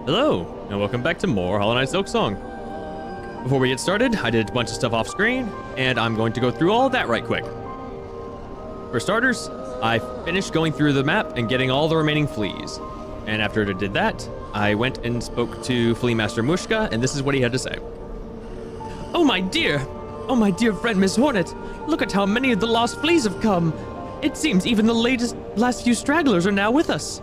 Hello, and welcome back to more Hollow Knight Silksong. Before we get started, I did a bunch of stuff off screen, and I'm going to go through all of that right quick. For starters, I finished going through the map and getting all the remaining fleas. And after I did that, I went and spoke to Flea Master Mushka, and this is what he had to say. Oh my dear friend Miss Hornet, look at how many of the lost fleas have come. It seems even the last few stragglers are now with us.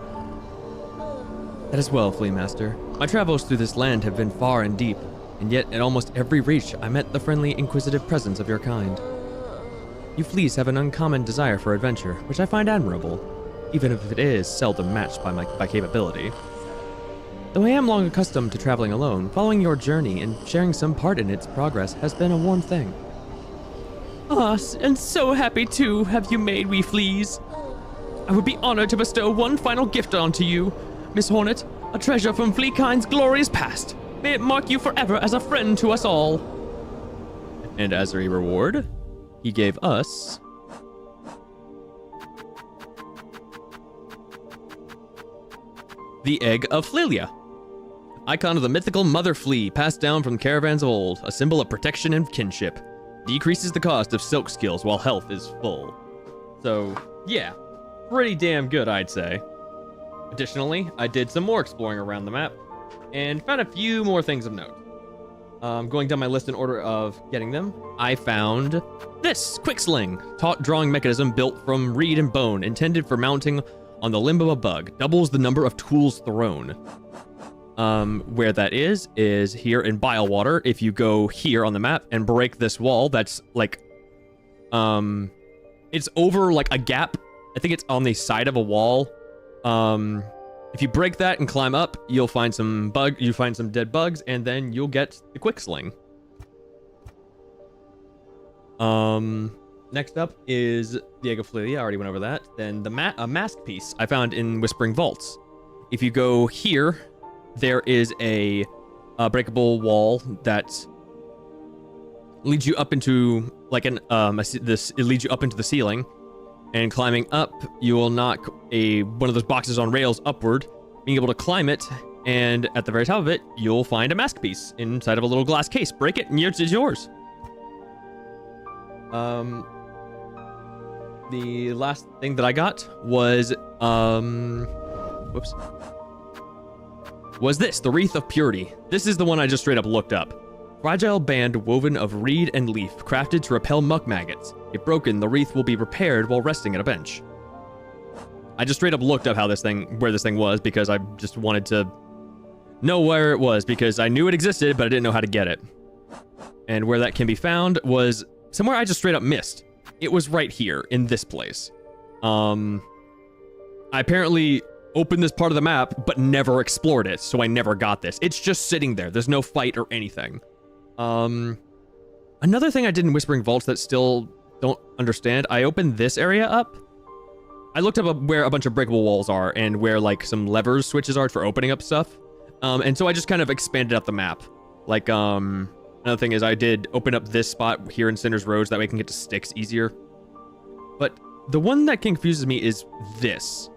That is well, Flea Master. My travels through this land have been far and deep, and yet at almost every reach I met the friendly, inquisitive presence of your kind. You fleas have an uncommon desire for adventure, which I find admirable, even if it is seldom matched by my capability. Though I am long accustomed to traveling alone, following your journey and sharing some part in its progress has been a warm thing. Ah, and so happy too have you made, we fleas. I would be honored to bestow one final gift onto you, Miss Hornet, a treasure from Fleakind's glorious past. May it mark you forever as a friend to us all. And as a reward, he gave us the Egg of Flelia, icon of the mythical mother flea passed down from caravans of old, a symbol of protection and kinship. Decreases the cost of silk skills while health is full. So, yeah, pretty damn good, I'd say. Additionally, I did some more exploring around the map and found a few more things of note. Going down my list in order of getting them, I found this quick sling, taut drawing mechanism built from reed and bone, intended for mounting on the limb of a bug, doubles the number of tools thrown. Where that is here in Bilewater. If you go here on the map and break this wall, that's like, it's over like a gap. I think it's on the side of a wall. If you break that and climb up, you'll find some dead bugs, and then you'll get the quick sling. Next up is the Egg of Flelia. I already went over that. Then a mask piece I found in Whispering Vaults. If you go here, there is a breakable wall that leads you up into like it leads you up into the ceiling. And climbing up, you will knock one of those boxes on rails upward, being able to climb it, and at the very top of it, you'll find a mask piece inside of a little glass case. Break it, and it's yours. The last thing that I got was, was this, the Wreath of Purity. This is the one I just straight up looked up. Fragile band woven of reed and leaf, crafted to repel muck maggots. If broken, the wreath will be repaired while resting at a bench. I just straight up looked up where this thing was, because I just wanted to know where it was, because I knew it existed, but I didn't know how to get it. And where that can be found was somewhere I just straight up missed. It was right here, in this place. I apparently opened this part of the map, but never explored it, so I never got this. It's just sitting there. There's no fight or anything. Another thing I did in Whispering Vaults that still don't understand, I opened this area up. I looked up where a bunch of breakable walls are and where like some levers switches are for opening up stuff. And so I just kind of expanded out the map. Like, another thing is I did open up this spot here in Sinner's Roads, that way I can get to sticks easier. But the one that confuses me is this.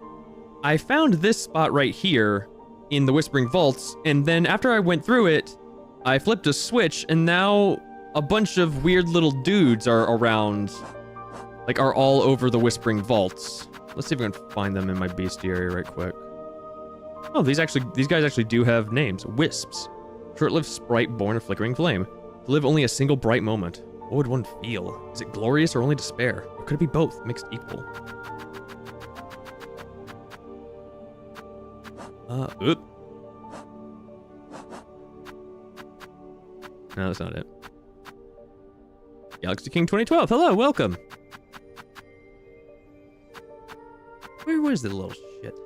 I found this spot right here in the Whispering Vaults, and then after I went through it, I flipped a switch, and now a bunch of weird little dudes are around, like are all over the Whispering Vaults. Let's see if we can find them in my bestiary right quick. Oh, these guys actually do have names. Wisps. Short-lived sprite born of flickering flame. To live only a single bright moment. What would one feel? Is it glorious or only despair? Or could it be both, mixed equal? Oop. No, that's not it. Galaxy King 2012, hello, welcome. Where was the little shit?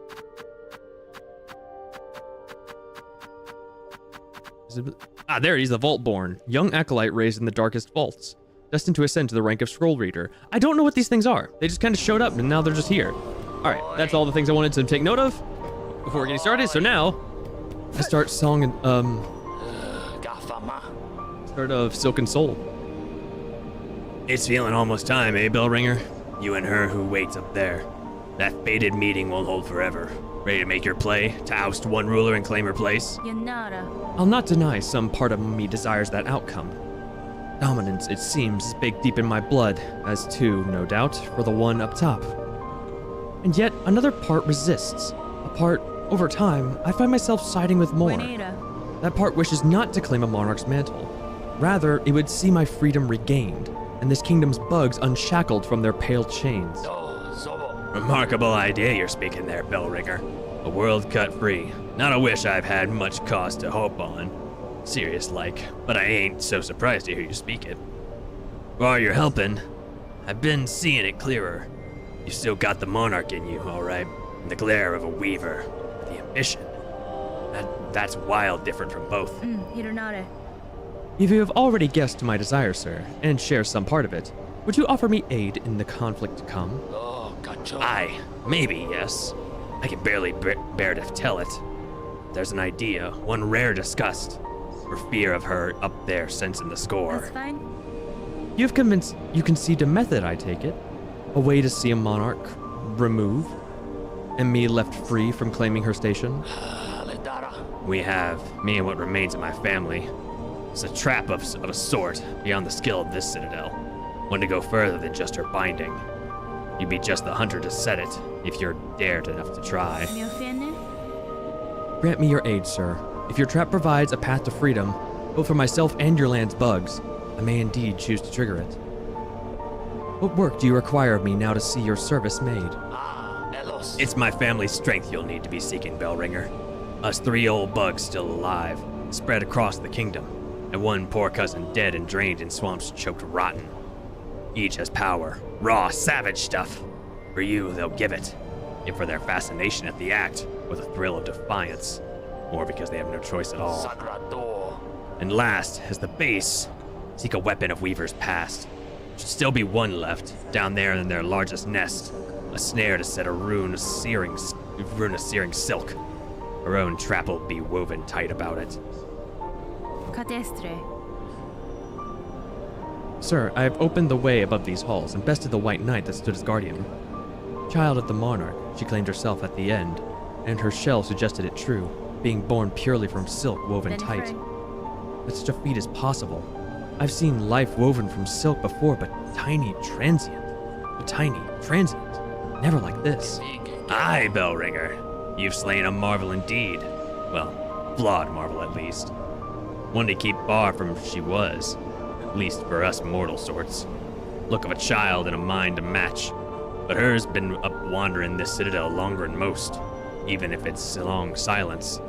There he's the Vaultborn, young acolyte raised in the darkest vaults, destined to ascend to the rank of scroll reader. I don't know what these things are. They just kind of showed up and now they're just here. All right, that's all the things I wanted to take note of before getting started. So now I start song and start of Silk and Soul. It's feeling almost time, eh, bell ringer? You and her who waits up there. That fated meeting won't hold forever. Ready to make your play, to oust one ruler and claim her place? I'll not deny some part of me desires that outcome. Dominance, it seems, is baked deep in my blood, as too, no doubt, for the one up top. And yet, another part resists. A part, over time, I find myself siding with more. That part wishes not to claim a monarch's mantle. Rather, it would see my freedom regained, and this kingdom's bugs unshackled from their pale chains. Remarkable idea you're speaking there, Bellringer. A world cut free. Not a wish I've had much cause to hope on. Serious-like, but I ain't so surprised to hear you speak it. While you're helping, I've been seeing it clearer. You still got the monarch in you, all right, and the glare of a weaver, the ambition. That's wild different from both. If you have already guessed my desire, sir, and share some part of it, would you offer me aid in the conflict to come? Aye, maybe, yes. I can barely bear to tell it. There's an idea, one rare disgust, for fear of her up there sensing the score. That's fine. You conceived a method, I take it? A way to see a monarch removed, and me left free from claiming her station? We have, me and what remains of my family. It's a trap of a sort, beyond the skill of this citadel. One to go further than just her binding. You'd be just the hunter to set it, if you're dared enough to try. Grant me your aid, sir. If your trap provides a path to freedom, both for myself and your land's bugs, I may indeed choose to trigger it. What work do you require of me now to see your service made? It's my family's strength you'll need to be seeking, Bellringer. Us 3 old bugs still alive, spread across the kingdom, and one poor cousin dead and drained in swamps choked rotten. Each has power, raw, savage stuff. For you, they'll give it, if for their fascination at the act, or the thrill of defiance, or because they have no choice at all. And last, as the base, seek a weapon of Weaver's past. Should still be one left, down there in their largest nest, a snare to set a rune of searing silk. Her own trap will be woven tight about it. Sir, I have opened the way above these halls and bested the White Knight that stood as guardian. Child of the monarch, she claimed herself at the end, and her shell suggested it true, being born purely from silk woven tight. That such a feat is possible. I've seen life woven from silk before, but tiny, transient. Never like this. Aye, Bellringer. You've slain a marvel indeed. Well, flawed marvel at least. One to keep far from she was, at least for us mortal sorts. Look of a child and a mind to match. But hers been up wandering this citadel longer than most, even if it's long silence.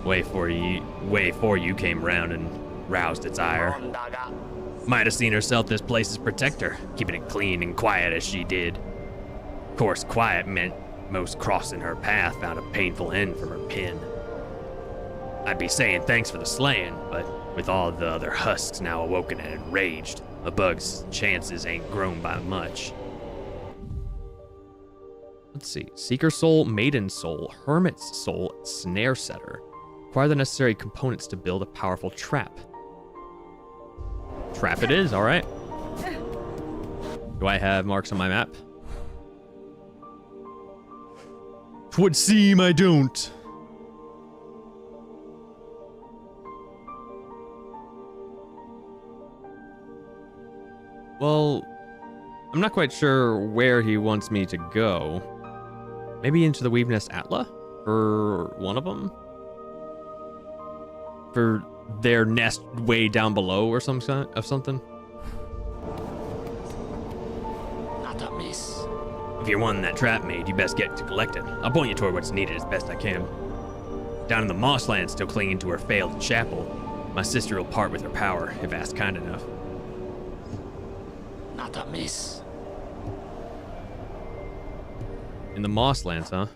Way for you came round and roused its ire. Might have seen herself this place's protector, keeping it clean and quiet as she did. Of course, quiet meant most crossing her path found a painful end from her pin. I'd be saying thanks for the slaying, but with all the other husks now awoken and enraged, a bug's chances ain't grown by much. Let's see. Seeker Soul, Maiden Soul, Hermit's Soul, Snare Setter. Acquire the necessary components to build a powerful trap. Trap it is, alright. Do I have marks on my map? Twould seem I don't. Well, I'm not quite sure where he wants me to go. Maybe into the Weave Nest Atla? For one of them? For their nest way down below or some kind of something? Not a miss. If you're wanting that trap made, you best get to collect it. I'll point you toward what's needed as best I can. Down in the Mossland, still clinging to her failed chapel, my sister will part with her power, if asked kind enough. Not a miss. In the Mosslands, huh?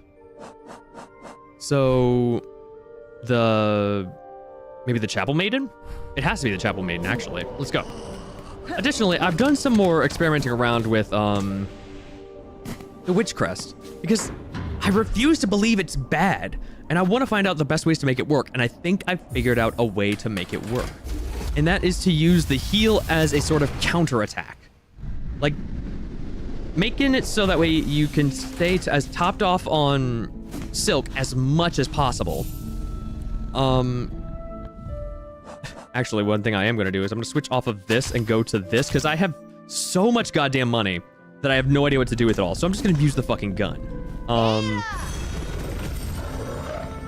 So, maybe the Chapel Maiden? It has to be the Chapel Maiden, actually. Let's go. Additionally, I've done some more experimenting around with, the Witch Crest, because I refuse to believe it's bad, and I want to find out the best ways to make it work, and I think I've figured out a way to make it work. And that is to use the heal as a sort of counterattack. Like, making it so that way you can stay as topped off on silk as much as possible. Actually, one thing I am going to do is I'm going to switch off of this and go to this, because I have so much goddamn money that I have no idea what to do with it all. So I'm just going to use the fucking gun.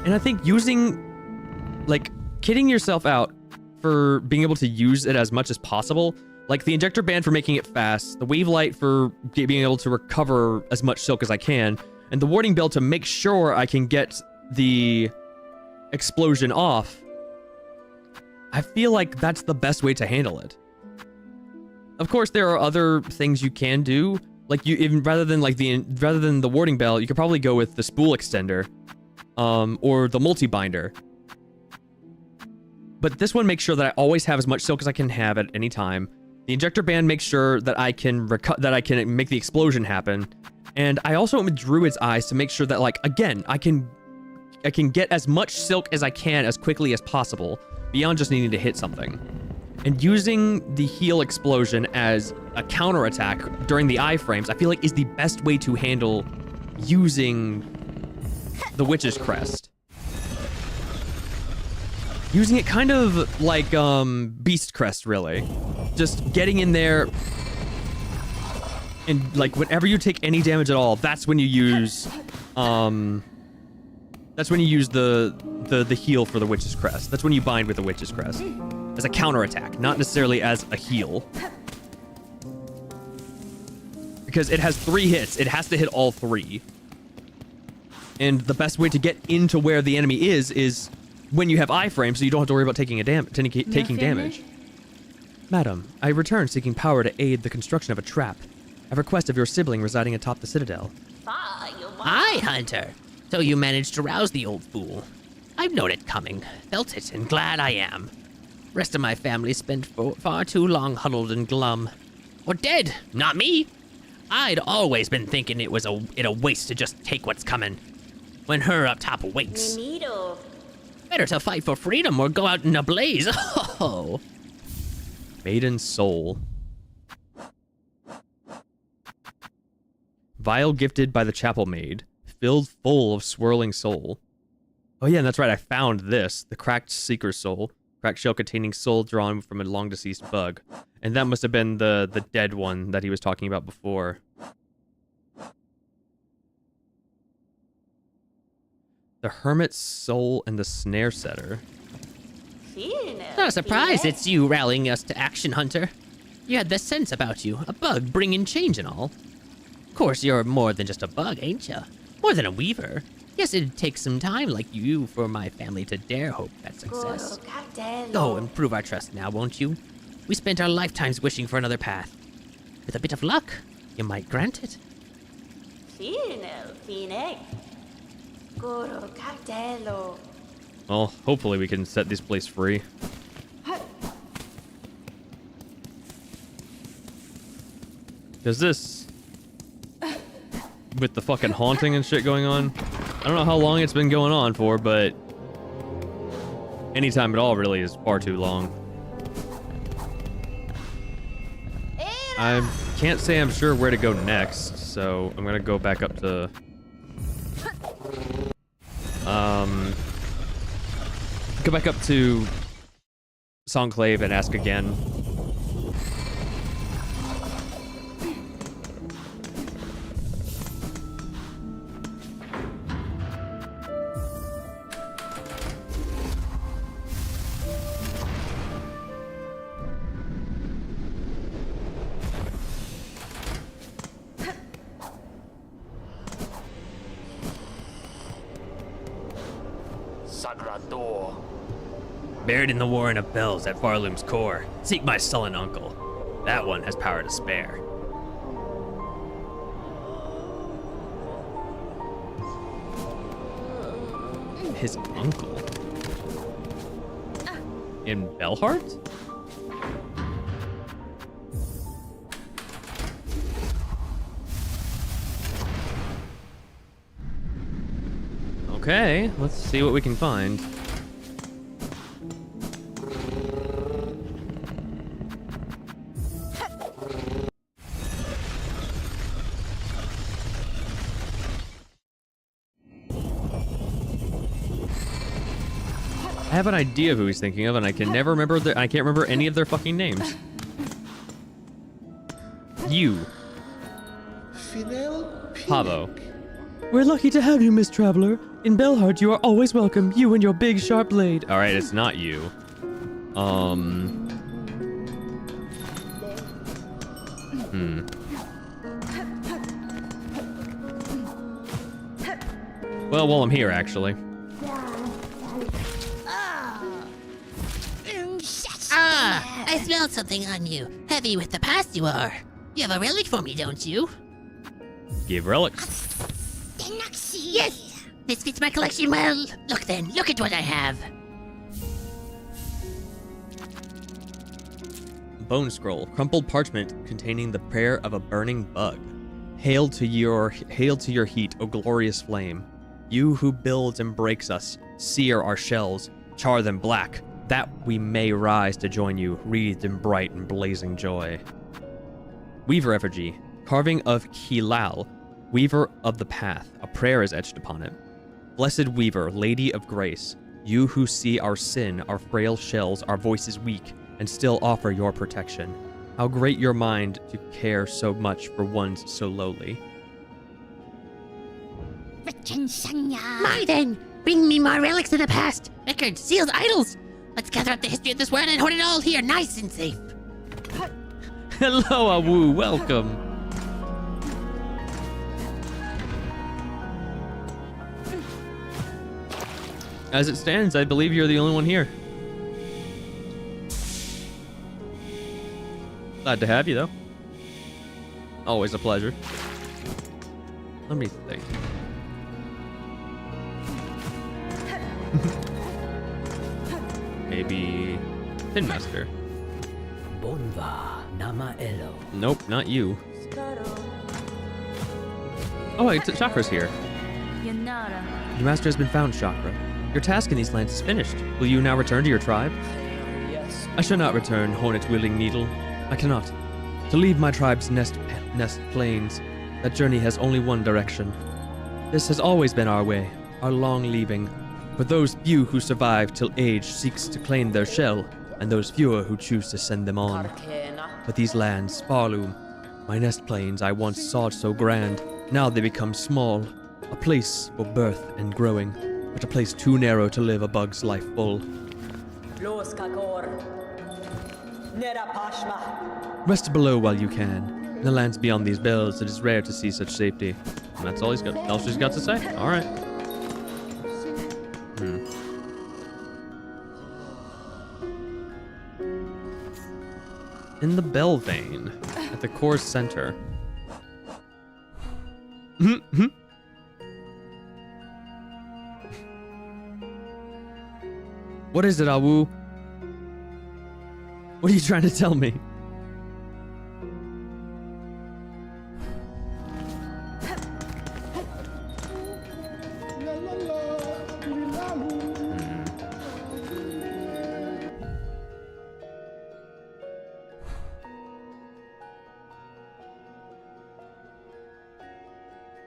And I think using, like, kitting yourself out for being able to use it as much as possible, like the injector band for making it fast, the wave light for being able to recover as much silk as I can, and the warding bell to make sure I can get the explosion off, I feel like that's the best way to handle it. Of course, there are other things you can do. Like rather than the warding bell, you could probably go with the spool extender, or the multi-binder. But this one makes sure that I always have as much silk as I can have at any time. The injector band makes sure that I can make the explosion happen. And I also went with Druid's Eyes to make sure that, like, again, I can get as much silk as I can as quickly as possible, beyond just needing to hit something. And using the heal explosion as a counterattack during the iframes, I feel like is the best way to handle using the Witch's Crest. Using it kind of like Beast Crest, really. Just getting in there, and like whenever you take any damage at all, that's when you use the heal for the Witch's Crest. That's when you bind with the Witch's Crest. As a counterattack, not necessarily as a heal. Because it has 3 hits. It has to hit all 3. And the best way to get into where the enemy is when you have iframes, so you don't have to worry about taking damage. Madam, I return seeking power to aid the construction of a trap. At request of your sibling residing atop the citadel. Aye, Hunter. So you managed to rouse the old fool. I've known it coming, felt it, and glad I am. Rest of my family spent far too long huddled and glum. Or dead, not me. I'd always been thinking it was a waste to just take what's coming. When her up top awakes. Better to fight for freedom or go out in a blaze. Oh. Maiden Soul. Vial gifted by the chapel maid, filled full of swirling soul. Oh yeah, and that's right, I found this. The cracked seeker's soul. Cracked shell containing soul drawn from a long-deceased bug. And that must have been the dead one that he was talking about before. The hermit's soul and the snare setter. Not a surprise it's you rallying us to action, Hunter. You had the sense about you, a bug bringing change and all. Of course, you're more than just a bug, ain't ya? More than a weaver. Yes, it'd take some time like you for my family to dare hope that success. Go and prove our trust now, won't you? We spent our lifetimes wishing for another path. With a bit of luck, you might grant it. Well, hopefully we can set this place free. Because this, with the fucking haunting and shit going on, I don't know how long it's been going on for, but anytime at all really is far too long. I can't say I'm sure where to go next, so I'm gonna go back up to go back up to Songclave and ask again. Buried in the warren of bells at Farloom's core, seek my sullen uncle. That one has power to spare. His uncle? In Bellheart? Okay, let's see what we can find. I have an idea of who he's thinking of, and I can never remember I can't remember any of their fucking names. You. Pavo. We're lucky to have you, Miss Traveler. In Bellheart, you are always welcome. You and your big sharp blade. All right, it's not you. Well, while I'm here, actually. Ah, I smelled something on you. Heavy with the past you are. You have a relic for me, don't you? Give relics. Yes! This fits my collection well. Look then, look at what I have. Bone scroll, crumpled parchment containing the prayer of a burning bug. Hail to your heat, O glorious flame. You who builds and breaks us, sear our shells, char them black, that we may rise to join you, wreathed in bright and blazing joy. Weaver effigy, carving of Kilal, weaver of the path, a prayer is etched upon it. Blessed weaver, lady of grace, you who see our sin, our frail shells, our voices weak, and still offer your protection. How great your mind to care so much for ones so lowly. My then, bring me more relics of the past. Records, seals, idols. Let's gather up the history of this world and hold it all here, nice and safe. Hello, Awu, welcome. As it stands, I believe you're the only one here. Glad to have you, though. Always a pleasure. Let me think. Maybe Tin Master. Bonva Nama Elo. Nope, not you. Oh, wait, Chakra's here. Your master has been found, Chakra. Your task in these lands is finished. Will you now return to your tribe? Yes. I shall not return, hornet-wielding needle. I cannot. To leave my tribe's nest plains, that journey has only one direction. This has always been our way, our long leaving. For those few who survive till age seeks to claim their shell, and those fewer who choose to send them on. But these lands, Farloom, my nest plains I once sought so grand, now they become small, a place for birth and growing, but a place too narrow to live a bug's life full. Rest below while you can. In the lands beyond these bells, it is rare to see such safety. And that's all she's got to say. All right. In the bell vein, at the core center. What is it, Awu? What are you trying to tell me?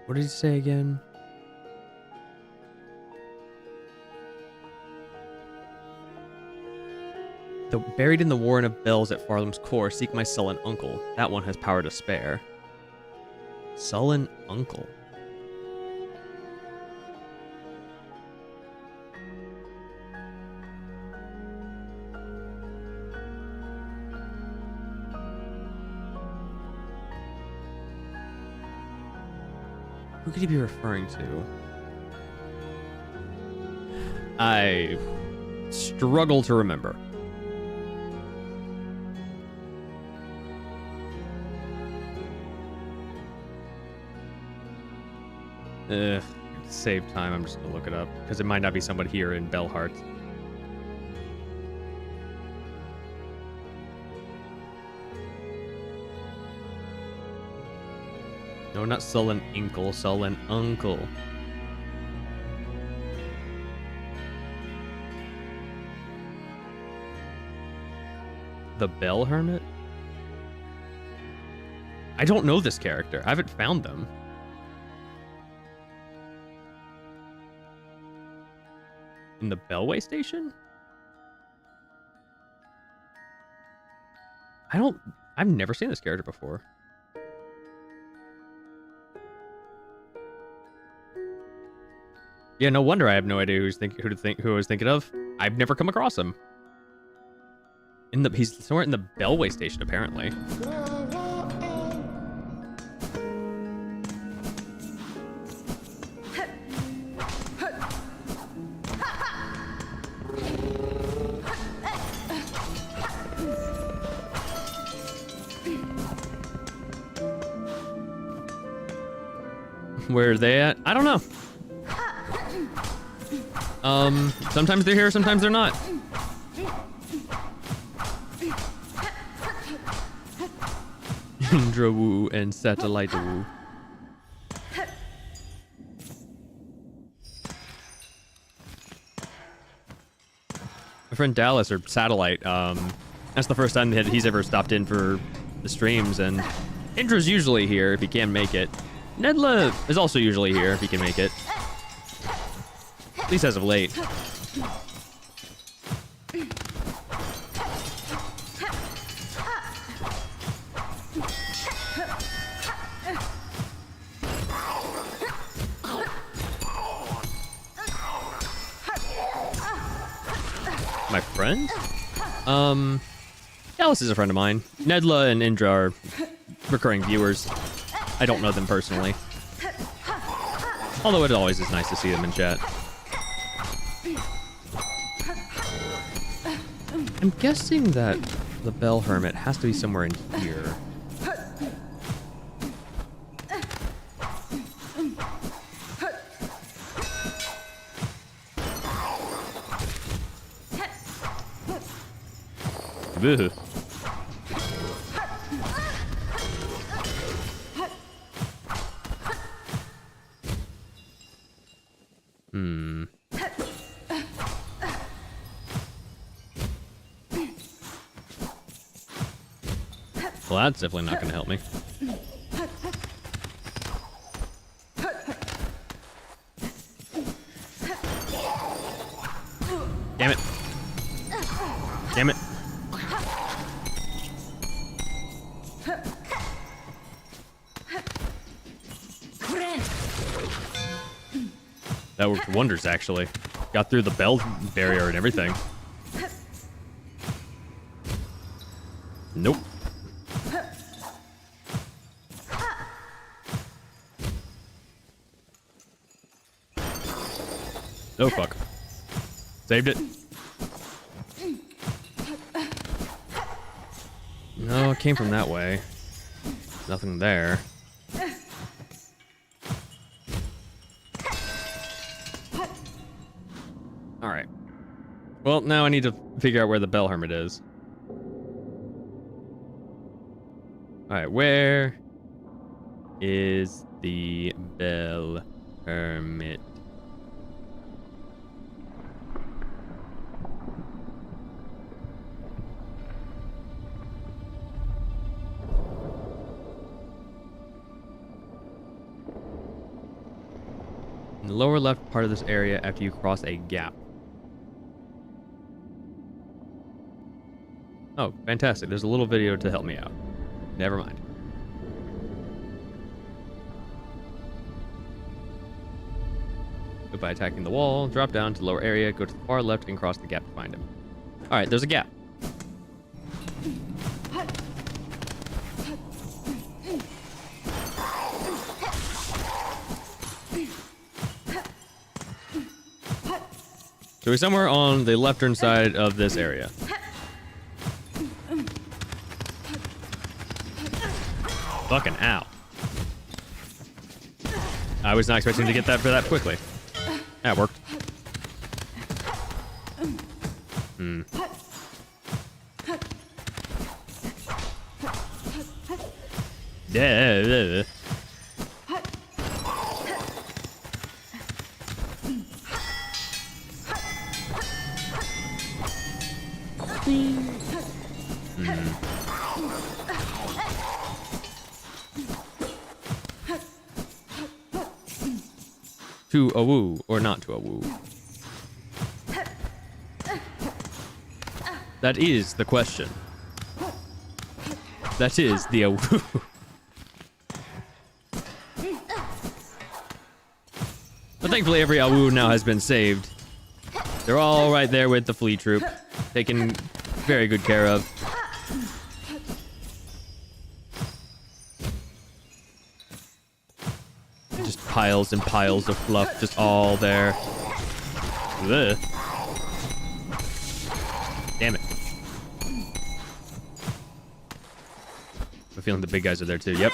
What did he say again? Buried in the warren of bells at Farlam's core, seek my sullen uncle. That one has power to spare. Sullen uncle. Who could he be referring to? I struggle to remember. To save time, I'm just gonna look it up because it might not be somebody here in Bellheart. No, not sullen inkle, sullen uncle. The Bell Hermit? I don't know this character. I haven't found them. In the Bellway station? I've never seen this character before. Yeah, no wonder I have no idea who I was thinking of. I've never come across him. He's somewhere in the Bellway station, apparently. Where are they at? I don't know. Sometimes they're here, sometimes they're not. Indra Woo and Satellite Woo. My friend Dallas, or Satellite, that's the first time that he's ever stopped in for the streams, and Indra's usually here if he can make it. Nedla is also usually here if he can make it. At least as of late. My friend? Dallas is a friend of mine. Nedla and Indra are recurring viewers. I don't know them personally. Although it always is nice to see them in chat. I'm guessing that the Bell Hermit has to be somewhere in here. Ugh. Well, that's definitely not going to help me. Damn it. Damn it. That worked wonders, actually. Got through the bell barrier and everything. Nope. Oh, fuck. Saved it. No, it came from that way. Nothing there. Alright. Well, now I need to figure out where the Bell Hermit is. Alright, where is the Bell Hermit? In the lower left part of this area after you cross a gap. Oh, fantastic. There's a little video to help me out. Never mind. Go by attacking the wall, drop down to the lower area, go to the far left, and cross the gap to find him. Alright, there's a gap. So he's somewhere on the left-hand side of this area. Fucking ow. I was not expecting to get that for that quickly. That worked. Yeah. To a woo or not to a woo? That is the question. That is the Awoo. But thankfully every Awoo now has been saved. They're all right there with the flea troop, taken very good care of. Just piles and piles of fluff, just all there. Ugh. Damn it. I'm feeling the big guys are there too. Yep.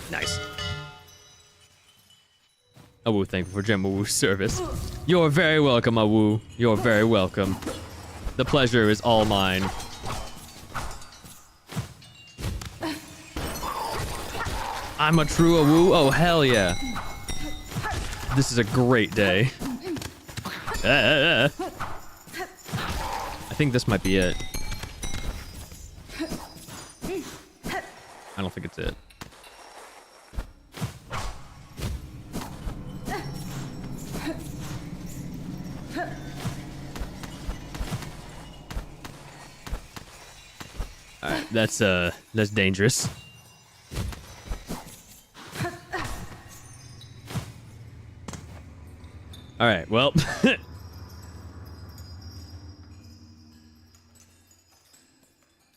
Nice. Awoo, thank you for Gem Awoo service. You're very welcome, Awoo. You're very welcome. The pleasure is all mine. I'm a true Awoo? Oh, hell yeah. This is a great day. I think this might be it. I don't think it's it. Alright, that's dangerous. Alright, well.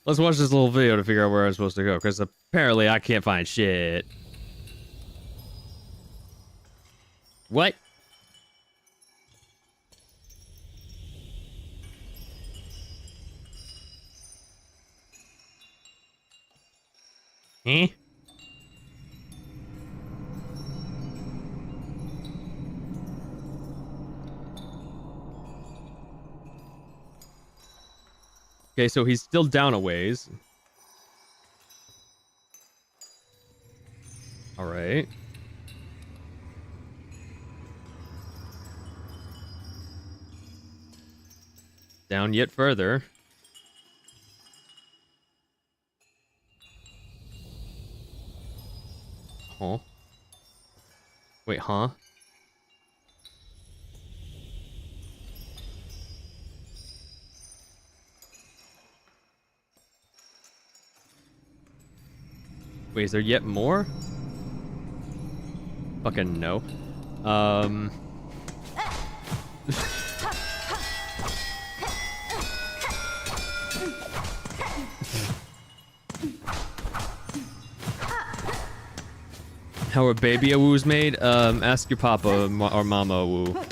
Let's watch this little video to figure out where I'm supposed to go, because apparently I can't find shit. What? Eh? Okay, so he's still down a ways. All right. Down yet further. Huh? Wait, huh? Wait, is there yet more? Fucking no. How are baby Awoos made? Ask your papa or mama Awoo.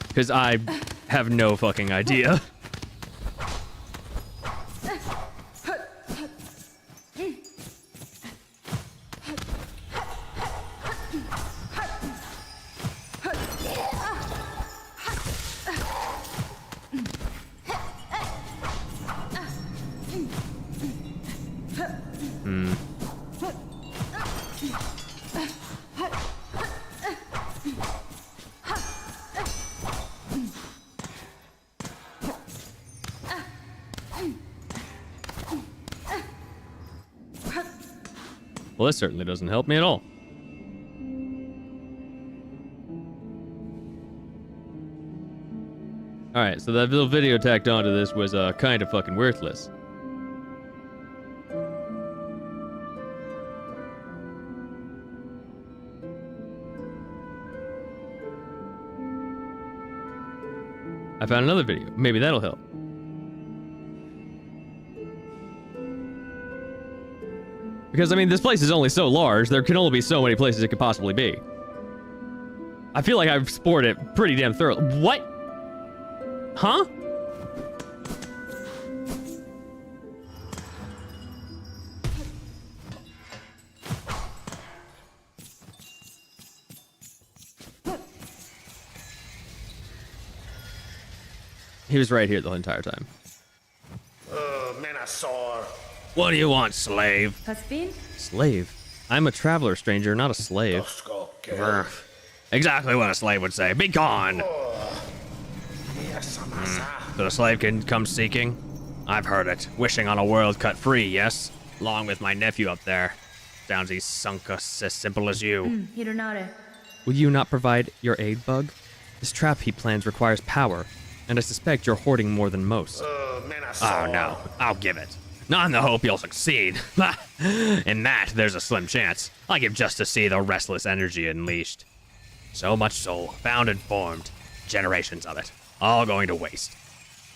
Because I have no fucking idea. Well, this certainly doesn't help me at all. Alright, so that little video tacked onto this was kind of fucking worthless. I found another video. Maybe that'll help. Because, I mean, this place is only so large, there can only be so many places it could possibly be. I feel like I've explored it pretty damn thoroughly. What? Huh? He was right here the entire time. Menasor. What do you want, slave? Husband? Slave? I'm a traveler, stranger, not a slave. Brr. Exactly what a slave would say. Be gone! So the slave can come seeking? I've heard it. Wishing on a world cut free, yes? Along with my nephew up there. Sounds he's sunk us as simple as you. Hironare. Will you not provide your aid, Bug? This trap he plans requires power, and I suspect you're hoarding more than most. Oh no, I'll give it. Not in the hope you'll succeed. In that, there's a slim chance. I give just to see the restless energy unleashed. So much soul, found and formed. Generations of it. All going to waste.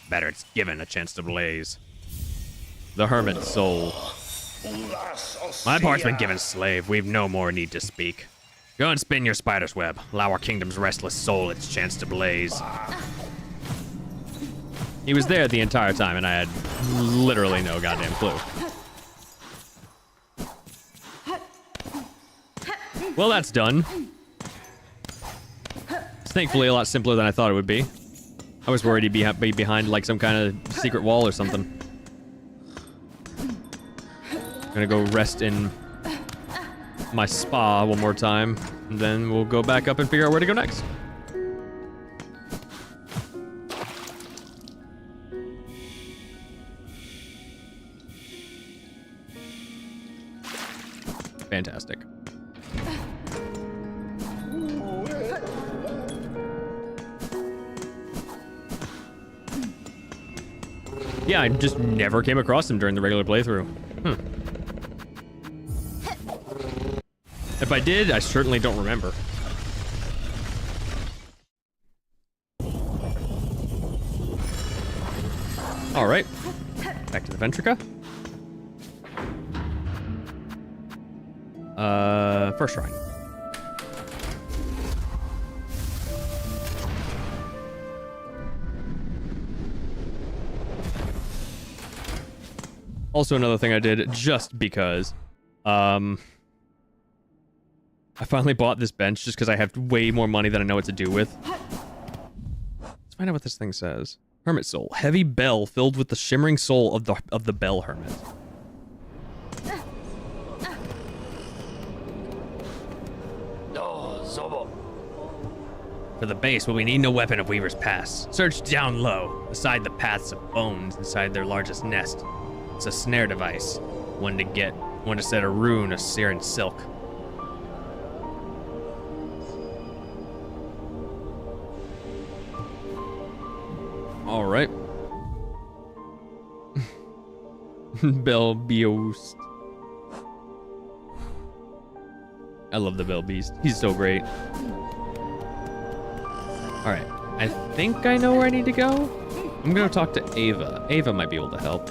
Better it's given a chance to blaze. The hermit soul. My part's been given slave. We've no more need to speak. Go and spin your spider's web. Allow our kingdom's restless soul its chance to blaze. He was there the entire time, and I had literally no goddamn clue. Well, that's done. It's thankfully a lot simpler than I thought it would be. I was worried he'd be behind like some kind of secret wall or something. Gonna go rest in my spa one more time, and then we'll go back up and figure out where to go next. Fantastic. Yeah, I just never came across him during the regular playthrough. If I did, I certainly don't remember. All right, back to the Ventrica. First shrine. Also, another thing I did just because, I finally bought this bench just because I have way more money than I know what to do with. Let's find out what this thing says. Hermit soul, heavy bell filled with the shimmering soul of the bell hermit. For the base, will we need no weapon of Weaver's Pass. Search down low, beside the paths of bones inside their largest nest. It's a snare device. One to set a rune, a sear in silk. All right. Bell Beast. I love the Bell Beast. He's so great. All right. I think I know where I need to go. I'm gonna talk to Ava. Ava might be able to help.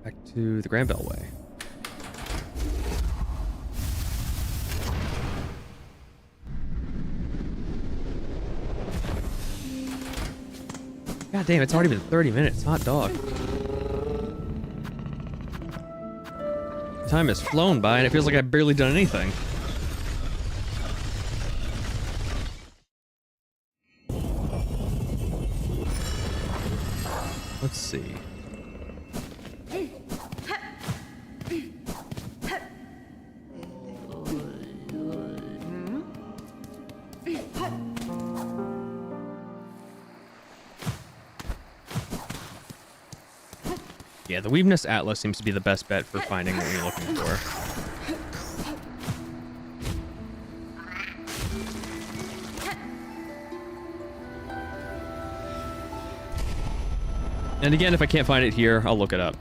Back to the Grand Bellway. God damn, it's already been 30 minutes. Hot dog. Time has flown by and it feels like I've barely done anything. Let's see. Yeah, the Weaveness Atlas seems to be the best bet for finding what you're looking for. And again, if I can't find it here, I'll look it up.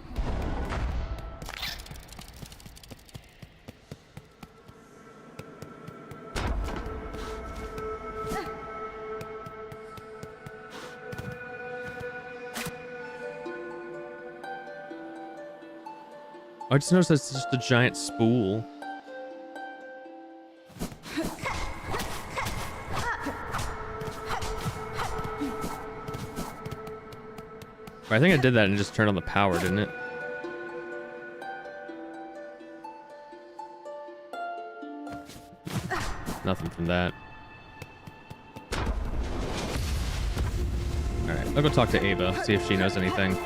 I just noticed it's just a giant spool. I think I did that and just turned on the power, didn't it? Nothing from that. Alright, I'll go talk to Ava, see if she knows anything.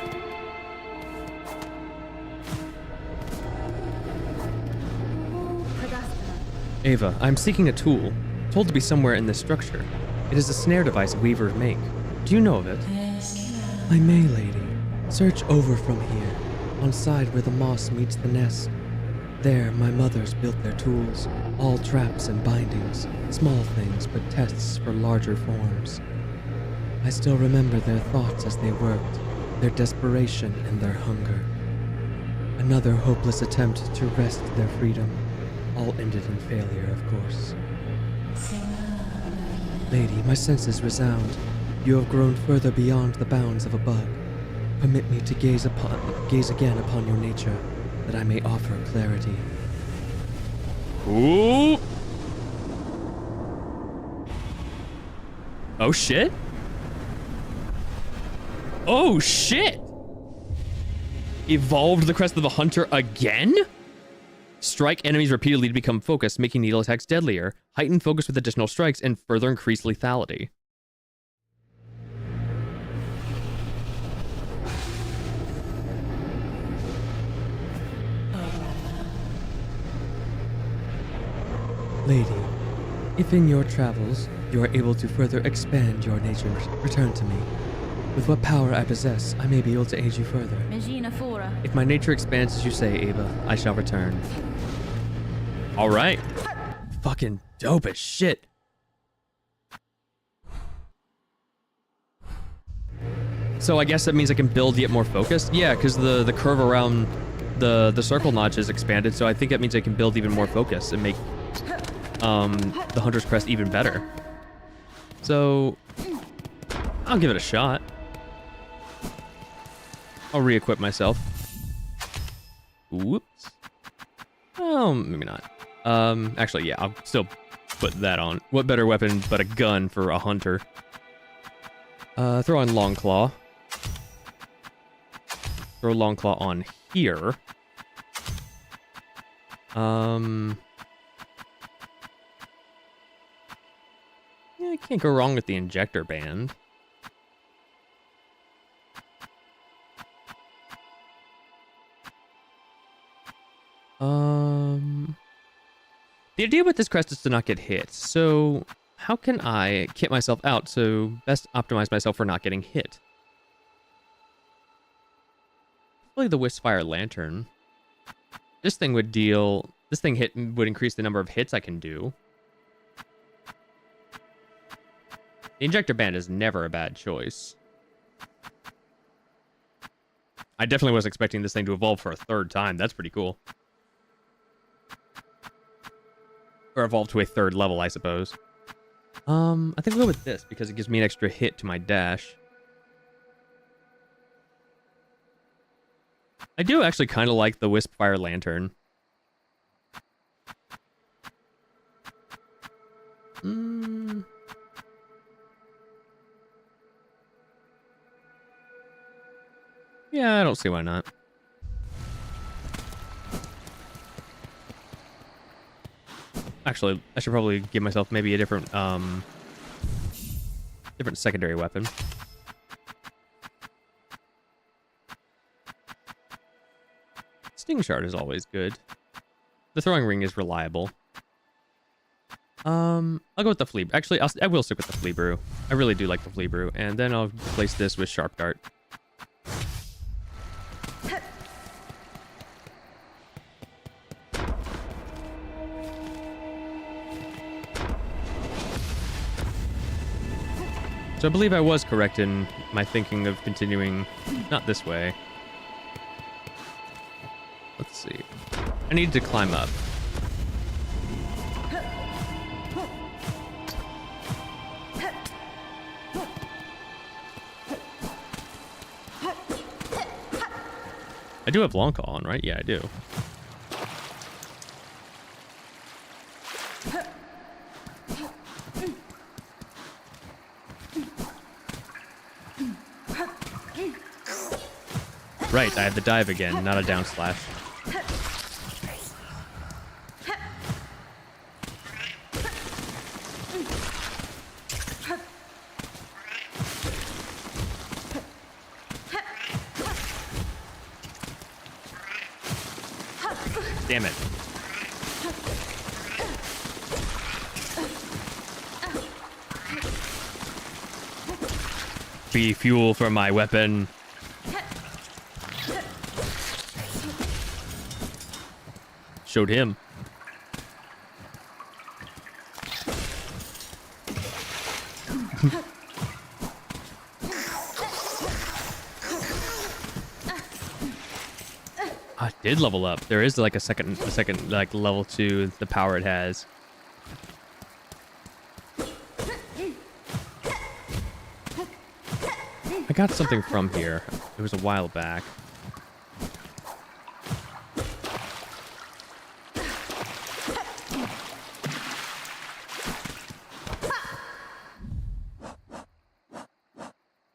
Ava, I'm seeking a tool, told to be somewhere in this structure. It is a snare device weavers make. Do you know of it? I may, lady. Search over from here, on side where the moss meets the nest. There, my mothers built their tools, all traps and bindings, small things but tests for larger forms. I still remember their thoughts as they worked, their desperation and their hunger. Another hopeless attempt to wrest their freedom, all ended in failure, of course. Lady, my senses resound. You have grown further beyond the bounds of a bug. Permit me to gaze again upon your nature, that I may offer clarity. Ooh. Oh shit. Oh shit. Evolved the crest of the hunter again? Strike enemies repeatedly to become focused, making needle attacks deadlier. Heighten focus with additional strikes and further increase lethality. Lady, if in your travels you are able to further expand your nature, return to me. With what power I possess, I may be able to aid you further. If my nature expands as you say, Ava, I shall return. Alright. Fucking dope as shit. So I guess that means I can build yet more focused? Yeah, because the curve around the circle notch is expanded, so I think that means I can build even more focus and make the Hunter's Crest even better. So I'll give it a shot. I'll re-equip myself. Whoops. Oh, maybe not. Actually, yeah, I'll still put that on. What better weapon but a gun for a hunter? Throw on Long Claw. Throw Long Claw on here. Yeah, can't go wrong with the injector band. The idea with this crest is to not get hit, so how can I kit myself out to best optimize myself for not getting hit? Probably the Wisp-Fire Lantern. This thing would increase the number of hits I can do. The injector band is never a bad choice. I definitely was expecting this thing to evolve for a third time. That's pretty cool. Or evolve to a third level, I suppose. I think we'll go with this because it gives me an extra hit to my dash. I do actually kind of like the Wisp-Fire Lantern. Yeah, I don't see why not. Actually, I should probably give myself maybe a different secondary weapon. Sting Shard is always good. The throwing ring is reliable. I'll go with the flea. Actually, I will stick with the flea brew. I really do like the flea brew, and then I'll replace this with sharp dart. So I believe I was correct in my thinking of continuing not this way. Let's see. I need to climb up. I do have long call on, right? Yeah, I do. Right, I have the dive again, not a down slash. Damn it. Be fuel for my weapon. Showed him. did level up. There is like a second like level to the power it has. I got something from here. It was a while back.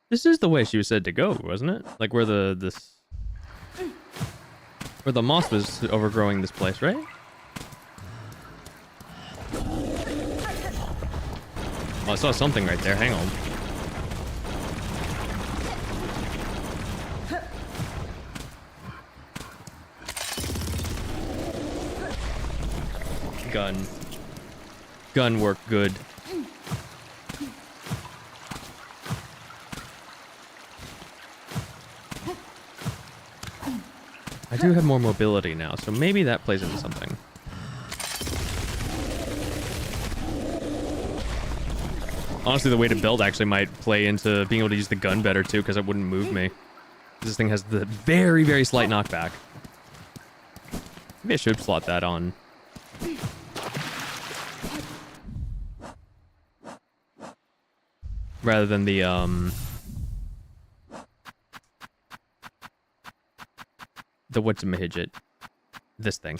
This is the way she was said to go, wasn't it? Like where the moss was overgrowing this place, right? Oh, I saw something right there. Hang on. Gun work good. I do have more mobility now, so maybe that plays into something. Honestly, the way to build actually might play into being able to use the gun better too, because it wouldn't move me. This thing has the very, very slight knockback. Maybe I should slot that on. Rather than the, what's a midget? This thing.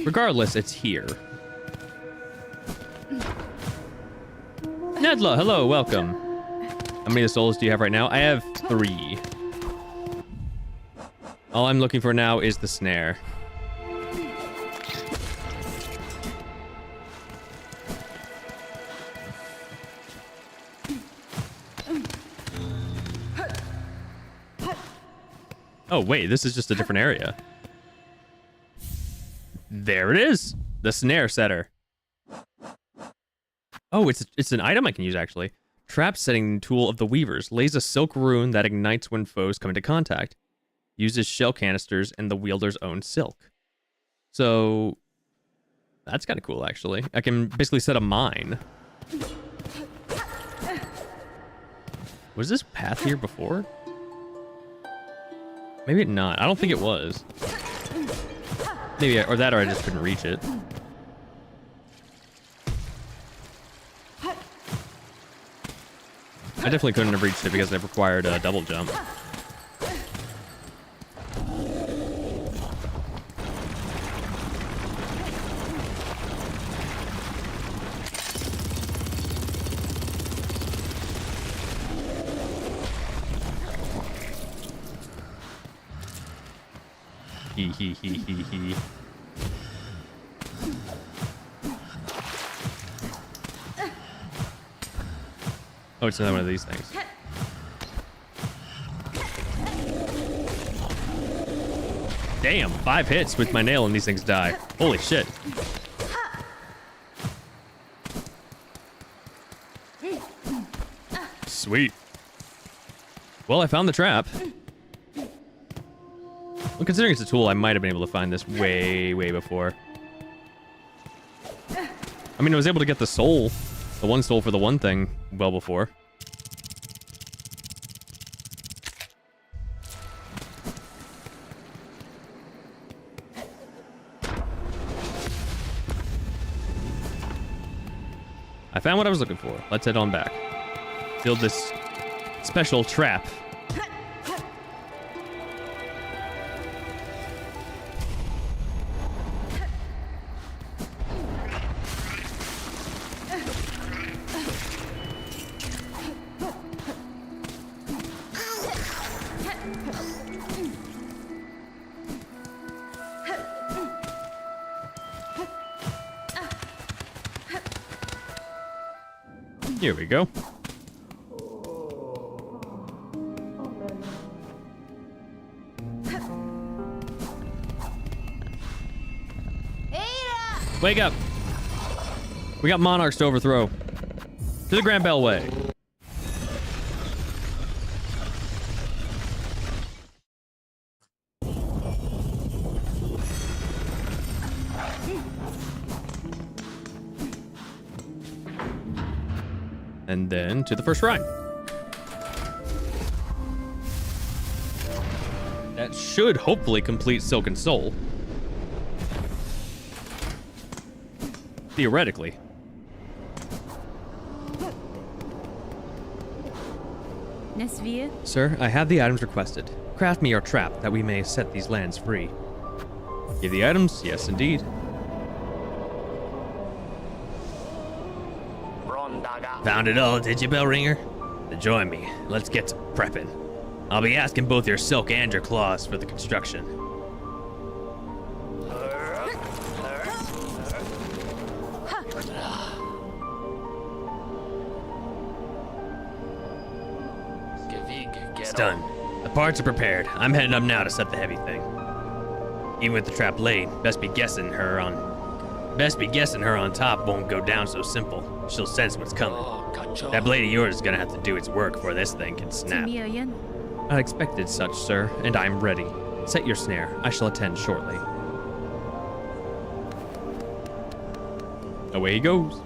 Regardless, it's here. Nedla, hello, welcome. How many souls do you have right now? I have 3. All I'm looking for now is the snare. Oh, wait, this is just a different area. There it is. The snare setter. Oh, it's an item I can use, actually. Trap setting tool of the weavers. Lays a silk rune that ignites when foes come into contact. Uses shell canisters and the wielder's own silk. So, that's kind of cool, actually. I can basically set a mine. Was this path here before? Maybe not. I don't think it was. Maybe, or I just couldn't reach it. I definitely couldn't have reached it because it required a double jump. He. Oh, it's another one of these things. Damn, 5 hits with my nail and these things die. Holy shit. Sweet. Well, I found the trap. Well, considering it's a tool, I might have been able to find this way, way before. I mean, I was able to get the soul, the 1 soul for the 1 thing, well before. I found what I was looking for. Let's head on back. Build this special trap. Here we go. Wake up! We got monarchs to overthrow. To the Grand Bellway. And then to the first shrine. should hopefully complete Silken Soul. Theoretically. Sir, I have the items requested. Craft me your trap that we may set these lands free. Give the items? Yes, indeed. Found it all, did you, bell ringer? Then join me. Let's get to prepping. I'll be asking both your silk and your claws for the construction. It's done. The parts are prepared. I'm heading up now to set the heavy thing. Even with the trap laid, best be guessing her on top won't go down so simple. She'll sense what's coming. That blade of yours is gonna have to do its work before this thing can snap. I expected such, sir, and I'm ready. Set your snare. I shall attend shortly. Away he goes.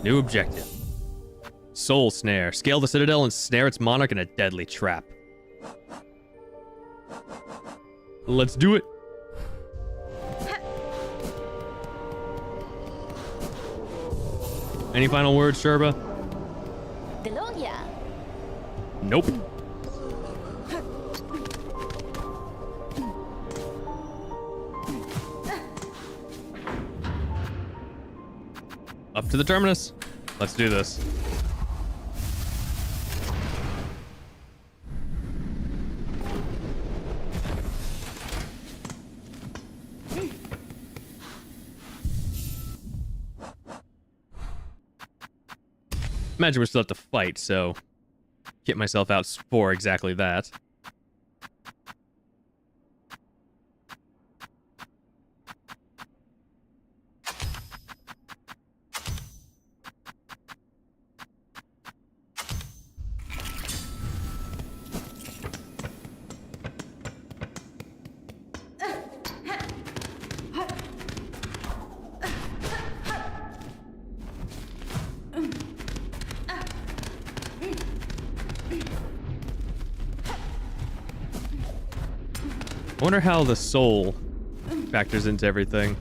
New objective. Soul Snare. Scale the citadel and snare its monarch in a deadly trap. Let's do it. Any final words, Sherba? Nope. Up to the terminus. Let's do this. Imagine we still have to fight, so get myself out for exactly that. I wonder how the soul factors into everything.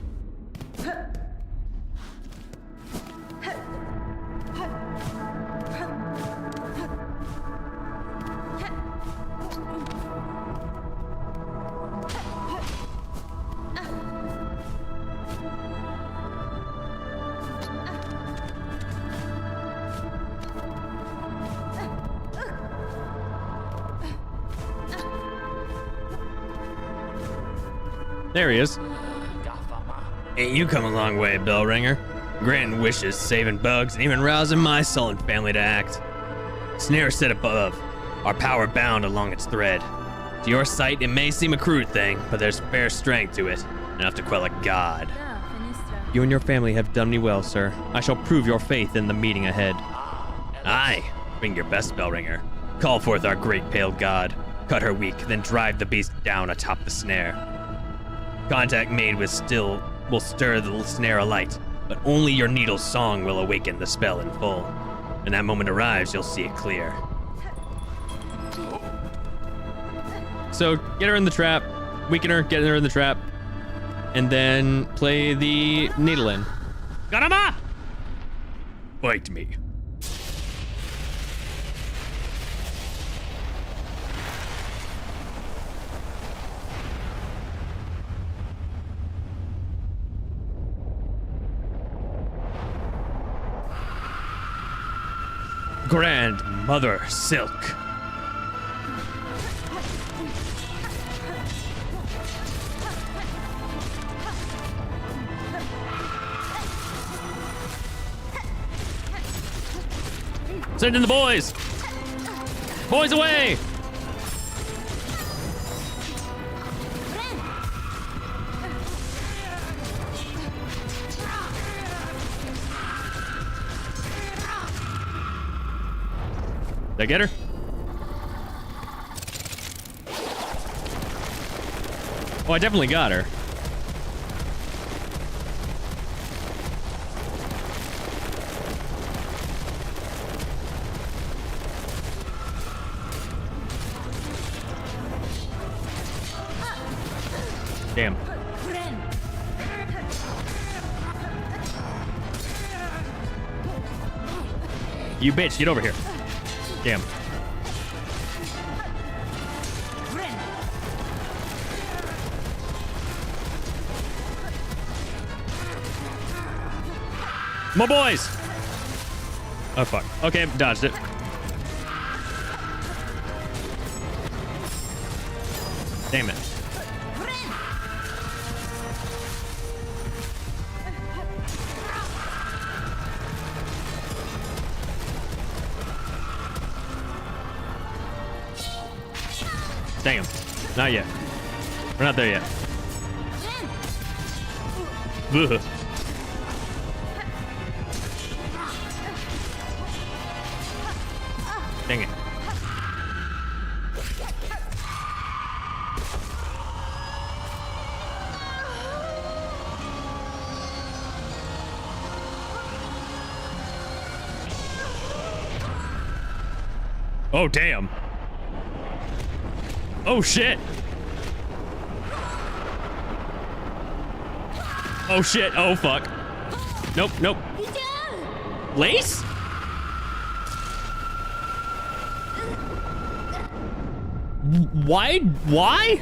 There he is. Ain't you come a long way, bell ringer? Granting wishes, saving bugs, and even rousing my sullen family to act. Snare set above, our power bound along its thread. To your sight, it may seem a crude thing, but there's fair strength to it, enough to quell a god. You and your family have done me well, sir. I shall prove your faith in the meeting ahead. Aye, bring your best, bell ringer. Call forth our great pale god. Cut her weak, then drive the beast down atop the snare. Contact made with still will stir the snare alight, but only your needle's song will awaken the spell in full. When that moment arrives, you'll see it clear. So get her in the trap, weaken her, get her in the trap, and then play the needle in. Got him up! Fight me. Grand Mother Silk. Send in the boys! Boys away! Did I get her? Oh, I definitely got her. Damn. You bitch, get over here. Damn. My boys! Oh, fuck. Okay, dodged it. Damn it. Damn. Not yet. We're not there yet. Ugh. Dang it. Oh, damn. Oh, shit. Oh, shit. Oh, fuck. Nope, nope. Lace? Why? Why?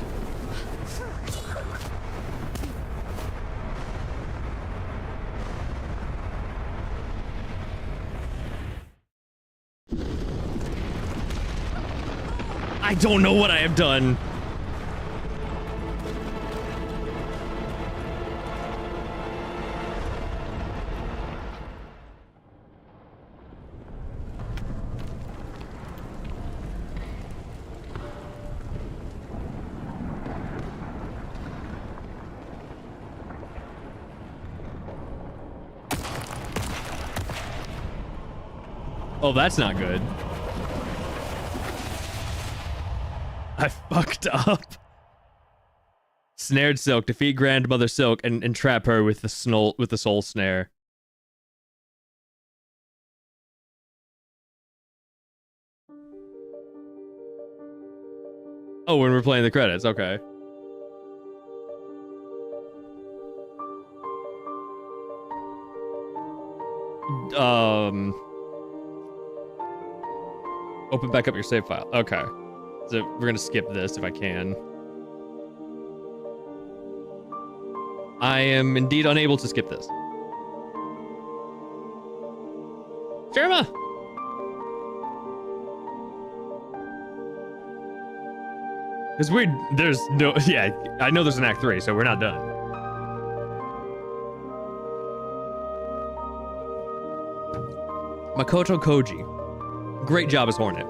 I don't know what I have done. Oh, that's not good. I fucked up. Snared Silk. Defeat Grandmother Silk and trap her with the soul snare. Oh, when we're playing the credits, okay. Open back up your save file. Okay. So we're gonna skip this if I can. I am indeed unable to skip this. Sherma! Because there's no, yeah, I know there's an Act 3, so we're not done. Makoto Koji. Great job as Hornet.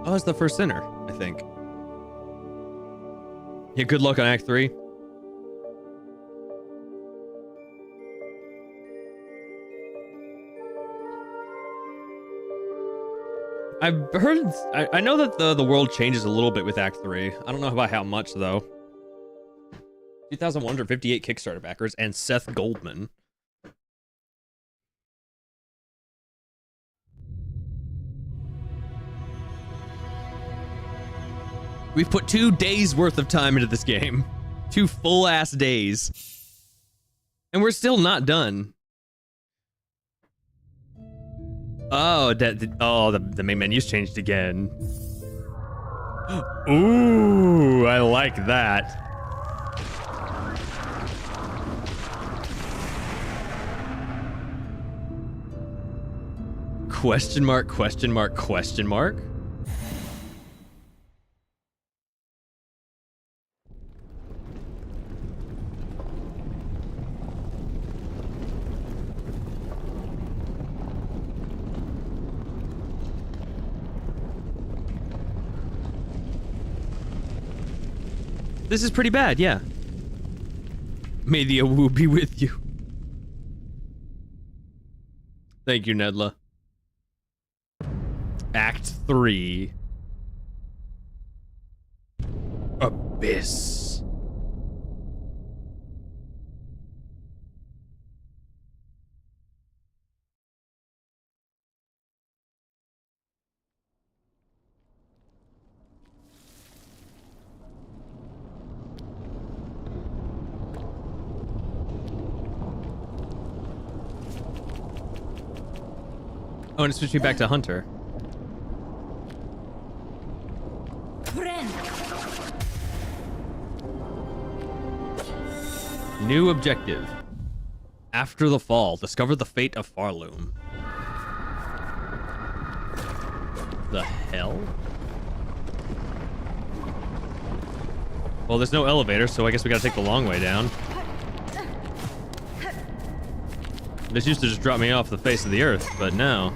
Oh, that's the first sinner, I think. Yeah, good luck on Act 3. I've heard, I know that the world changes a little bit with Act 3. I don't know about how much, though. 2,158 Kickstarter backers and Seth Goldman. We've put 2 days worth of time into this game. 2 full-ass days. And we're still not done. Oh, the main menu's changed again. Ooh, I like that. Question mark, question mark, question mark? This is pretty bad, yeah. May the Awu be with you. Thank you, Nedla. Act 3. Abyss. Oh, and it switched me back to Hunter. New objective. After the fall, discover the fate of Farloom. The hell? Well, there's no elevator, so I guess we gotta take the long way down. This used to just drop me off the face of the earth, but now...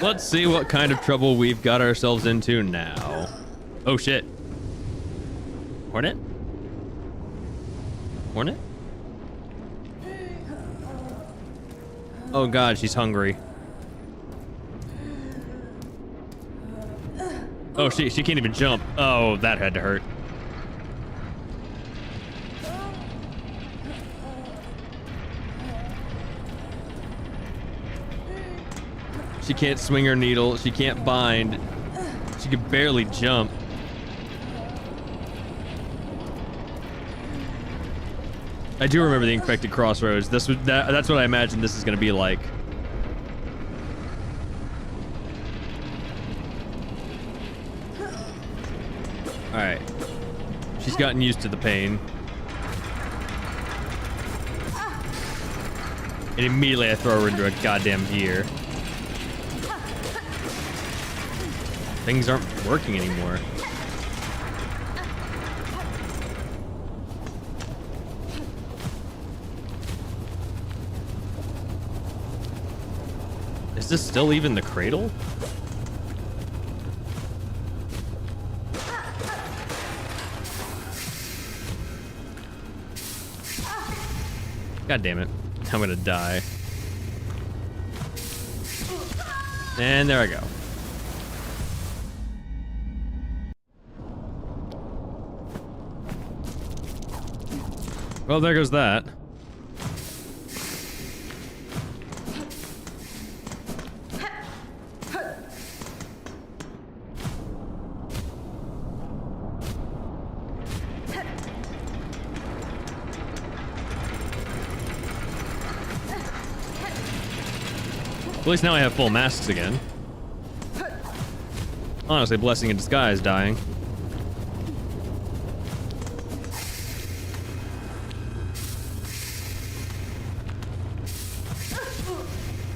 Let's see what kind of trouble we've got ourselves into now. Oh shit. Hornet? Hornet? Oh god, she's hungry. Oh she can't even jump. Oh, that had to hurt. She can't swing her needle. She can't bind. She can barely jump. I do remember the infected crossroads. That's what I imagine this is going to be like. All right. She's gotten used to the pain. And immediately I throw her into a goddamn gear. Things aren't working anymore. Is this still even the cradle? God damn it. I'm gonna die. And there I go. Well, there goes that. At least now I have full masks again. Honestly, blessing in disguise dying.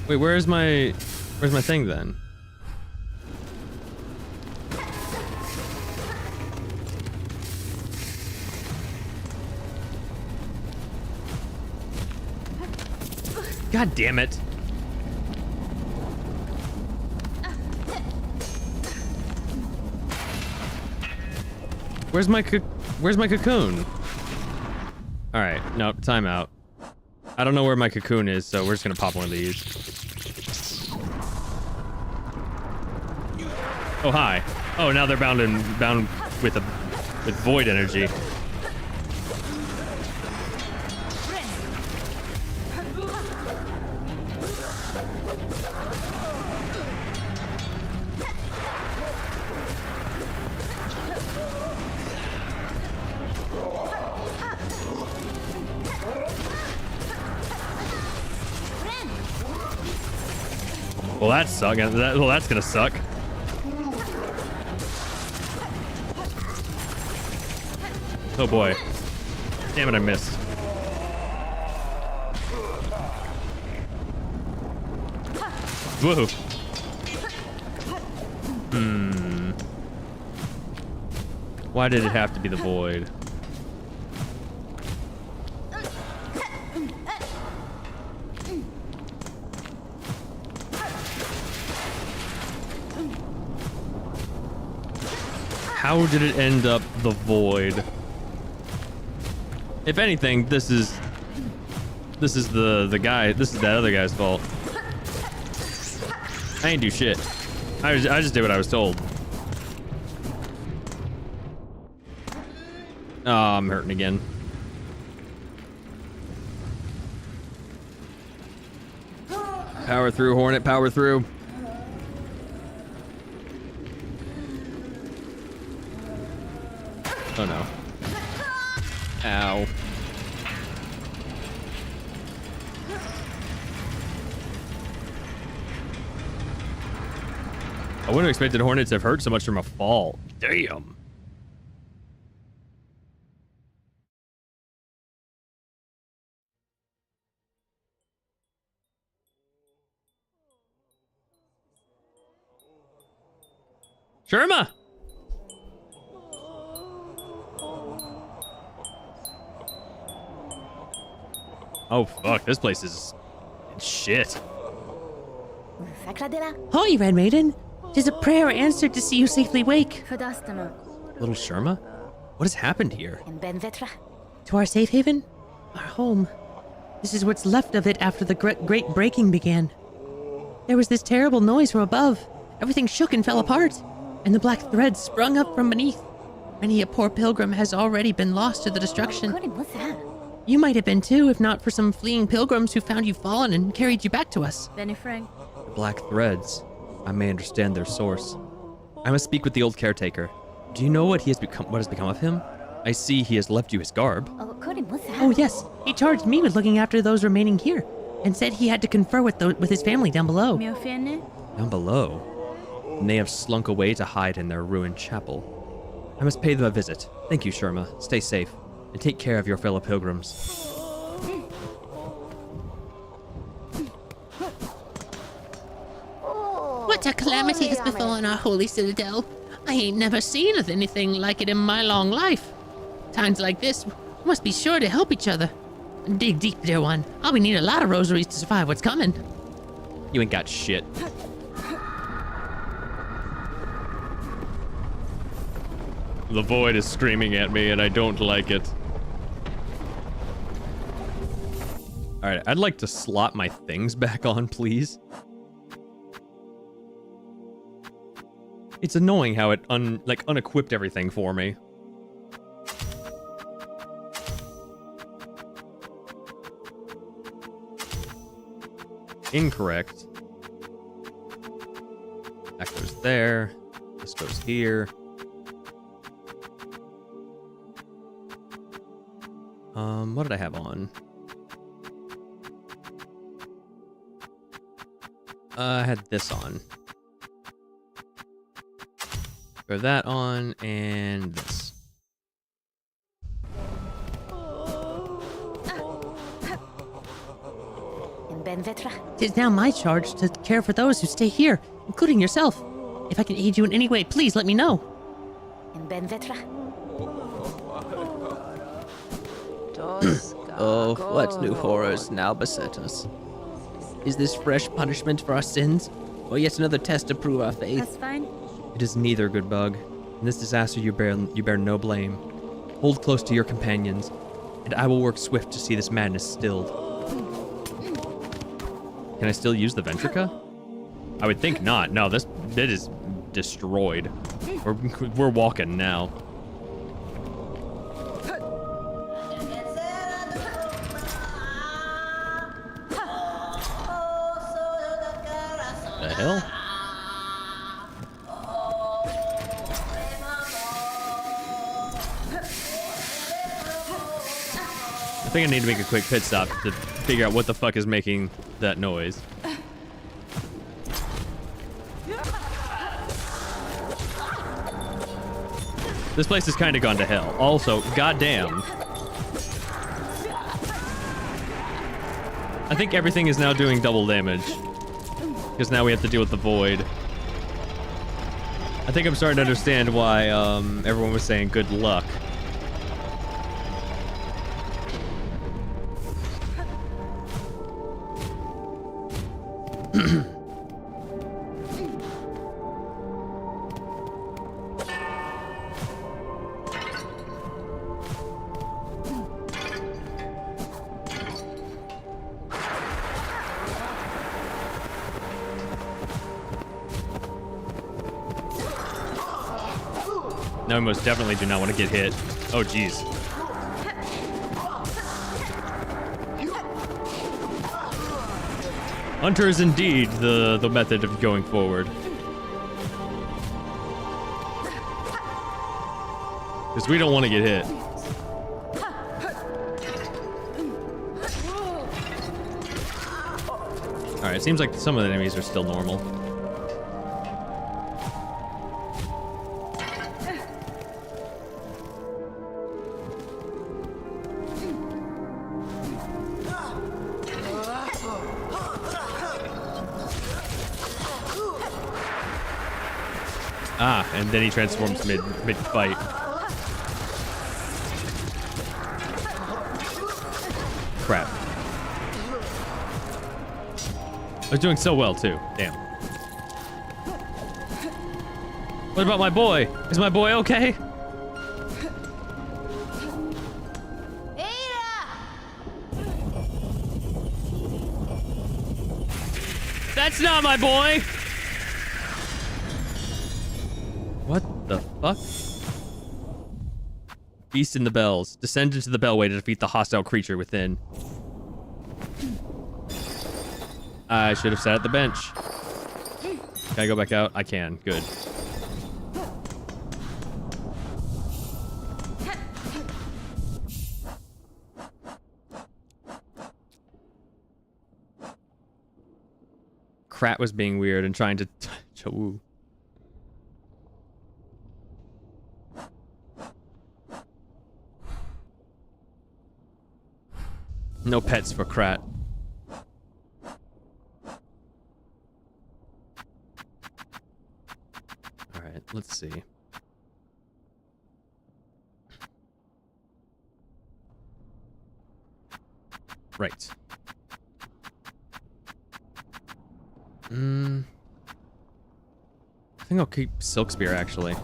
Wait, where's my thing then? God damn it. Where's my cocoon? All right, nope, timeout. I don't know where my cocoon is, so we're just gonna pop one of these. Oh hi. Oh, now they're bound with void energy. Well, that sucks. Well, that's gonna suck. Oh boy. Damn it, I missed. Whoa. Why did it have to be the void? How did it end up the void? If anything, this is the guy. This is that other guy's fault. I ain't do shit. I just did what I was told. Oh, I'm hurting again. Power through, Hornet, power through. Oh no. Ow. I wouldn't have expected Hornets to have hurt so much from a fall. Damn. Sherma! Oh fuck, this place is shit. Holy Red Maiden, 'tis a prayer answered to see you safely wake. Little Sherma? What has happened here? To our safe haven? Our home. This is what's left of it after the great breaking began. There was this terrible noise from above. Everything shook and fell apart, and the black threads sprung up from beneath. Many a poor pilgrim has already been lost to the destruction. You might have been too, if not for some fleeing pilgrims who found you fallen and carried you back to us. The black threads. I may understand their source. I must speak with the old caretaker. Do you know what has become of him? I see he has left you his garb. Oh yes, he charged me with looking after those remaining here, and said he had to confer with his family down below. Down below? And they have slunk away to hide in their ruined chapel. I must pay them a visit. Thank you, Sherma. Stay safe, and take care of your fellow pilgrims. What a calamity has befallen our holy citadel. I ain't never seen anything like it in my long life. Times like this, we must be sure to help each other. Dig deep, dear one. I'll be needing a lot of rosaries to survive what's coming. You ain't got shit. The void is screaming at me, and I don't like it. Alright, I'd like to slot my things back on, please. It's annoying how it unequipped everything for me. Incorrect. That goes there. This goes here. What did I have on? I had this on. Throw that on, and this. It is now my charge to care for those who stay here, including yourself. If I can aid you in any way, please let me know. Oh, what new horrors now beset us? Is this fresh punishment for our sins, or yet another test to prove our faith? That's fine. It is neither, good bug. In this disaster you bear no blame. Hold close to your companions, and I will work swift to see this madness stilled. Can I still use the Ventrica? I would think not. No, this bit is destroyed. We're walking now. The hell? I think I need to make a quick pit stop to figure out what the fuck is making that noise. This place has kind of gone to hell. Also, goddamn. I think everything is now doing double damage. Because now we have to deal with the void. I think I'm starting to understand why everyone was saying good luck. Now we most definitely do not want to get hit. Oh, jeez. Hunter is indeed the method of going forward. Because we don't want to get hit. Alright, seems like some of the enemies are still normal. Ah, and then he transforms mid-fight. Crap. I was doing so well, too. Damn. What about my boy? Is my boy okay? That's not my boy! What the fuck? Beast in the bells. Descend into the bellway to defeat the hostile creature within. I should have sat at the bench. Can I go back out? I can. Good. Krat was being weird and trying to... Ooh. No pets for Krat. Alright, let's see. Right. I think I'll keep Silk Spear, actually.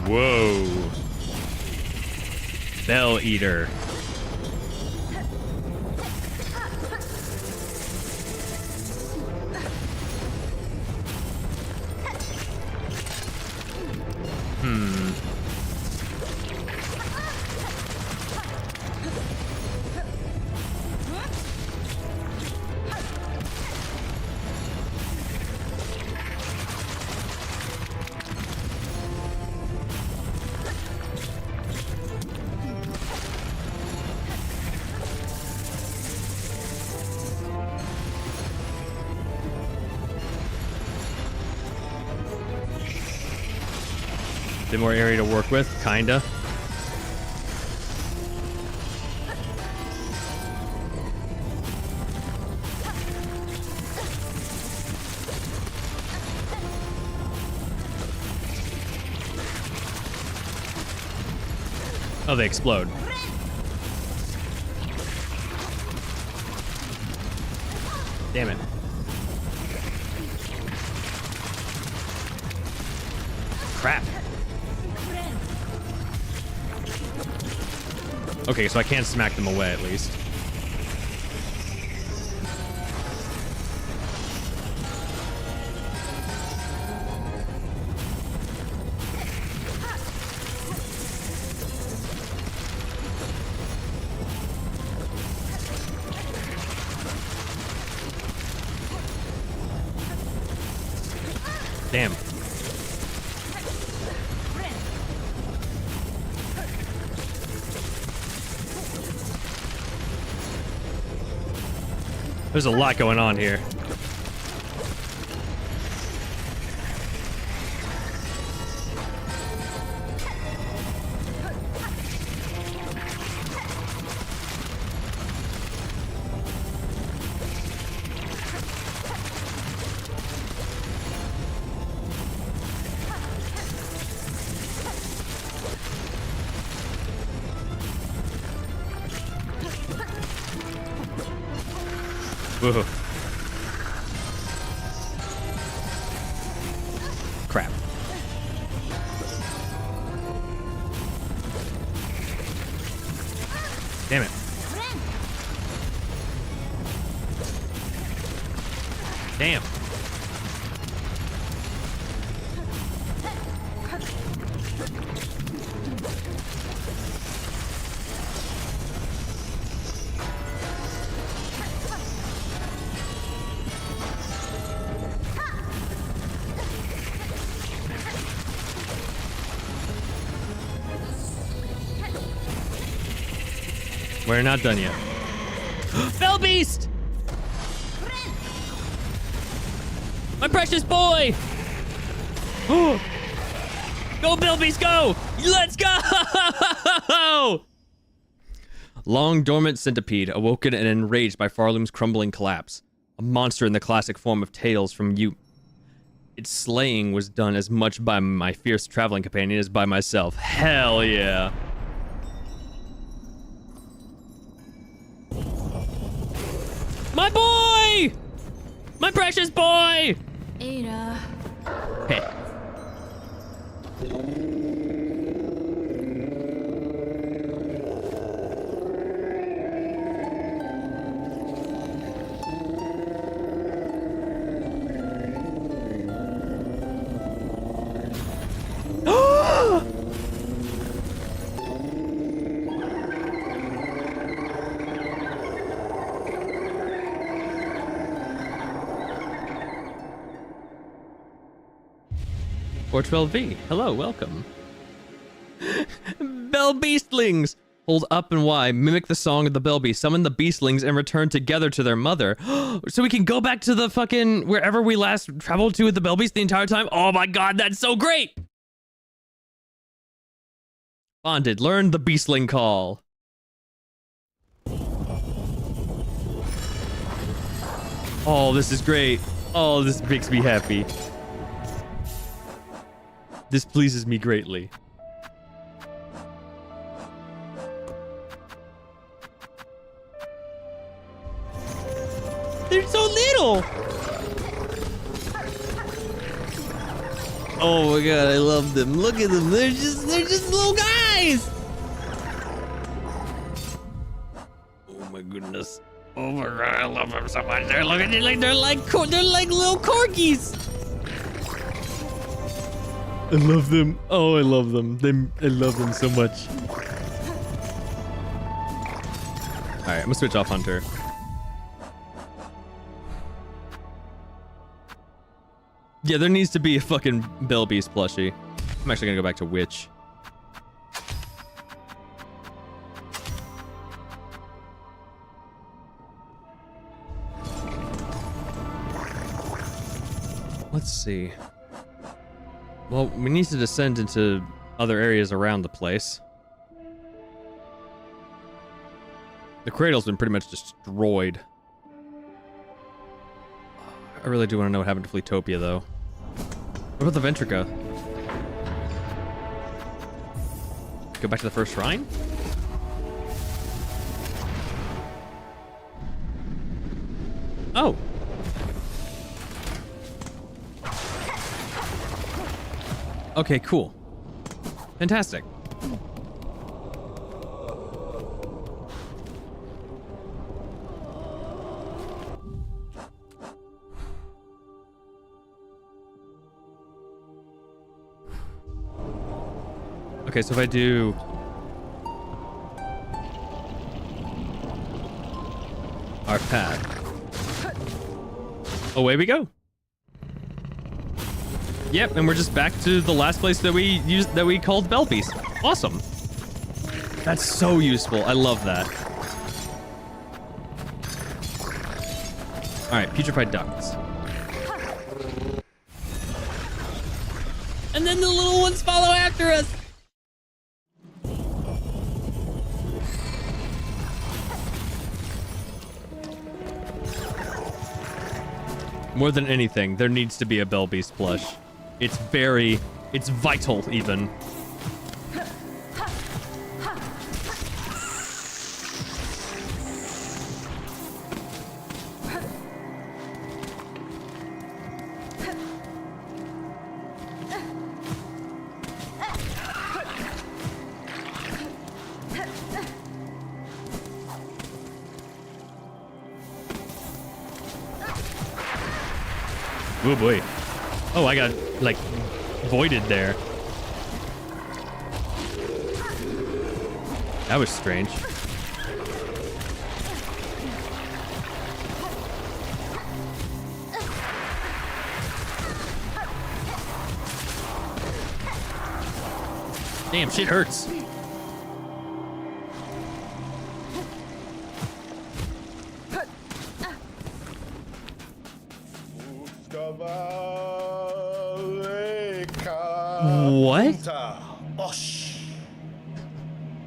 Whoa. Bell Eater. Bit more area to work with, kinda. Oh, they explode. Damn it. Crap. Okay, so I can't smack them away at least. Damn. There's a lot going on here. Whoa. Crap. Damn it. Damn. We're not done yet. Bell Beast! My precious boy! Go, Bell Beast, go! Let's go! Long dormant centipede, awoken and enraged by Farloom's crumbling collapse. A monster in the classic form of Tales from you. Its slaying was done as much by my fierce traveling companion as by myself. Hell yeah. My boy! My precious boy! Ada. Hey. Or 12V. Hello, welcome. Bell Beastlings! Hold up and Y, mimic the song of the Bell Beast, summon the Beastlings, and return together to their mother. So we can go back to the fucking wherever we last traveled to with the Bell Beast the entire time? Oh my god, that's so great! Bonded, learn the Beastling call. Oh, this is great. Oh, this makes me happy. This pleases me greatly. They're so little! Oh my god, I love them. Look at them. They're just little guys. Oh my goodness. Oh my god, I love them so much. They're like little corgis! I love them. Oh, I love them. I love them so much. All right, I'm gonna switch off Hunter. Yeah, there needs to be a fucking Bell Beast plushie. I'm actually gonna go back to Witch. Let's see. Well, we need to descend into other areas around the place. The cradle's been pretty much destroyed. I really do want to know what happened to Fleetopia, though. What about the Ventrica? Go back to the first shrine? Oh. Okay, cool. Fantastic. Okay, so if I do... our path. Away we go. Yep, and we're just back to the last place that we called Bell Beast. Awesome. That's so useful. I love that. All right, putrefied ducts. And then the little ones follow after us! More than anything, there needs to be a Bell Beast plush. It's vital even. Oh boy. Oh, I got, like, voided there. That was strange. Damn, shit hurts. What?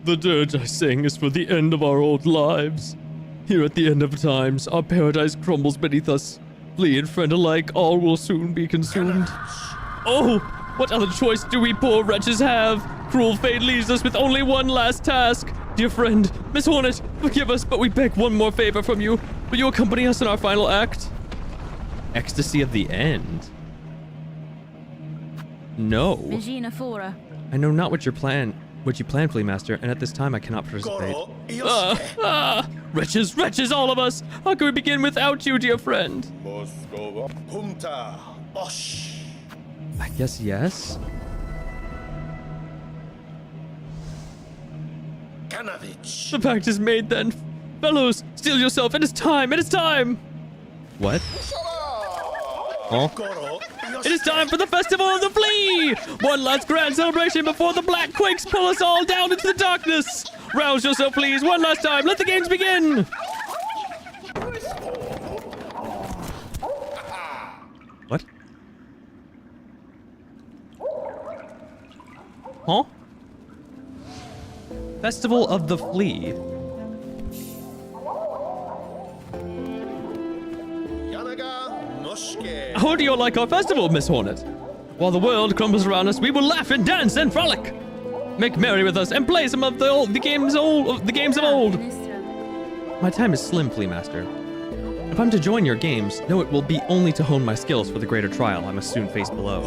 The dirge I sing is for the end of our old lives. Here at the end of times, our paradise crumbles beneath us. Flea and friend alike, all will soon be consumed. Oh, what other choice do we poor wretches have? Cruel fate leaves us with only one last task. Dear friend, Miss Hornet, forgive us, but we beg one more favor from you. Will you accompany us in our final act? Ecstasy of the end? No. Regina Fora. I know not what you plan, Flea Master, and at this time I cannot participate. Wretches, wretches, all of us! How can we begin without you, dear friend? I guess yes? The pact is made then. Fellows, steel yourself, it is time, it is time! What? Huh? It is time for the Festival of the Flea! One last grand celebration before the black quakes pull us all down into the darkness! Rouse yourself, please, one last time, let the games begin! What? Huh? Festival of the Flea. How do you like our festival, Miss Hornet? While the world crumbles around us, we will laugh and dance and frolic. Make merry with us and play some of the games of old. My time is slim, Flea Master. If I'm to join your games, know it will be only to hone my skills for the greater trial I must soon face below.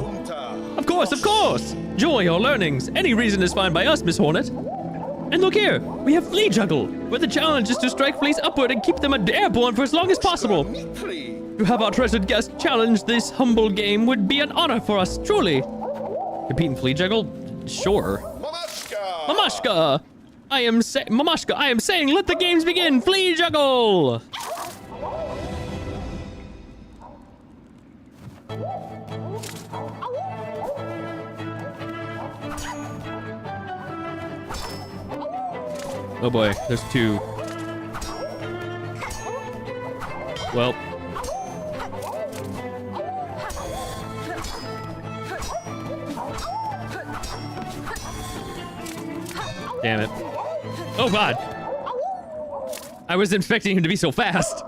Of course, of course! Joy or learnings, any reason is fine by us, Miss Hornet. And look here, we have Flea Juggle, where the challenge is to strike fleas upward and keep them airborne for as long as possible. To have our treasured guest challenge this humble game would be an honor for us, truly. Compete in Flea Juggle? Sure. Mamashka! Mamashka, I am saying let the games begin! Flea Juggle! Oh boy, there's two. Well. Damn it. Oh god! I was expecting him to be so fast.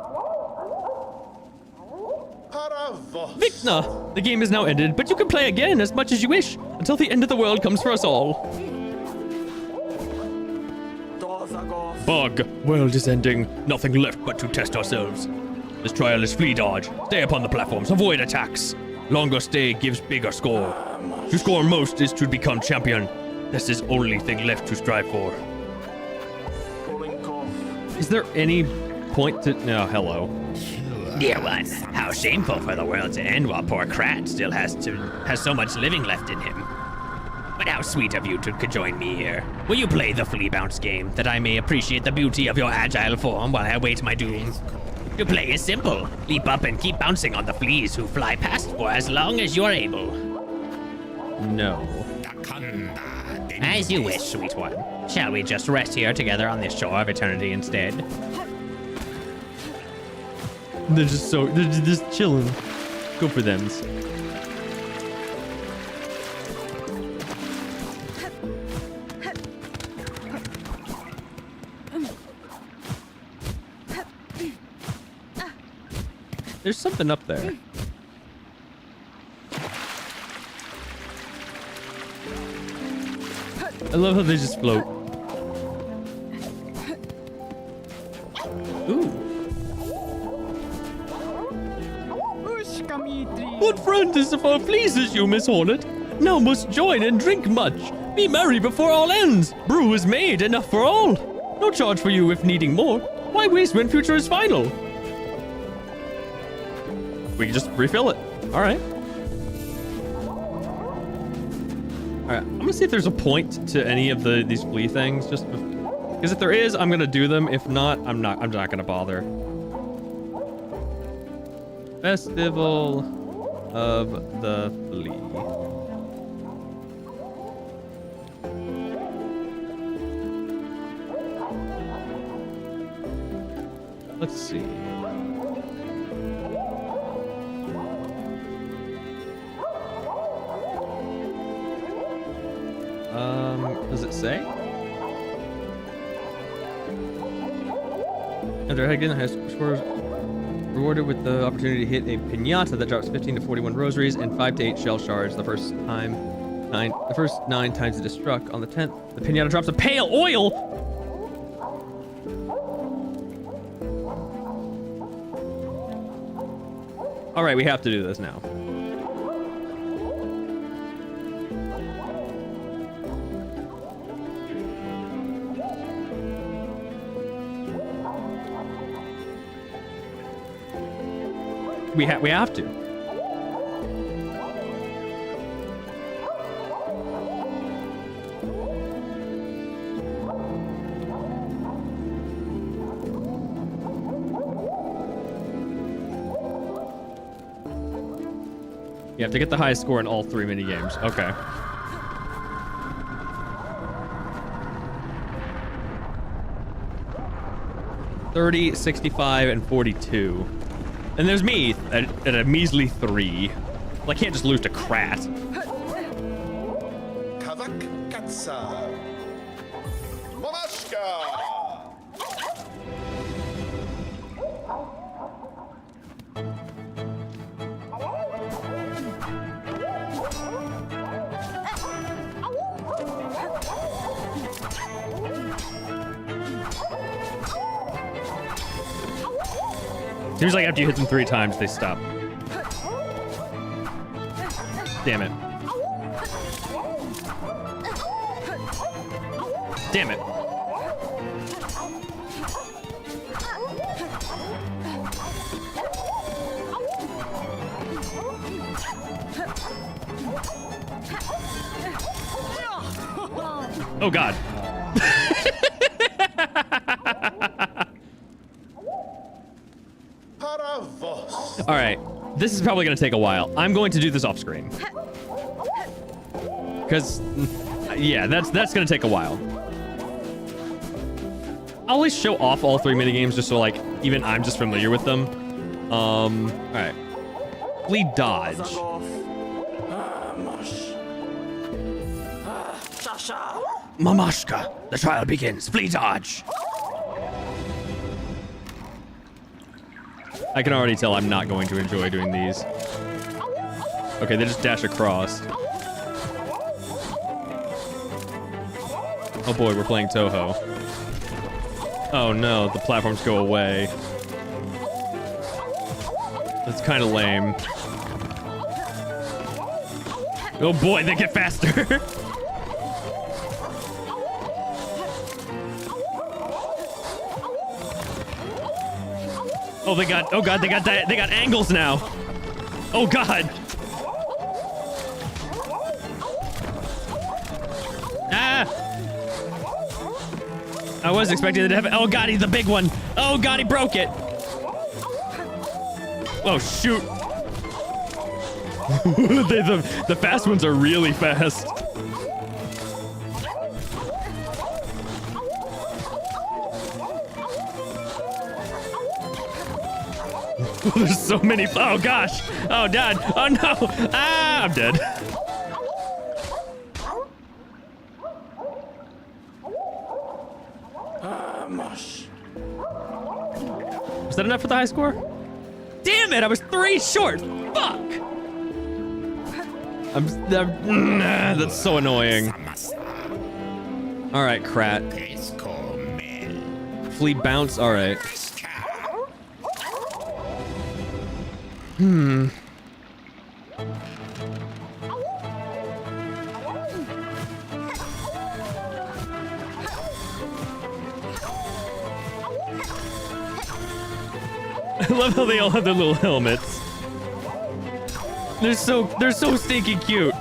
Vicna! The game is now ended, but you can play again as much as you wish until the end of the world comes for us all. Bug, world is ending. Nothing left but to test ourselves. This trial is flea dodge. Stay upon the platforms, avoid attacks. Longer stay gives bigger score. To score most is to become champion. This is only thing left to strive for. Is there any point to... No, hello. Dear one, how shameful for the world to end while poor Krat still has so much living left in him. But how sweet of you to join me here. Will you play the flea bounce game, that I may appreciate the beauty of your agile form while I await my doom? To play is simple. Leap up and keep bouncing on the fleas who fly past for as long as you're able. No. As you wish, sweet one. Shall we just rest here together on this shore of eternity instead? They're just chilling. Go for them. There's something up there. I love how they just float. Ooh. What friend is of our pleases you, Miss Hornet? Now must join and drink much. Be merry before all ends. Brew is made, enough for all. No charge for you if needing more. Why waste when future is final? We can just refill it. All right. All right, I'm gonna see if there's a point to any of these flea things, just because if there is, I'm gonna do them. If not, I'm not gonna bother. Festival of the Flea. Let's see. Does it say? After getting the high scores, rewarded with the opportunity to hit a piñata that drops 15 to 41 rosaries and 5 to 8 shell shards the first 9 times it is struck. On the 10th, the piñata drops a pale oil. All right, we have to do this now. We have to. You have to get the highest score in all 3 mini games. Okay. $30, $65, and $42. And there's me at a measly 3. Well, I can't just lose to Krat. Kavak Katsa. Mamashka. Seems like after you hit them 3 times, they stop. Damn it. Damn it. Oh, God. All right, this is probably going to take a while. I'm going to do this off screen. Because, yeah, that's going to take a while. I'll always show off all 3 minigames just so, like, even I'm just familiar with them. All right. Flee dodge. Mamashka, the trial begins. Flee dodge. I can already tell I'm not going to enjoy doing these. Okay, they just dash across. Oh boy, we're playing Toho. Oh no, the platforms go away. That's kind of lame. Oh boy, they get faster. Oh, oh God, they got angles now. Oh God. Ah. I was expecting it to have, oh God, he's the big one. Oh God, he broke it. Oh shoot. the fast ones are really fast. There's so many. Oh gosh. Oh dad. Oh no. Ah, I'm dead. Was that enough for the high score? Damn it! I was 3 short. Fuck. That's so annoying. All right, Krat. Flee bounce. All right. I love how they all have their little helmets. They're so stinking cute.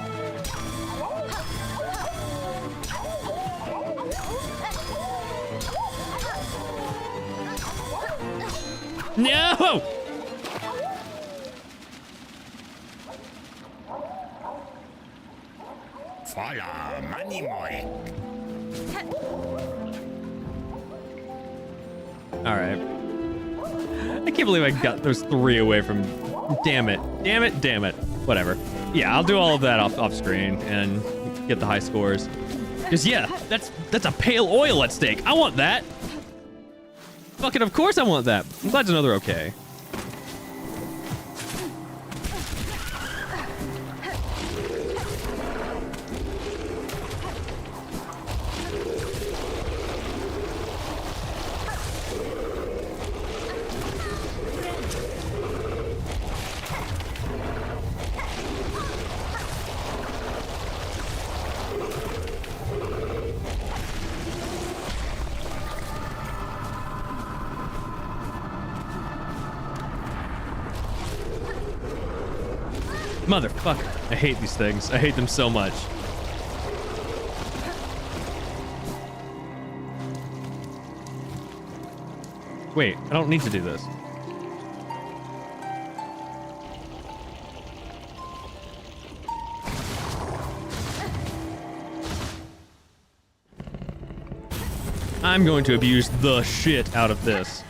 No! All right. I can't believe I got those 3 away from. Damn it. Damn it. Damn it. Whatever. Yeah, I'll do all of that off screen and get the high scores. Because yeah, that's a pale oil at stake. I want that. Fucking of course I want that. I'm glad to know they're okay. Motherfucker. I hate these things. I hate them so much. Wait, I don't need to do this. I'm going to abuse the shit out of this.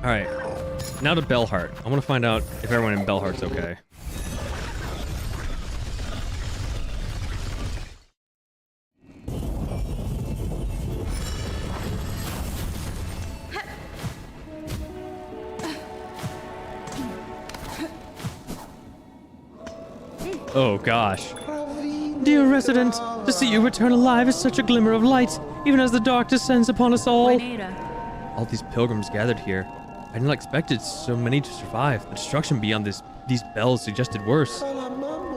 Alright, now to Bellheart. I want to find out if everyone in Bellheart's okay. Oh gosh. Dear resident, to see you return alive is such a glimmer of light, even as the dark descends upon us all. All these pilgrims gathered here. I did not expect so many to survive. The destruction beyond these bells suggested worse.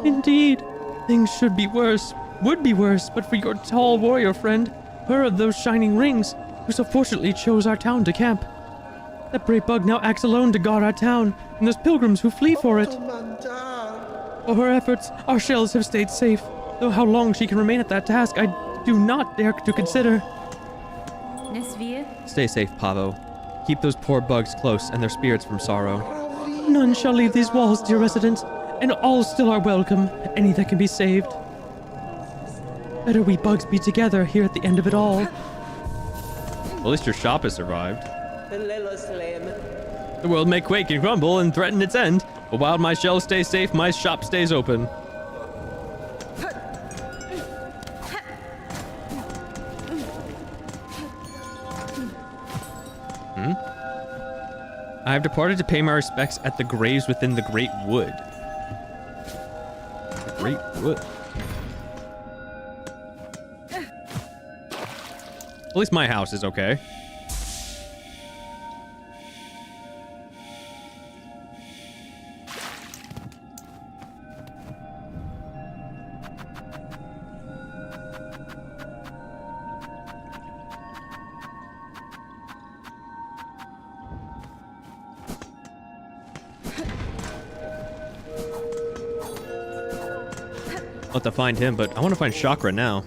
Indeed, things should be worse, would be worse, but for your tall warrior friend, her of those shining rings, who so fortunately chose our town to camp. That brave bug now acts alone to guard our town, and there's pilgrims who flee for it. For her efforts, our shells have stayed safe, though how long she can remain at that task, I do not dare to consider. Stay safe, Pavo. Keep those poor bugs close and their spirits from sorrow. None shall leave these walls, dear resident, and all still are welcome, any that can be saved. Better we bugs be together here at the end of it all. Well, at least your shop has survived. The world may quake and crumble and threaten its end, but while my shells stay safe, my shop stays open. I have departed to pay my respects at the graves within the Great Wood. The Great Wood. At least my house is okay. I'll have to find him, but I want to find Chakra now.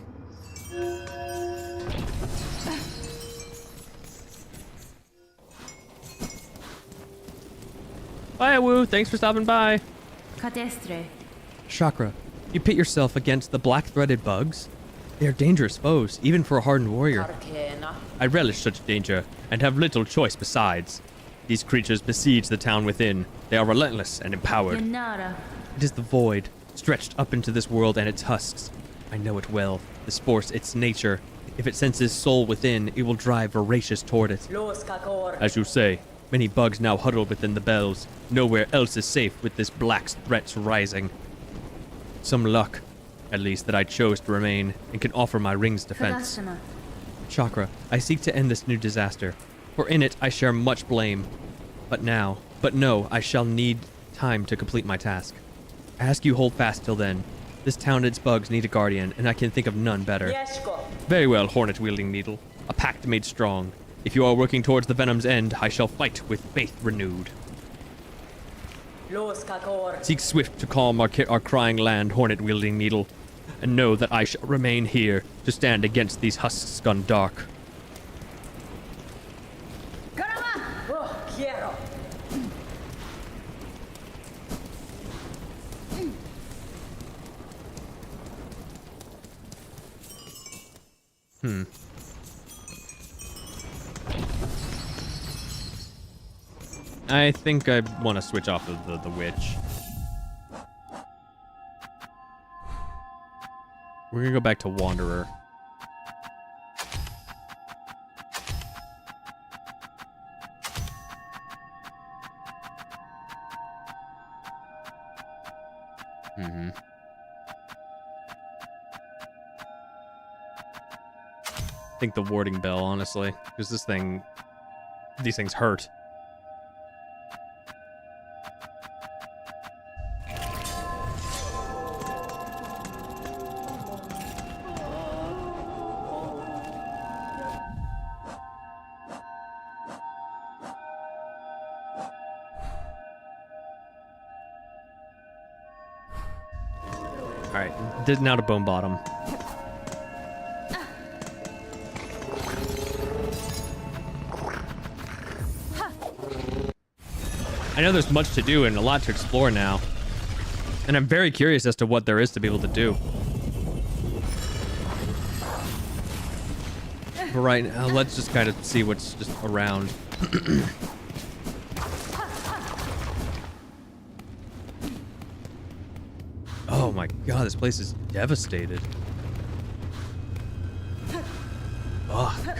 Bye, Wu. Thanks for stopping by. Chakra, you pit yourself against the black-threaded bugs? They are dangerous foes, even for a hardened warrior. I relish such danger, and have little choice besides. These creatures besiege the town within. They are relentless and empowered. It is the void, stretched up into this world and its husks. I know it well. This force, its nature. If it senses soul within, it will drive voracious toward it. As you say, many bugs now huddle within the bells. Nowhere else is safe with this black threats rising. Some luck, at least, that I chose to remain and can offer my ring's defense. Chakra, I seek to end this new disaster, for in it I share much blame. But no, I shall need time to complete my task. I ask you hold fast till then. This town and its bugs need a guardian, and I can think of none better. Very well, hornet-wielding needle. A pact made strong. If you are working towards the venom's end, I shall fight with faith renewed. Seek swift to calm our crying land, hornet-wielding needle, and know that I shall remain here to stand against these husks gone dark. I think I want to switch off of the witch. We're gonna go back to Wanderer. I think the warding bell, honestly, because these things hurt. All right, now to Bone Bottom. I know there's much to do and a lot to explore now. And I'm very curious as to what there is to be able to do. But right now, let's just kind of see what's just around. Oh my god, this place is devastated. Fuck.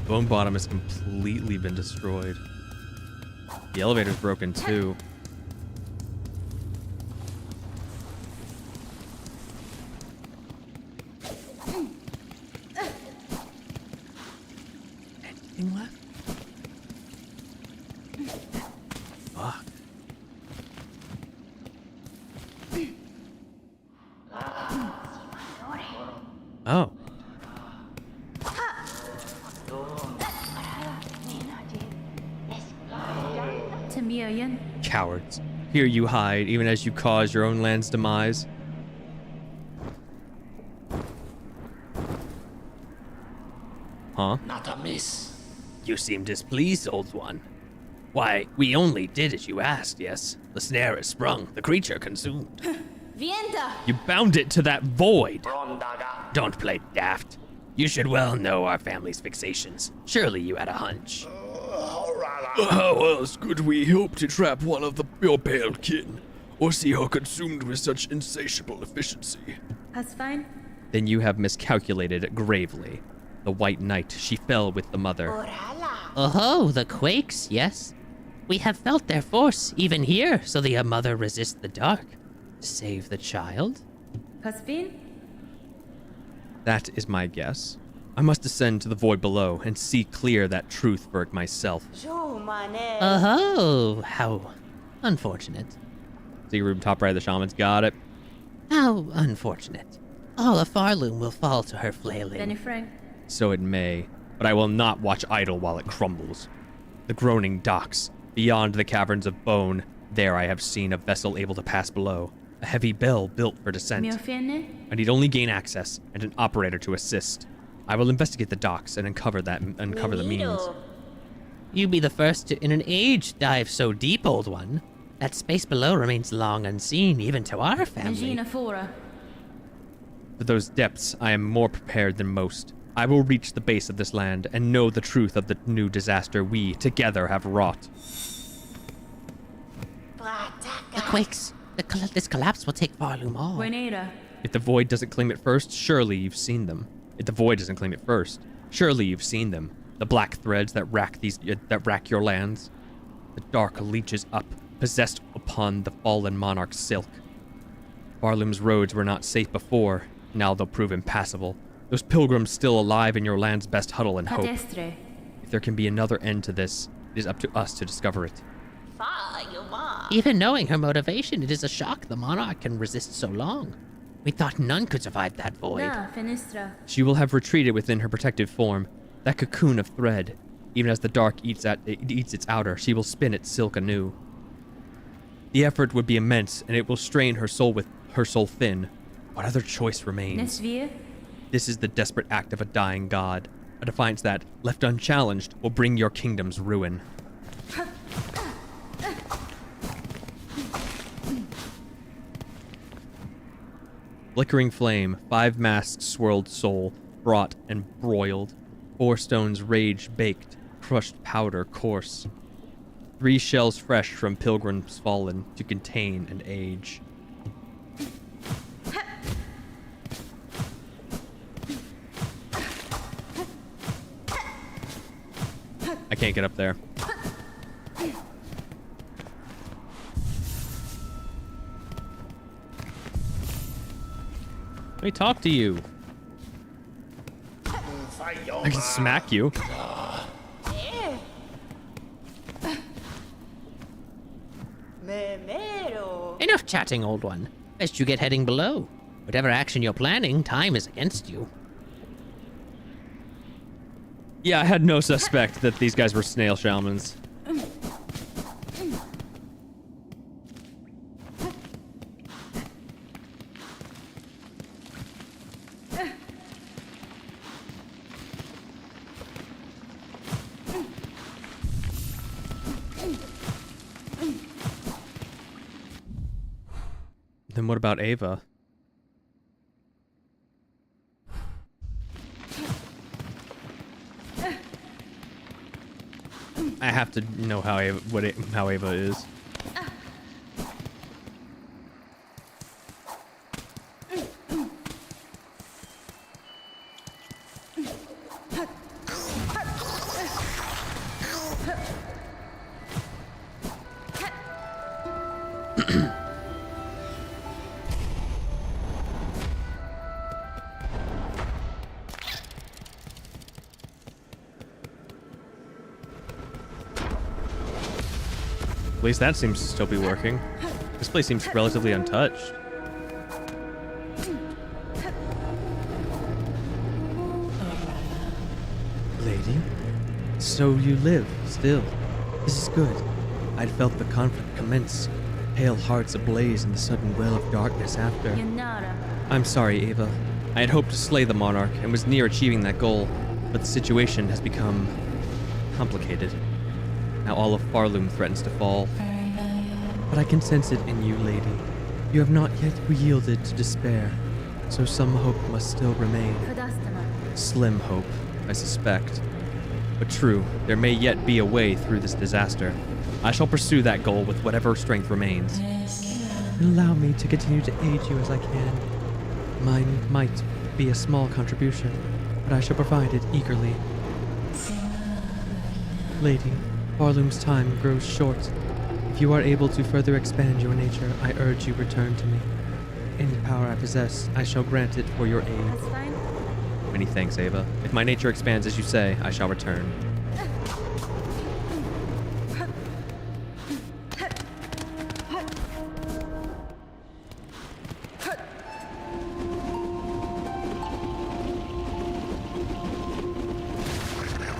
Bone Bottom has completely been destroyed. The elevator's broken too. Anything left? Fuck. Oh. Cowards. Here you hide, even as you cause your own land's demise. Huh? Not amiss. You seem displeased, old one. Why, we only did as you asked, yes? The snare is sprung, the creature consumed. You bound it to that void. Don't play daft. You should well know our family's fixations. Surely you had a hunch. How else could we hope to trap one of your pale kin, or see her consumed with such insatiable efficiency? That's fine. Then you have miscalculated gravely. The White Knight, she fell with the mother. Oh, the quakes, yes. We have felt their force, even here, so the mother resists the dark. Save the child? Caspin? That is my guess. I must descend to the void below and see clear that truth for myself. Oh, how unfortunate. See room top right of the shaman's got it. How unfortunate. All of Farloom will fall to her flailing. Benny Frank. So it may, but I will not watch idle while it crumbles. The groaning docks, beyond the caverns of bone, there I have seen a vessel able to pass below. A heavy bell built for descent. I need only gain access and an operator to assist. I will investigate the docks and uncover the means. You be the first to, in an age, dive so deep, old one. That space below remains long unseen, even to our family. For those depths, I am more prepared than most. I will reach the base of this land and know the truth of the new disaster we, together, have wrought. The quakes. This collapse will take Farloom all. If the void doesn't claim it first, surely you've seen them. If the void doesn't claim it first, surely you've seen them. The black threads that rack your lands. The dark leeches up, possessed upon the fallen monarch's silk. Farloom's roads were not safe before, now they'll prove impassable. Those pilgrims still alive in your land's best huddle and hope. If there can be another end to this, it is up to us to discover it. Even knowing her motivation, it is a shock the monarch can resist so long. We thought none could survive that void. She will have retreated within her protective form, that cocoon of thread. Even as the dark eats its outer, she will spin its silk anew. The effort would be immense, and it will strain her soul thin. What other choice remains? This is the desperate act of a dying god, a defiance that, left unchallenged, will bring your kingdom's ruin. Flickering flame, 5 masks swirled soul, brought and broiled. 4 stones rage baked, crushed powder coarse. 3 shells fresh from pilgrims fallen to contain an age. I can't get up there. Let me talk to you. I can smack you. Enough chatting, old one. Best you get heading below. Whatever action you're planning, time is against you. Yeah, I had no suspect that these guys were snail shamans. Then what about Ava? I have to know how how Ava is. At least that seems to still be working. This place seems relatively untouched. Lady, so you live still. This is good. I'd felt the conflict commence, pale hearts ablaze in the sudden well of darkness after. Yunara. I'm sorry, Ava. I had hoped to slay the monarch and was near achieving that goal, but the situation has become complicated. Now all of Farloom threatens to fall. But I can sense it in you, lady. You have not yet yielded to despair, so some hope must still remain. Kadastana. Slim hope, I suspect. But true, there may yet be a way through this disaster. I shall pursue that goal with whatever strength remains. Allow me to continue to aid you as I can. Mine might be a small contribution, but I shall provide it eagerly. Lady, Farloom's time grows short. If you are able to further expand your nature, I urge you return to me. Any power I possess, I shall grant it for your aid. That's fine. Many thanks, Ava. If my nature expands as you say, I shall return.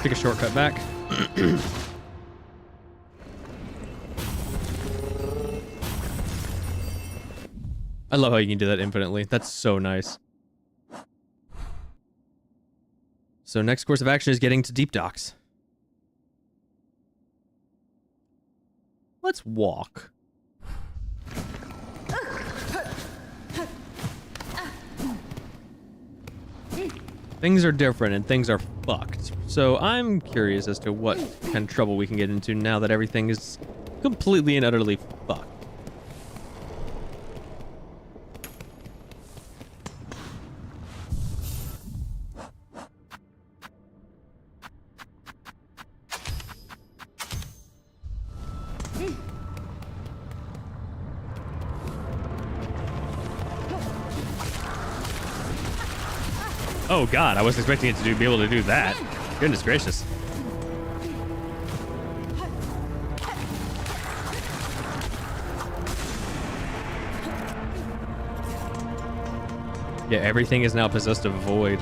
Take a shortcut back. I love how you can do that infinitely. That's so nice. So next course of action is getting to Deep Docks. Let's walk. Things are different and things are fucked. So I'm curious as to what kind of trouble we can get into now that everything is completely and utterly fucked. Oh god, I wasn't expecting it to be able to do that. Goodness gracious. Yeah, everything is now possessed of void.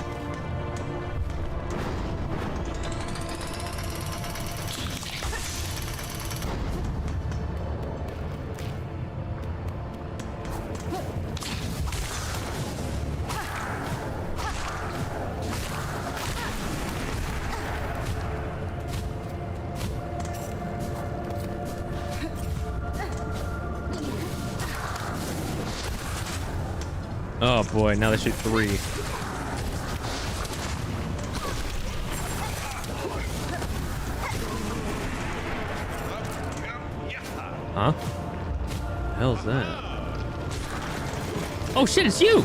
Oh boy, now they shoot 3. Huh? The hell's that? Oh shit, it's you!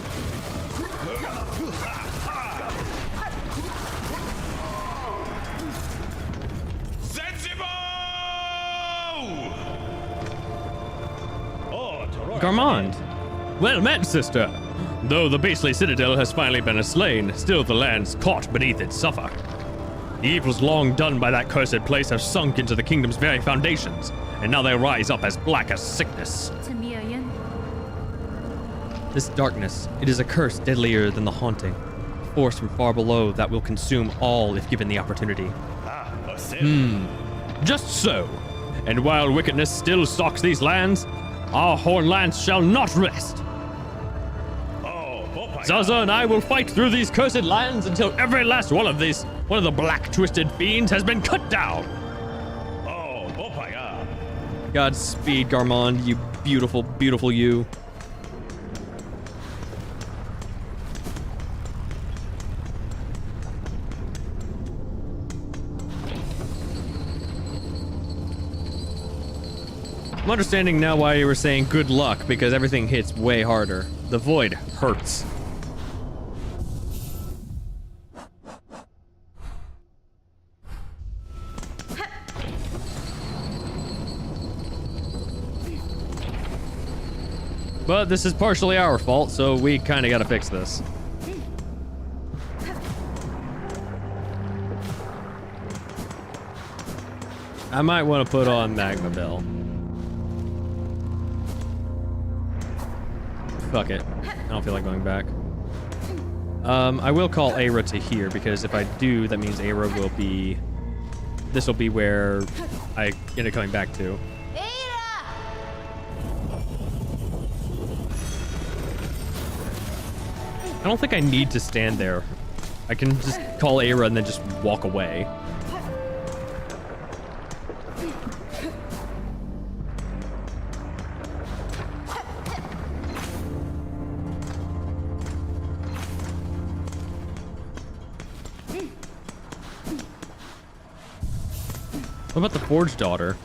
Garmond! Well met, sister! Though the beastly citadel has finally been slain, still the lands caught beneath it suffer. The evils long done by that cursed place have sunk into the kingdom's very foundations, and now they rise up as black as sickness. This darkness, it is a curse deadlier than the haunting, a force from far below that will consume all if given the opportunity. Just so. And while wickedness still stalks these lands, our Hornlands shall not rest. Zaza and I will fight through these cursed lands until every last one of the black twisted fiends has been cut down. Godspeed, Garmond, you beautiful, beautiful you. I'm understanding now why you were saying good luck, because everything hits way harder. The void hurts. But this is partially our fault, so we kind of got to fix this. I might want to put on Magma Bell. Fuck it. I don't feel like going back. I will call Aira to here, because if I do, that means Aira will be... This will be where I end up coming back to. I don't think I need to stand there. I can just call Aira and then just walk away. What about the Forge Daughter?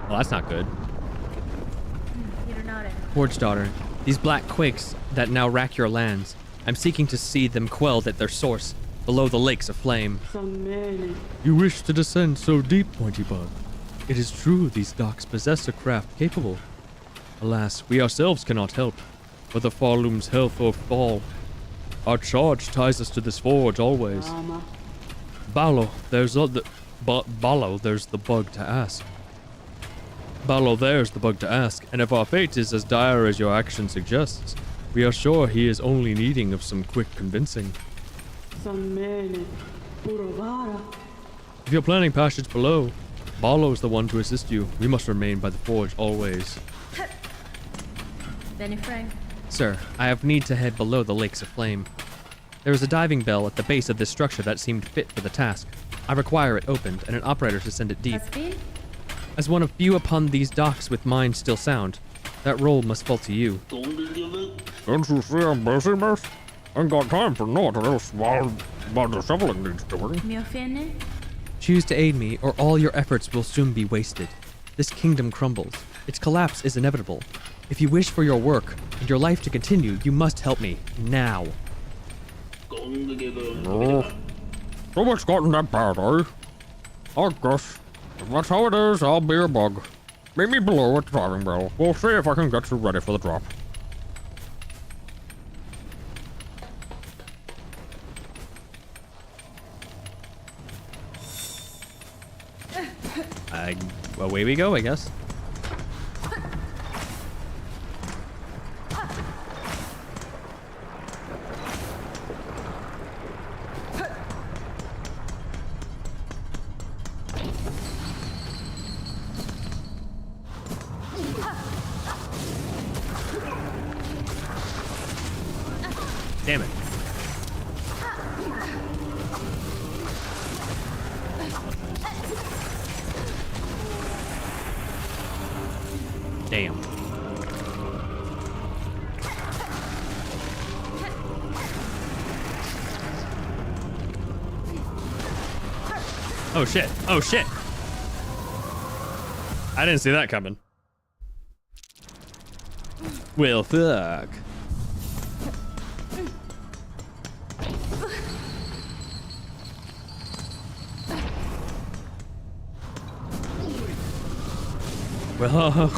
Well, that's not good. Forge Daughter, these black quakes that now rack your lands, I'm seeking to see them quelled at their source, below the lakes of flame. You wish to descend so deep, Pointy Bug. It is true these docks possess a craft capable. Alas, we ourselves cannot help, whether Farloom's health or fall. Our charge ties us to this forge always. Ballo, there's the bug to ask. Ballo, there's the bug to ask, and if our fate is as dire as your action suggests, we are sure he is only needing of some quick convincing. If you're planning passage below, Ballo's the one to assist you. We must remain by the forge always. Benny Frank. Sir, I have need to head below the lakes of flame. There is a diving bell at the base of this structure that seemed fit for the task. I require it opened and an operator to send it deep. As one of few upon these docks with mind still sound, that role must fall to you. Don't you see I'm busy, miss? Ain't got time for naught else while the shoveling needs doing. Choose to aid me, or all your efforts will soon be wasted. This kingdom crumbles. Its collapse is inevitable. If you wish for your work and your life to continue, you must help me, now. Oh, so it's gotten that bad, eh? I guess. If that's how it is, I'll be a bug. Meet me below at the diving bell. We'll see if I can get you ready for the drop. Away we go, I guess. Damn it. Damn. Oh shit. Oh shit. I didn't see that coming. Well, fuck.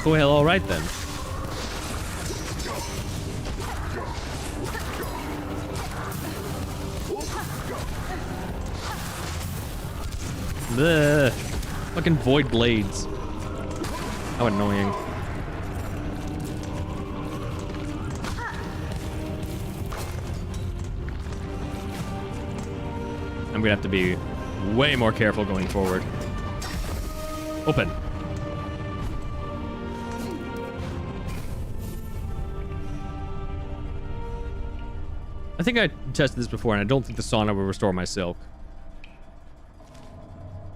Well, all right then. Bleh. Fucking void blades. How annoying. I'm gonna have to be way more careful going forward. Open. I think I tested this before, and I don't think the sauna will restore my silk.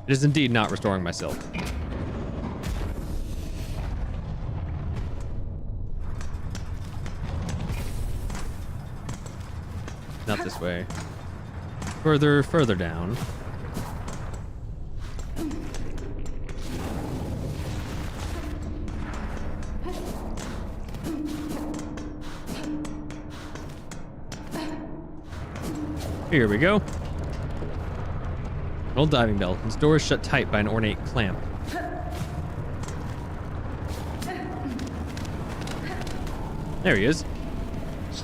It is indeed not restoring my silk. Not this way. Further down. Here we go. An old diving bell. Its door is shut tight by an ornate clamp. There he is.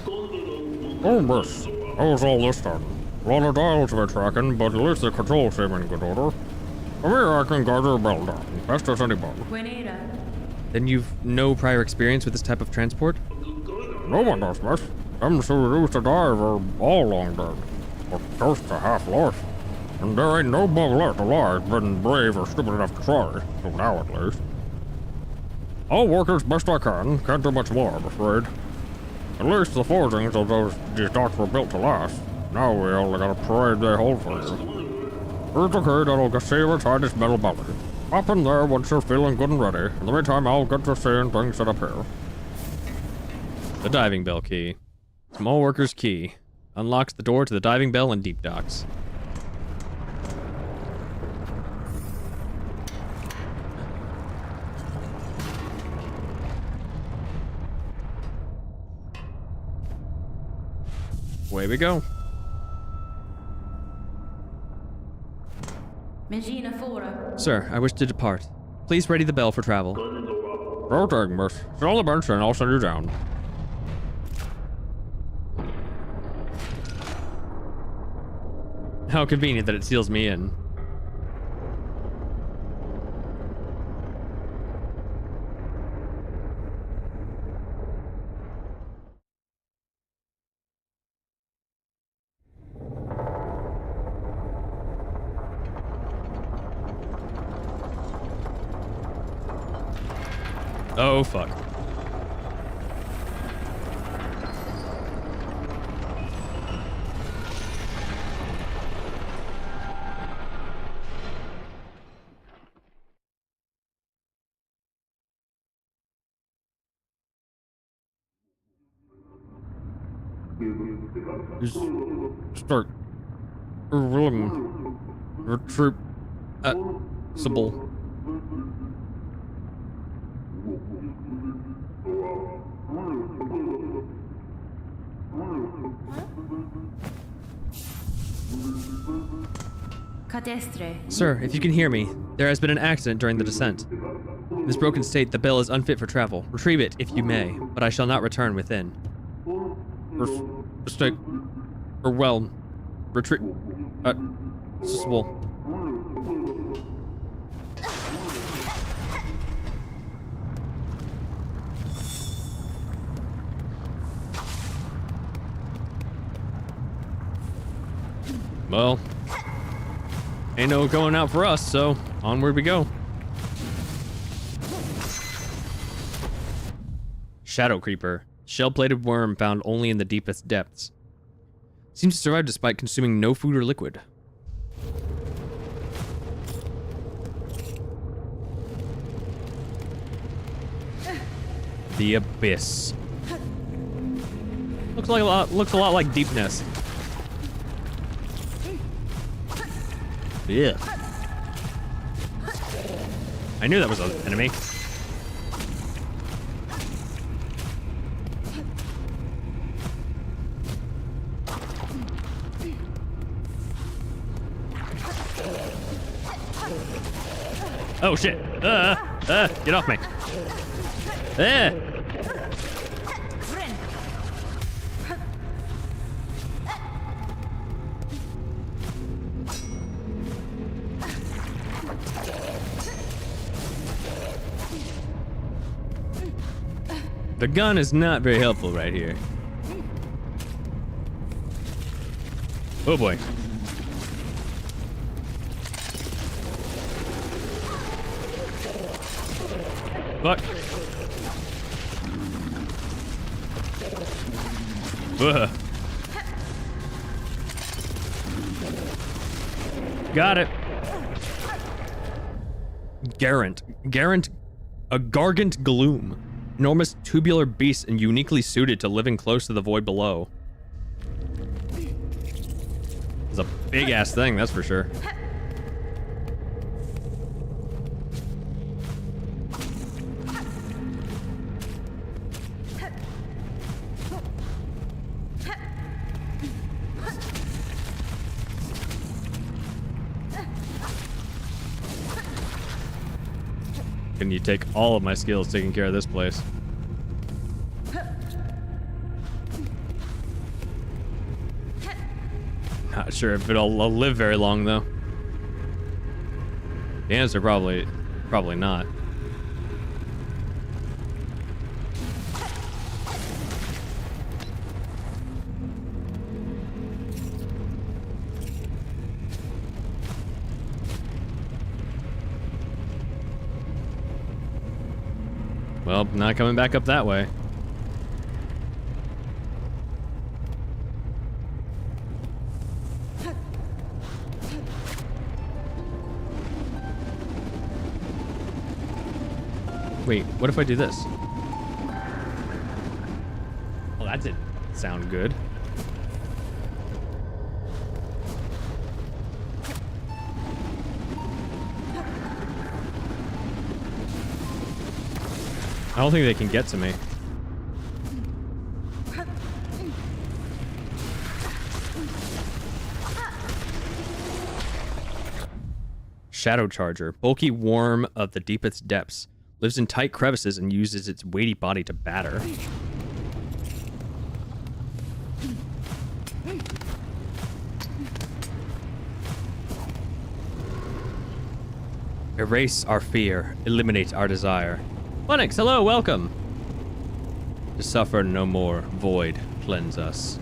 Oh, miss. How was all this done? A lot of dials we're tracking, but at least the control seem in good order. From here, I can guard your bell down, best as anybody. Buenera. Then you've no prior experience with this type of transport? No one does, miss. Them who used to dive are all long dead, or close to half lost. And there ain't no bug left alive been brave or stupid enough to try, till now at least. I'll work as best I can, can't do much more, I'm afraid. At least the forgings of these docks were built to last. Now we only got a parade they hold for you. It's okay, that'll get see inside this metal belly. Hop in there once you're feeling good and ready. In the meantime, I'll get to seeing things set up here. The diving bell key. Small worker's key. Unlocks the door to the diving bell and deep docks. Away we go. Mangina Fora. Sir, I wish to depart. Please ready the bell for travel. Sure thing, miss. Sit on the bench and I'll send you down. How convenient that it seals me in. Oh, fuck. Just start rolling. Retreat. Sybil. Cadestre. Sir, if you can hear me, there has been an accident during the descent. In this broken state, the bell is unfit for travel. Retrieve it if you may, but I shall not return within. Mistake. Or well, retreat. Sybil. Well, ain't no going out for us, so onward we go. Shadow Creeper. Shell-plated worm found only in the deepest depths. Seems to survive despite consuming no food or liquid. The Abyss. Looks a lot like Deep Nest. Yeah. I knew that was an enemy. Oh shit! Get off me! The gun is not very helpful right here. Oh boy. Fuck. Ugh. Got it. Garant, a gargant gloom. Enormous tubular beast and uniquely suited to living close to the void below. It's a big ass thing, that's for sure. Can you take all of my skills taking care of this place? Not sure if it'll live very long though. The answer probably not. Well, not coming back up that way. Wait, what if I do this? Well, that didn't sound good. I don't think they can get to me. Shadow Charger, bulky worm of the deepest depths, lives in tight crevices and uses its weighty body to batter. Erase our fear, eliminate our desire. Lennox, hello, welcome. To suffer no more, void, cleanse us.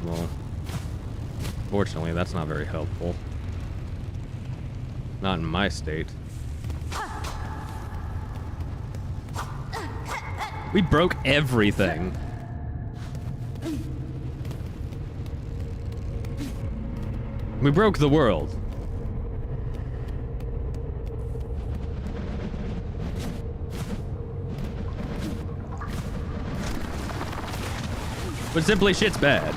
Well, fortunately, that's not very helpful. Not in my state. We broke everything. We broke the world. But simply shit's bad.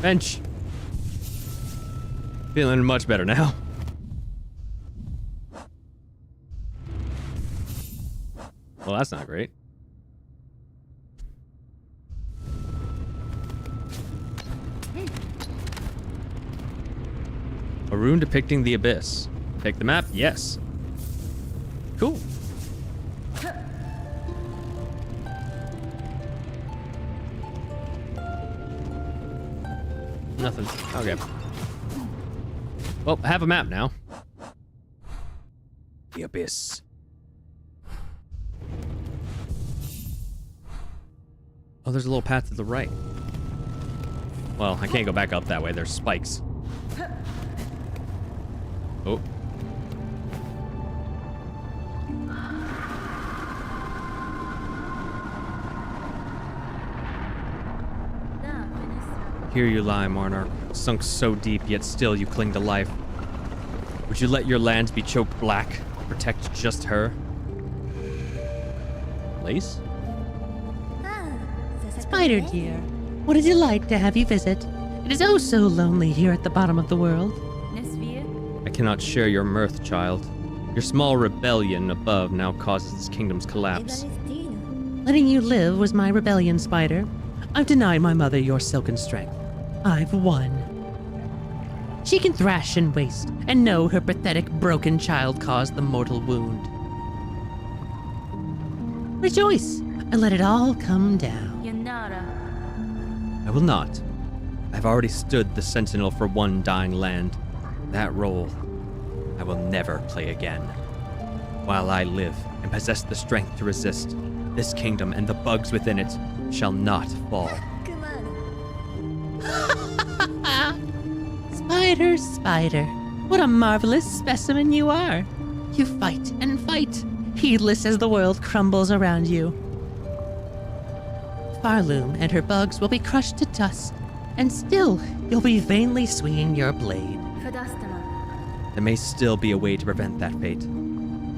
Bench. Feeling much better now. Well, that's not great. A rune depicting the abyss. Take the map? Yes. Cool. Nothing. Okay. Well, I have a map now. The abyss. Oh, there's a little path to the right. Well, I can't go back up that way. There's spikes. Oh. Here you lie, Monarch, sunk so deep, yet still you cling to life. Would you let your lands be choked black to protect just her? Lace? Spider dear, What a delight to have you visit. It is oh so lonely here at the bottom of the world. I cannot share your mirth, child. Your small rebellion above now causes this kingdom's collapse. Letting you live was my rebellion, Spider. I've denied my mother your silken strength. I've won. She can thrash and waste, and know her pathetic broken child caused the mortal wound. Rejoice, and let it all come down. I will not. I've already stood the sentinel for one dying land. That role, I will never play again. While I live and possess the strength to resist, this kingdom and the bugs within it shall not fall. Spider, Spider, what a marvelous specimen you are. You fight and fight, heedless as the world crumbles around you. Farloom and her bugs will be crushed to dust, and still you'll be vainly swinging your blade. There may still be a way to prevent that fate.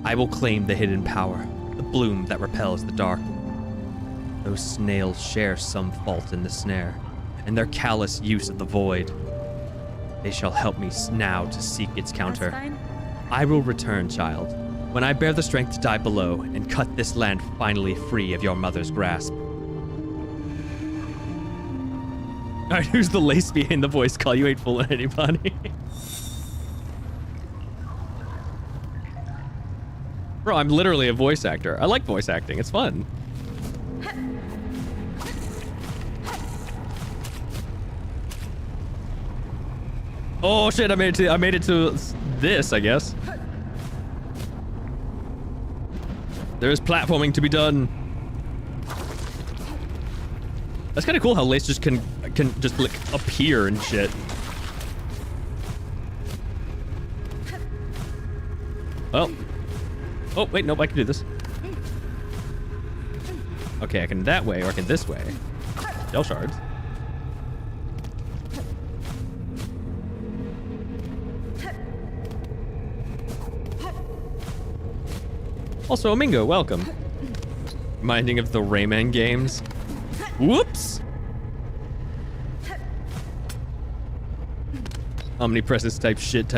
I will claim the hidden power, the bloom that repels the dark. Those snails share some fault in the snare, and their callous use of the void. They shall help me now to seek its counter. I will return, child, when I bear the strength to die below and cut this land finally free of your mother's grasp. Alright, who's the lace behind the voice call? You ain't fooling anybody. Bro, I'm literally a voice actor. I like voice acting. It's fun. Oh shit, I made it to this, I guess. There is platforming to be done. That's kind of cool how Lace just can just like appear and shit. Oh. Oh, wait, nope, I can do this. Okay, I can that way, or I can this way. Shell shards. Also, Amingo, welcome. Reminding of the Rayman games. Whoops! Omnipresence type shit.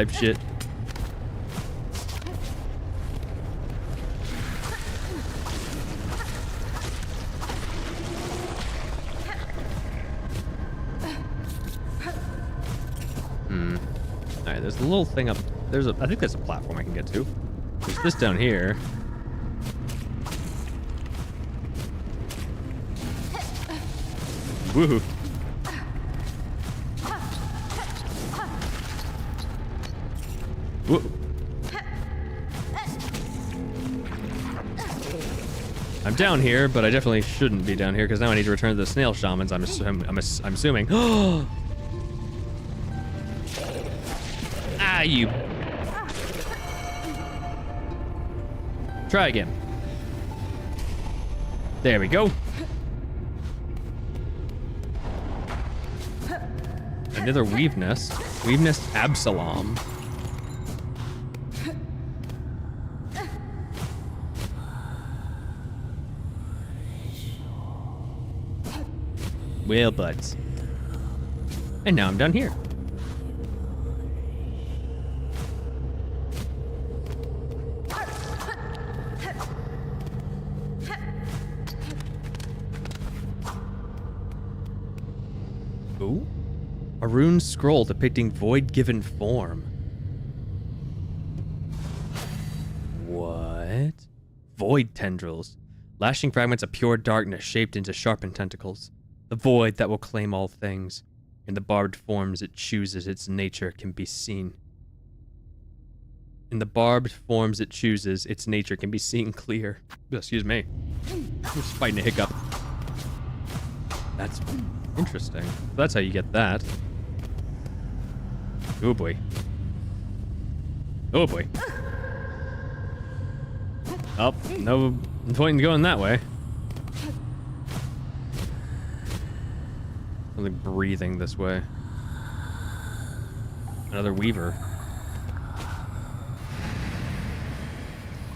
Alright, there's a little thing up. I think there's a platform I can get to. There's this down here. Woohoo. Whoa. I'm down here, but I definitely shouldn't be down here because now I need to return to the snail shamans. I'm assuming. Ah, you. Try again. There we go. Another weave nest. Weave nest Absalom. Well, buds. And now I'm down here. Ooh. A rune scroll depicting void given form. What? Void tendrils. Lashing fragments of pure darkness shaped into sharpened tentacles. The void that will claim all things. In the barbed forms it chooses, its nature can be seen. In the barbed forms it chooses, its nature can be seen clear. Excuse me. I'm just fighting a hiccup. That's interesting. That's how you get that. Oh boy. Oh boy. Oh, no point in going that way. Something breathing this way. Another weaver.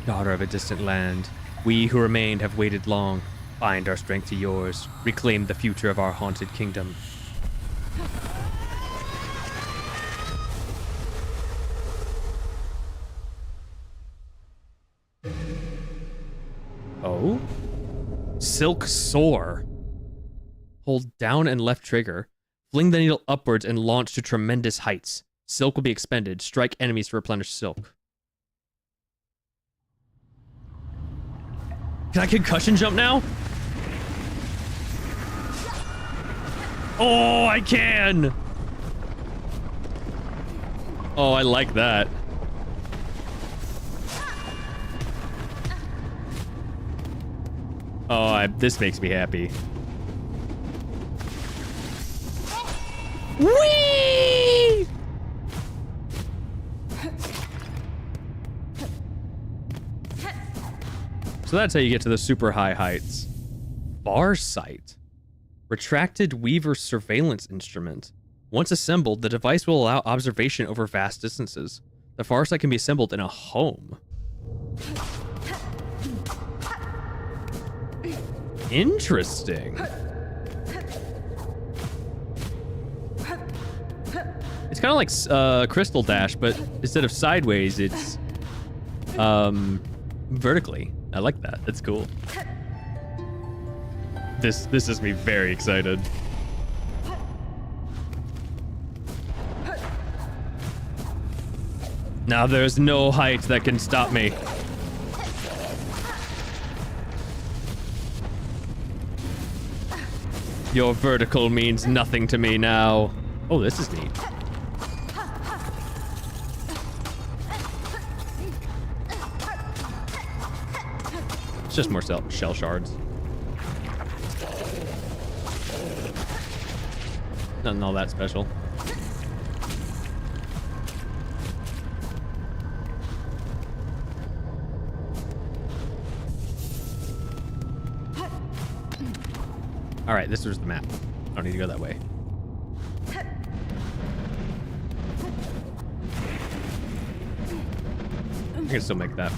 Daughter of a distant land, we who remained have waited long. Bind our strength to yours. Reclaim the future of our haunted kingdom. Oh? Silk Soar. Hold down and left trigger. Fling the needle upwards and launch to tremendous heights. Silk will be expended. Strike enemies to replenish silk. Can I concussion jump now? Oh, I can! Oh, I like that. Oh, this makes me happy. Whee! So that's how you get to the super high heights. Bar sight. Retracted Weaver surveillance instrument. Once assembled, the device will allow observation over vast distances. The far sight can be assembled in a home. Interesting. It's kind of like Crystal Dash, but instead of sideways, it's vertically. I like that. That's cool. This has me very excited. Now there's no height that can stop me. Your vertical means nothing to me now. Oh, this is neat. It's just more shell shards. Nothing all that special. All right, this was the map. I don't need to go that way. I can still make that.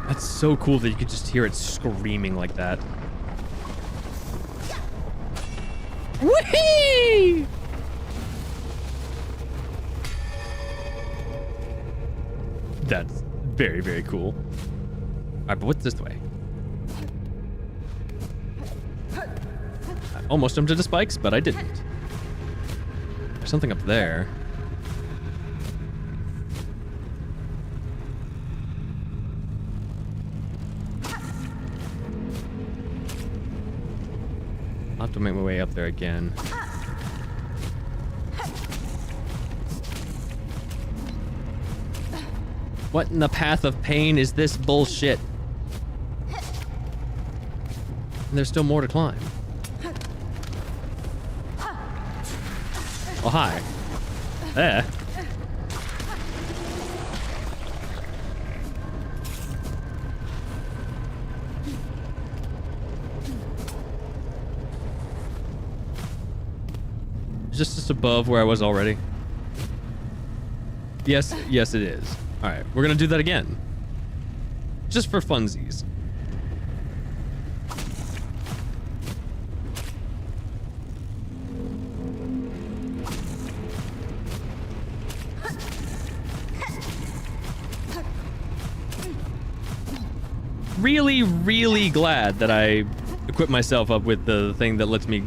That's so cool that you could just hear it screaming like that. Whee! That's very, very cool. All right, but what's this way? I almost jumped into spikes, but I didn't. There's something up there. I'll have to make my way up there again. What in the path of pain is this bullshit? And there's still more to climb. Oh, hi. There. Just above where I was already. Yes, yes it is. All right, we're gonna do that again. Just for funsies. Really, really glad that I equipped myself up with the thing that lets me...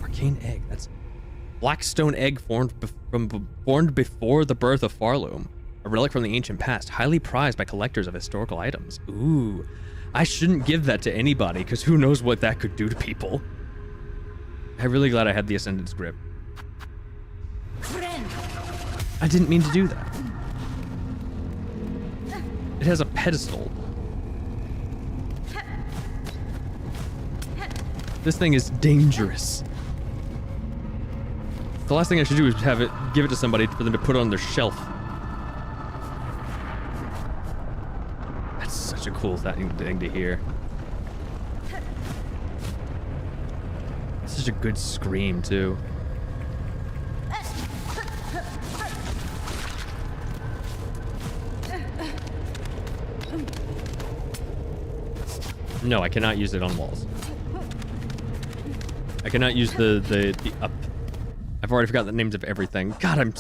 Arcane egg, that's... Blackstone egg formed before the birth of Farloom. A relic from the ancient past, highly prized by collectors of historical items. Ooh, I shouldn't give that to anybody, because who knows what that could do to people. I'm really glad I had the Ascendant's Grip. I didn't mean to do that. It has a pedestal. This thing is dangerous. The last thing I should do is give it to somebody for them to put it on their shelf. That's such a cool thing to hear. Such a good scream, too. No, I cannot use it on walls. I cannot use the up. I've already forgotten the names of everything. God, I'm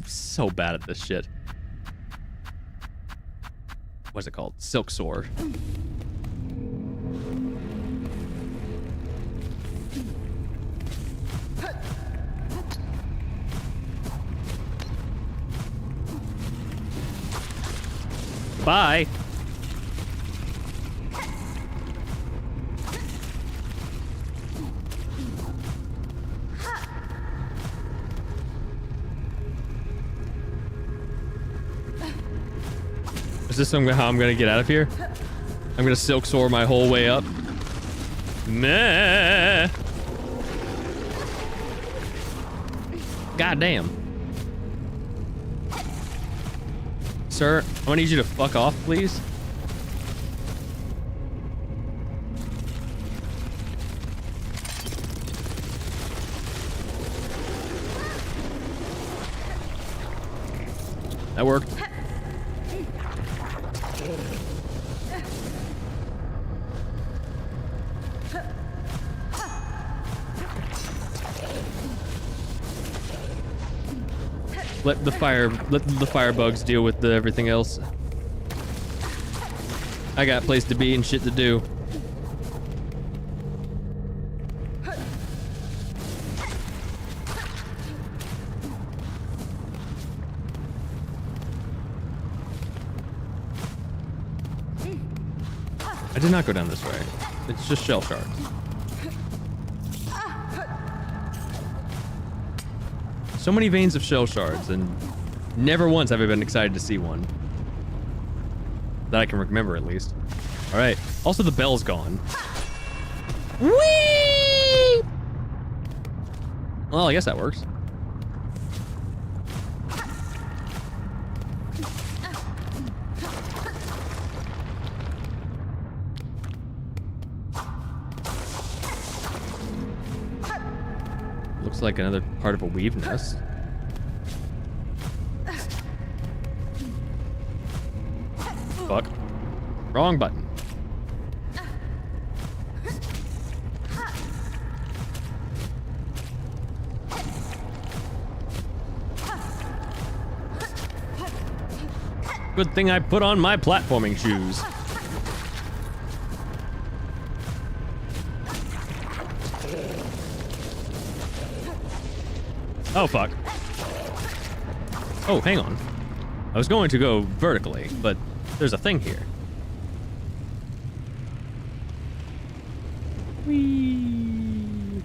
so bad at this shit. What's it called? Silksong. Bye. Is this how I'm gonna get out of here? I'm gonna Silksong my whole way up. Meh. God damn. Sir, I'm gonna need you to fuck off, please. That worked. Let the firebugs deal with everything else. I got a place to be and shit to do. I did not go down this way. It's just shell shards. So many veins of shell shards, and never once have I been excited to see one. That I can remember, at least. Alright. Also, the bell's gone. Whee! Well, I guess that works. Looks like another part of a weave nest. Fuck. Wrong button. Good thing I put on my platforming shoes. Oh, fuck. Oh, hang on. I was going to go vertically, but there's a thing here. Whee!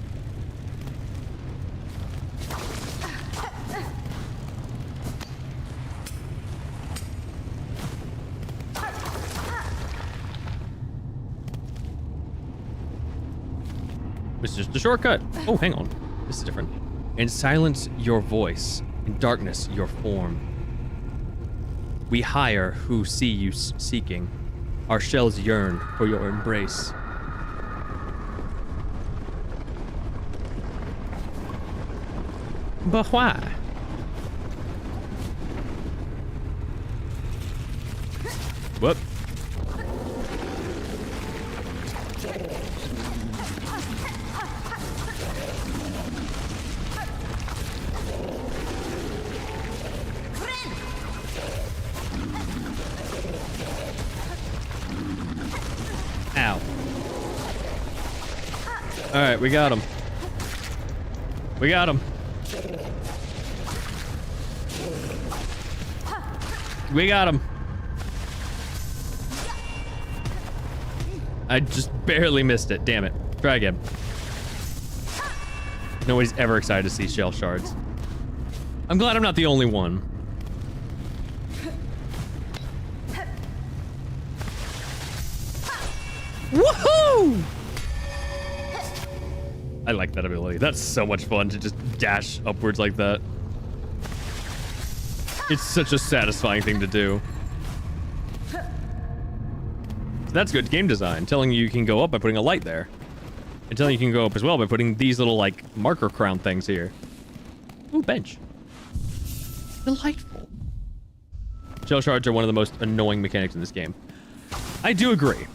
This is just a shortcut. Oh, hang on. This is different. In silence, your voice. In darkness, your form. We hire who see you seeking. Our shells yearn for your embrace. But why? Whoop. Ow. Alright, we got him. We got him. We got him. I just barely missed it. Damn it. Try again. Nobody's ever excited to see shell shards. I'm glad I'm not the only one. Woohoo! I like that ability. That's so much fun to just dash upwards like that. It's such a satisfying thing to do. That's good game design, telling you can go up by putting a light there. And telling you can go up as well by putting these little, like, marker crown things here. Ooh, bench. Delightful. Shell shards are one of the most annoying mechanics in this game. I do agree.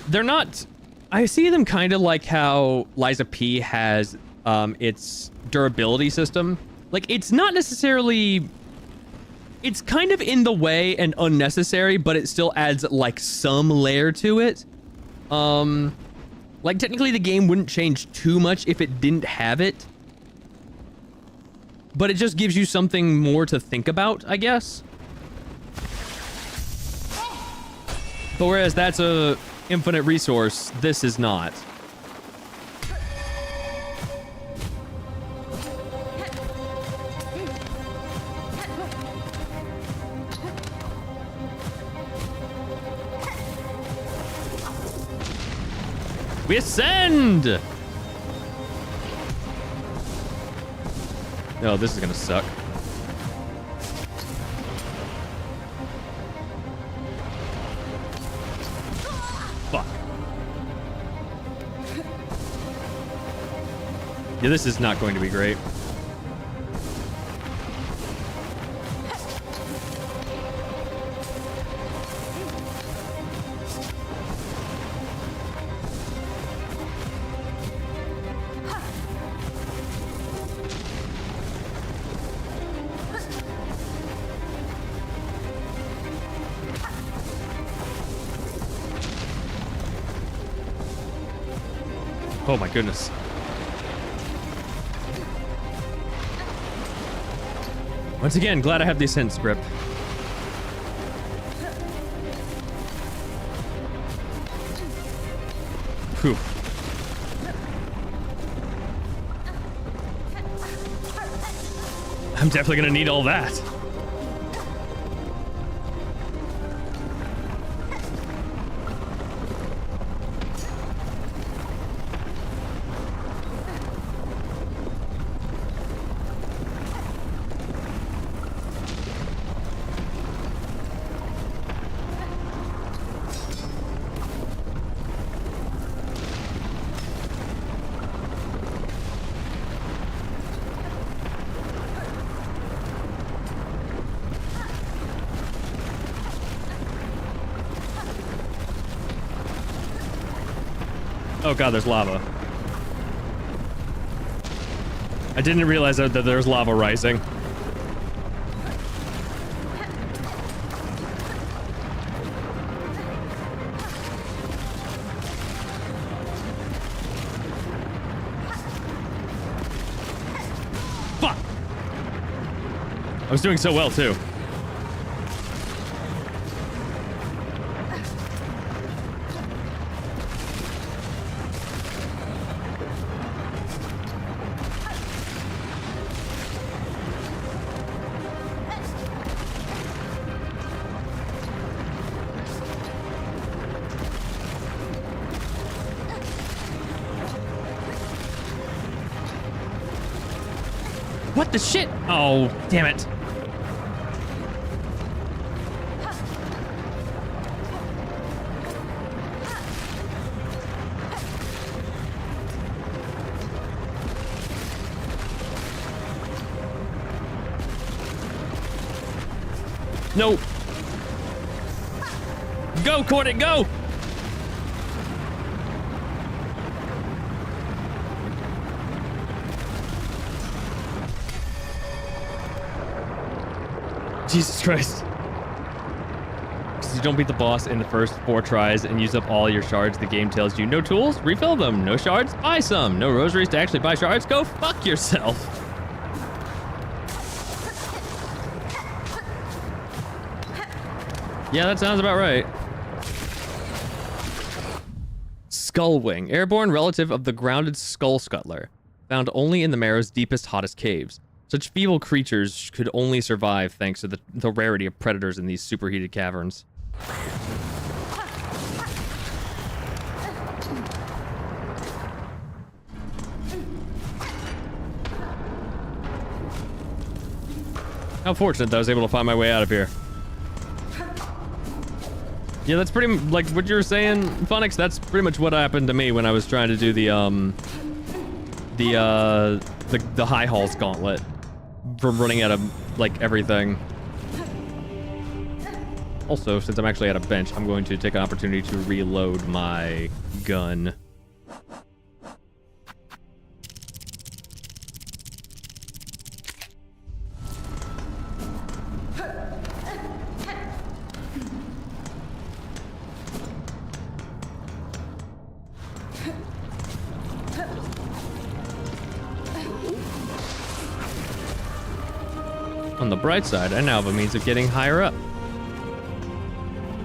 they're not... I see them kind of like how Liza P has its durability system. Like, it's not necessarily... It's kind of in the way and unnecessary, but it still adds, like, some layer to it. Like, technically the game wouldn't change too much if it didn't have it. But it just gives you something more to think about, I guess. But whereas that's a infinite resource, this is not. We ascend! Oh, this is gonna suck. Fuck. Yeah, this is not going to be great. Oh my goodness. Once again, glad I have the ascent script. Whew. I'm definitely gonna need all that. Oh god, there's lava. I didn't realize that there's lava rising. Fuck! I was doing so well too. What the shit? Oh, damn it. No. Go, Courtney, go! Jesus Christ. Because you don't beat the boss in the first 4 tries and use up all your shards, the game tells you no tools, refill them. No shards, buy some. No rosaries to actually buy shards, go fuck yourself. Yeah, that sounds about right. Skullwing, airborne relative of the grounded skull scuttler, found only in the Marrow's deepest, hottest caves. Such feeble creatures could only survive thanks to the rarity of predators in these superheated caverns. How fortunate that I was able to find my way out of here. Yeah, that's pretty like what you were saying, Phonix. That's pretty much what happened to me when I was trying to do the high halls gauntlet from running out of like everything. Also, since I'm actually at a bench, I'm going to take an opportunity to reload my gun. On the bright side, I now have a means of getting higher up.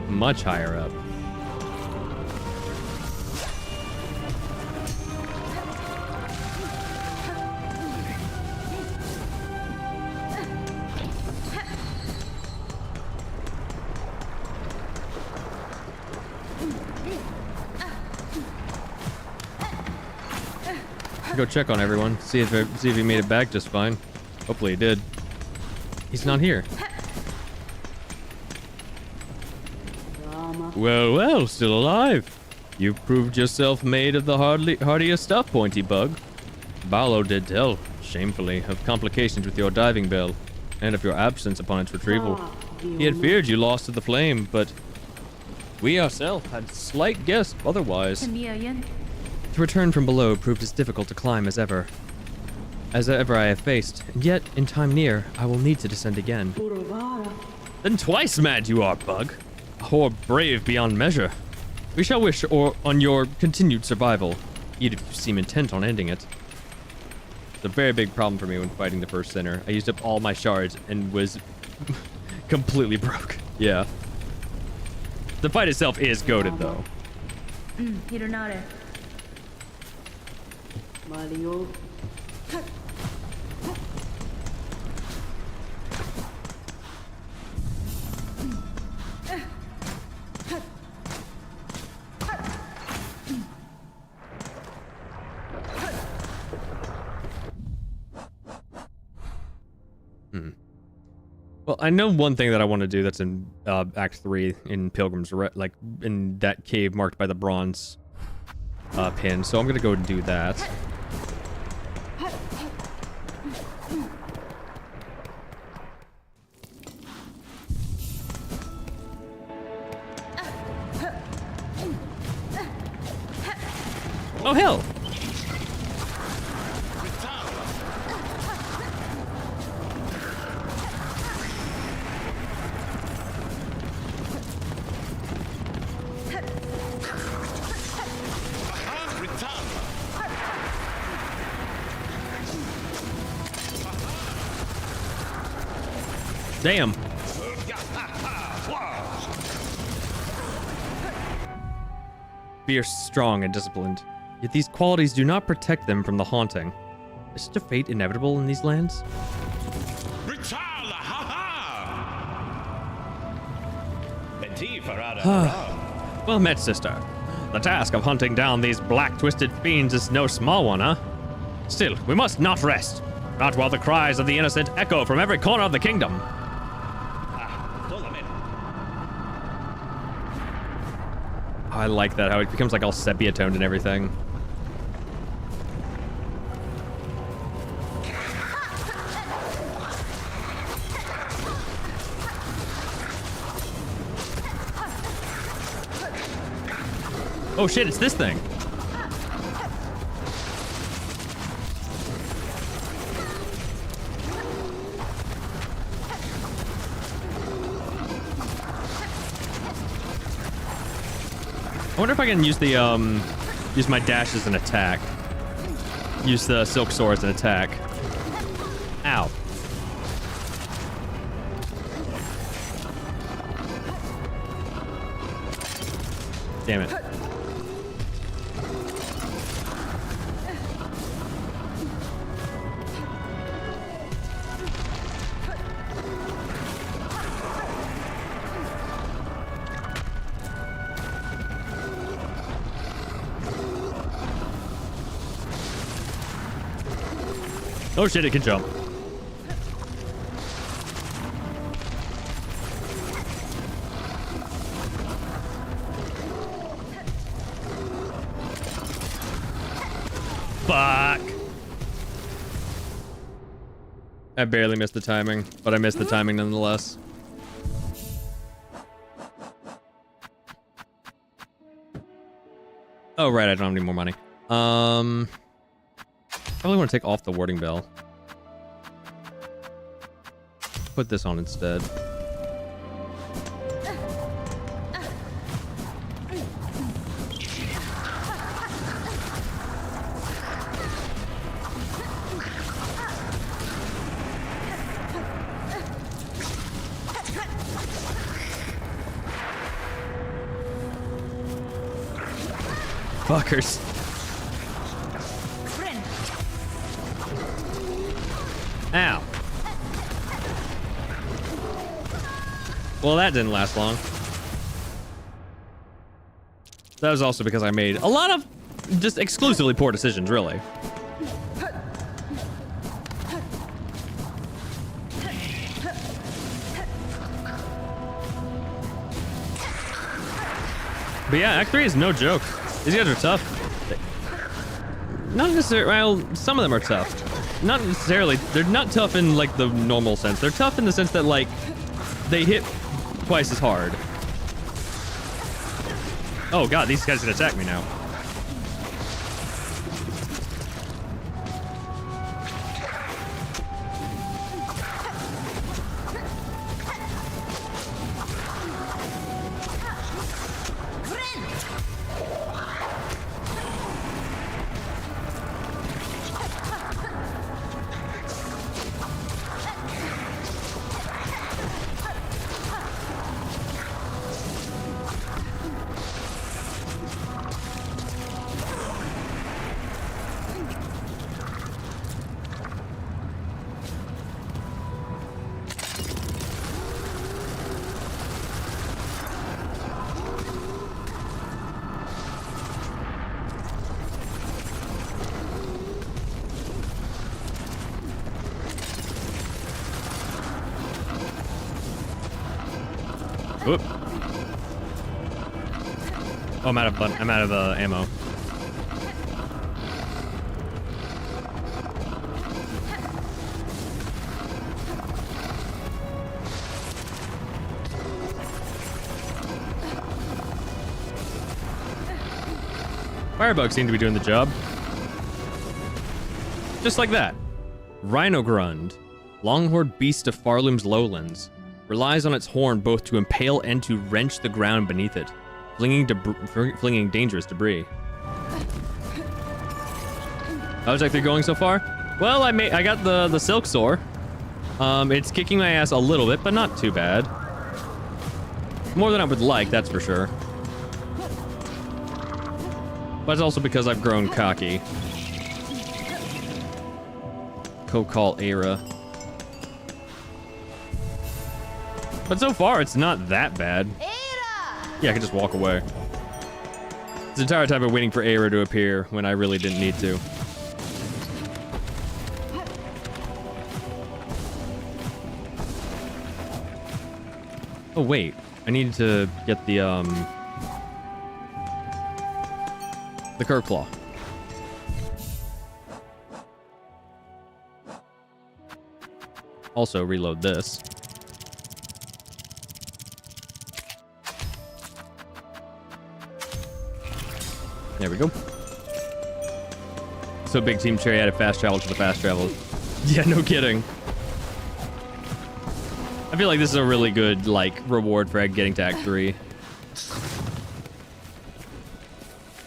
Much higher up. Go check on everyone, see if he made it back just fine. Hopefully he did. He's not here. Well, well, still alive. You've proved yourself made of the hardiest stuff, Pointy Bug. Barlow did tell, shamefully, of complications with your diving bell, and of your absence upon its retrieval. He had feared you lost to the flame, but we ourselves had slight guess otherwise. To return from below proved as difficult to climb as ever I have faced, and yet, in time near, I will need to descend again. Then twice mad you are, Bug. Or brave beyond measure. We shall wish on your continued survival, even if you seem intent on ending it. It's a very big problem for me when fighting the first sinner. I used up all my shards and was completely broke. Yeah. The fight itself is goated, though. Well, I know one thing that I want to do that's in Act 3 in Pilgrim's like in that cave marked by the bronze pin, so I'm gonna go and do that. Oh hell! Damn. Fierce, strong, and disciplined. Yet these qualities do not protect them from the haunting. Is such a fate inevitable in these lands? Well met, sister. The task of hunting down these black, twisted fiends is no small one, huh? Still, we must not rest. Not while the cries of the innocent echo from every corner of the kingdom. I like that, how it becomes like all sepia toned and everything. Oh shit, it's this thing. I wonder if I can use the use my dash as an attack. Use the Silksong as an attack. Ow. Damn it. Oh shit, it can jump. Fuck. I barely missed the timing, but I missed the timing nonetheless. Oh, right, I don't have any more money. Probably want to take off the warding bell. Put this on instead. Fuckers. Ow. Well, that didn't last long. That was also because I made a lot of just exclusively poor decisions, really. But yeah, Act 3 is no joke. These guys are tough. Not necessarily, well, some of them are tough. Not necessarily, they're not tough in like the normal sense. They're tough in the sense that like, they hit twice as hard. Oh god, these guys can attack me now. Whoop. Oh, I'm out of ammo. Firebugs seem to be doing the job. Just like that. Rhinogrund, longhorned beast of Farloom's lowlands, relies on its horn both to impale and to wrench the ground beneath it, flinging dangerous debris. How's Act 3 going so far? Well, I got the Silksong. It's kicking my ass a little bit, but not too bad. More than I would like, that's for sure. But it's also because I've grown cocky. Co-call Era. But so far, it's not that bad. Yeah, I can just walk away. This entire time I've been waiting for Era to appear when I really didn't need to. Oh wait, I need to get the curve claw. Also reload this. There we go. So Big Team Cherry added fast travel to the fast travel. Yeah, no kidding. I feel like this is a really good, like, reward for getting to Act 3.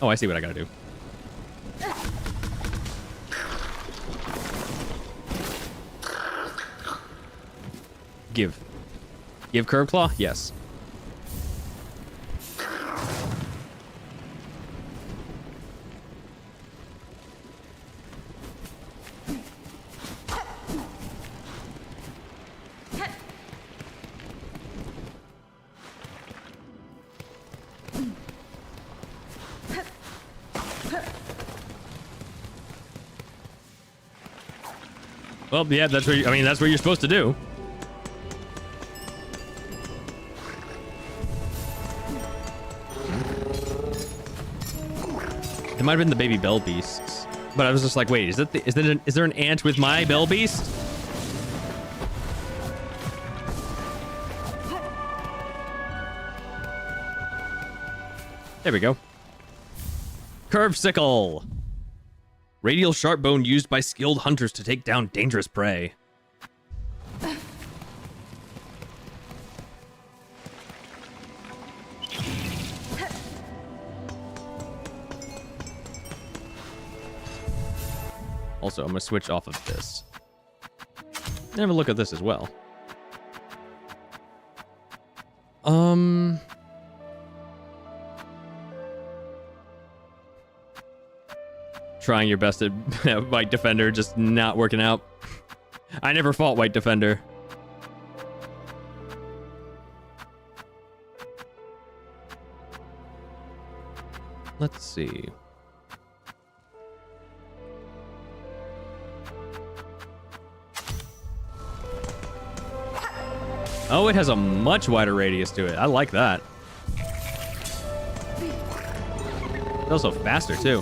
Oh, I see what I gotta do. Give. Give Curve Claw? Yes. Well, yeah, that's what that's what you're supposed to do. It might have been the baby bell beasts, but I was just like, wait, is there an ant with my bell beast? There we go. Curved sickle. Radial sharp bone used by skilled hunters to take down dangerous prey. Also, I'm gonna switch off of this. Have a look at this as well. Trying your best at White Defender, just not working out. I never fought White Defender. Let's see. Oh, it has a much wider radius to it. I like that. It's also faster, too.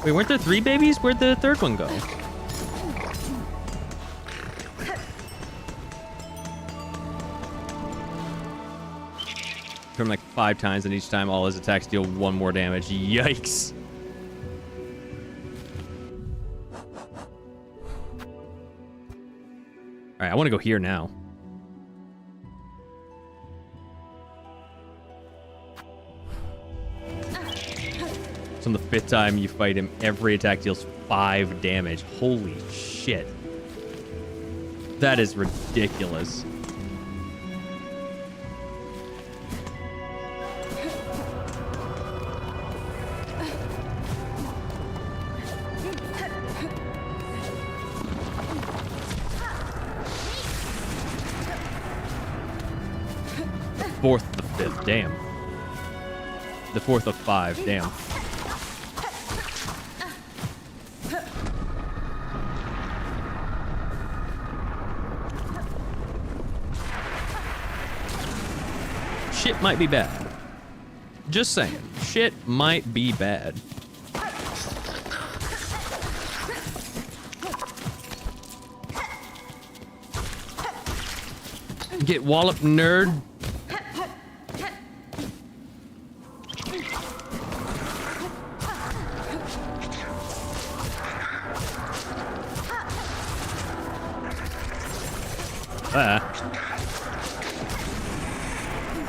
Wait, weren't there 3 babies? Where'd the third one go? From like 5 times, and each time all his attacks deal 1 more damage. Yikes. Alright, I want to go here now. On the 5th time you fight him, every attack deals 5 damage. Holy shit. That is ridiculous. The 4th, the 5th, damn. The 4th of 5, damn. Shit might be bad. Just saying. Shit might be bad. Get walloped, nerd.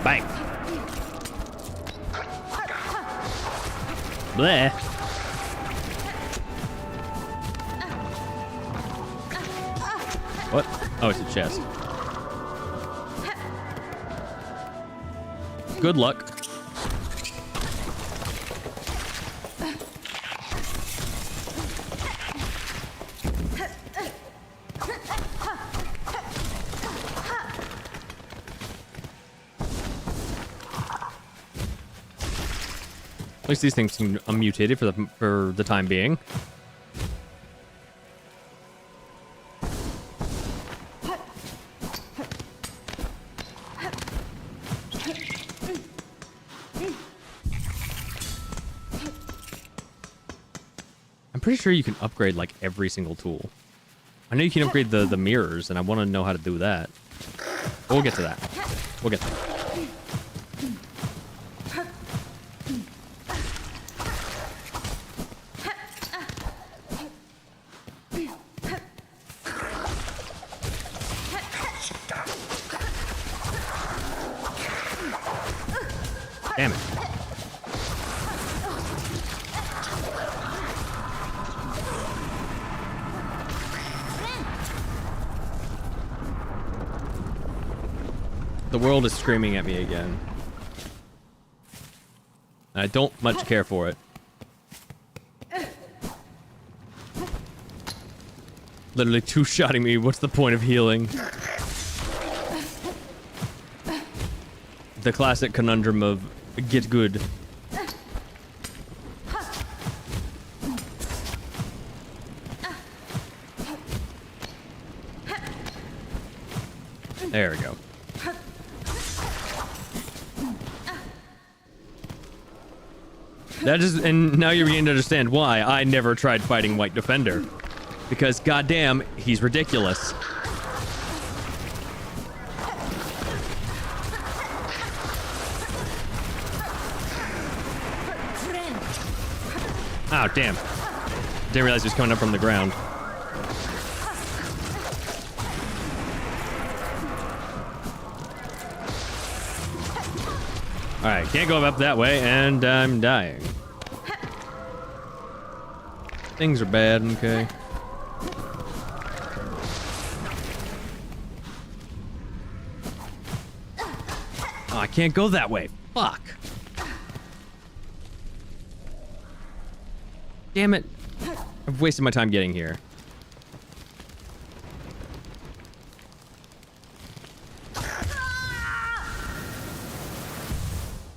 Bang. Bleh. What? Oh, it's a chest. Good luck. At least these things seem unmutated for the time being. I'm pretty sure you can upgrade like every single tool. I know you can upgrade the mirrors, and I want to know how to do that. But we'll get to that. We'll get there. Damn it. The world is screaming at me again. I don't much care for it. Literally two-shotting me. What's the point of healing? The classic conundrum of get good. There we go. That is, and now you're beginning to understand why I never tried fighting White Defender. Because goddamn, he's ridiculous. Oh, damn. Didn't realize he was coming up from the ground. Alright, can't go up that way, and I'm dying. Things are bad, okay. Oh, I can't go that way. Fuck. Damn it. I've wasted my time getting here.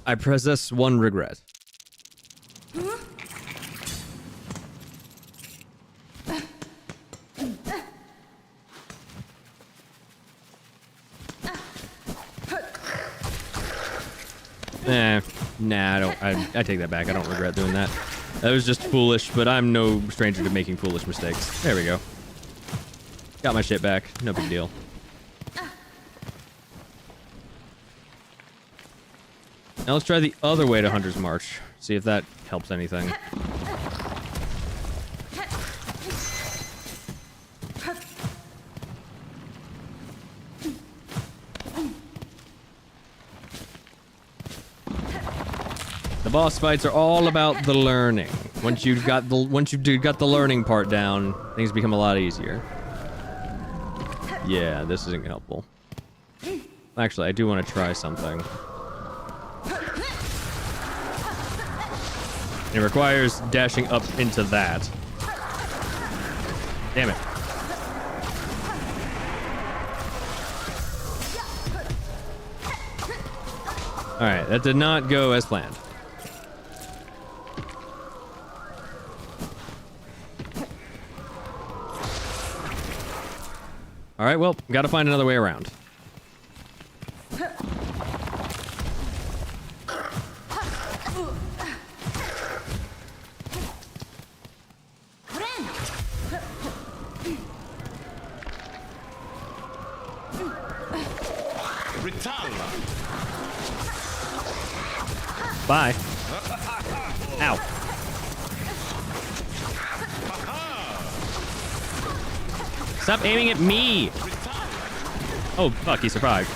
I possess one regret. Nah, I don't. I take that back. I don't regret doing that. That was just foolish, but I'm no stranger to making foolish mistakes. There we go. Got my shit back. No big deal. Now let's try the other way to Hunter's March. See if that helps anything. The boss fights are all about the learning. Once you've got the learning part down, things become a lot easier. Yeah, this isn't helpful. Actually, I do want to try something. It requires dashing up into that. Damn it. Alright, that did not go as planned. Alright, well, gotta find another way around. Bye. Ow. Stop aiming at me. Oh, fuck, he survived.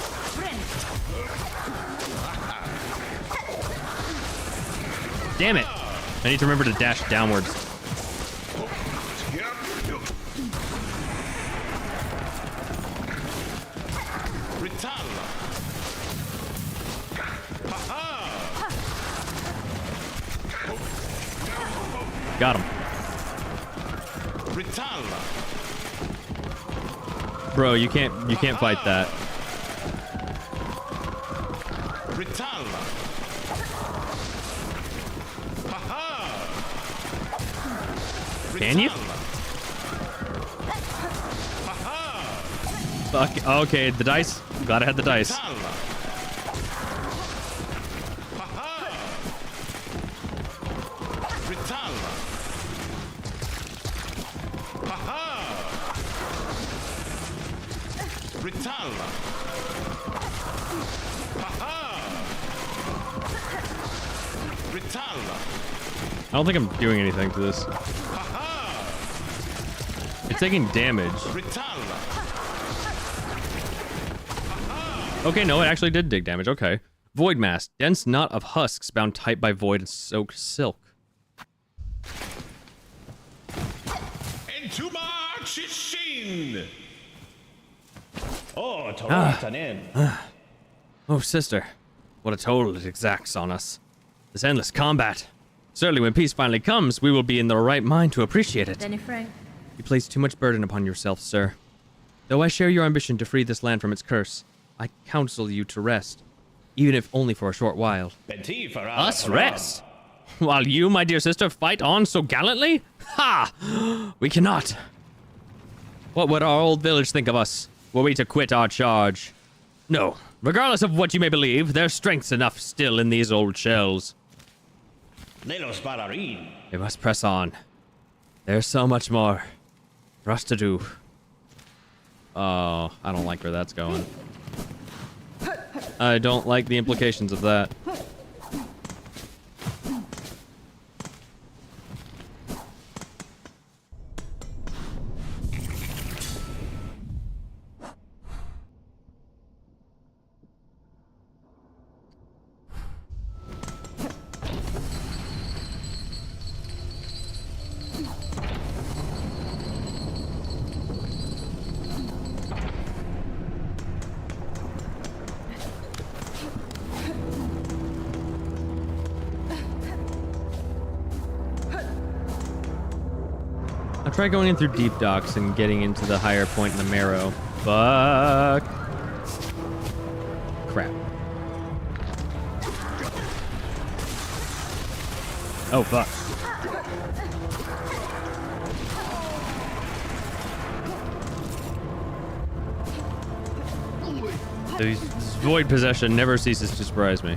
Damn it. I need to remember to dash downwards. Got him. Bro, you can't fight that. Can you? Fuck. Okay, the dice. Glad I had the dice. I don't think I'm doing anything to this. It's taking damage. Okay, no, it actually did dig damage. Okay. Void mass. Dense knot of husks bound tight by void and soaked silk. Into March is seen. Oh, Oh, sister. What a toll it exacts on us. This endless combat. Certainly when peace finally comes, we will be in the right mind to appreciate it. Danny Frank. You place too much burden upon yourself, sir. Though I share your ambition to free this land from its curse, I counsel you to rest, even if only for a short while. Us rest? While you, my dear sister, fight on so gallantly? Ha! We cannot. What would our old village think of us, were we to quit our charge? No. Regardless of what you may believe, there's strength's enough still in these old shells. We must press on. There's so much more for us to do. Oh, I don't like where that's going. I don't like the implications of that. try going in through deep docks and getting into the higher point in the Marrow. Fuck. Crap. Oh, fuck. This void possession never ceases to surprise me.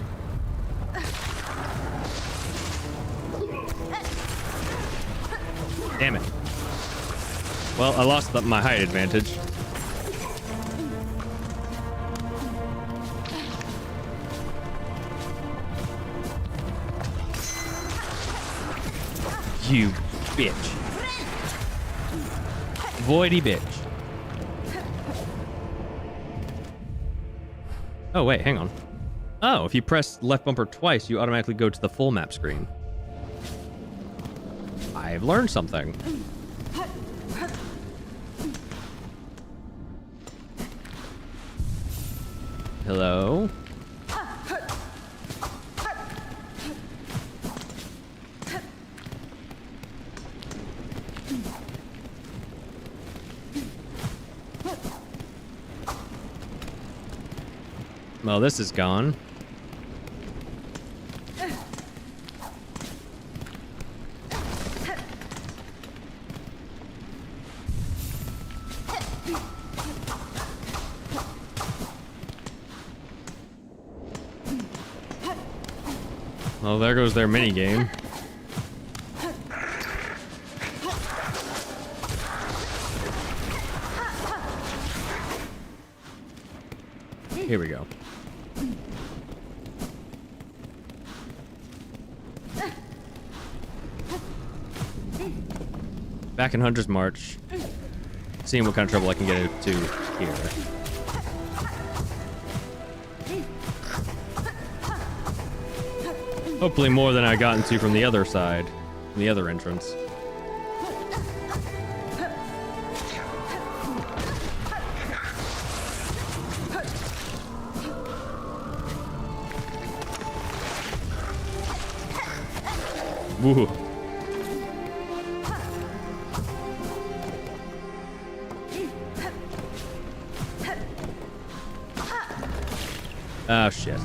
Damn it. Well, I lost my height advantage. You bitch. Voidy bitch. Oh, wait, hang on. Oh, if you press left bumper twice, you automatically go to the full map screen. I've learned something. Hello? Well, this is gone. Well, there goes their mini game. Here we go. Back in Hunter's March, seeing what kind of trouble I can get into here. Hopefully more than I got into from the other side, from the other entrance. Woo. Oh, shit.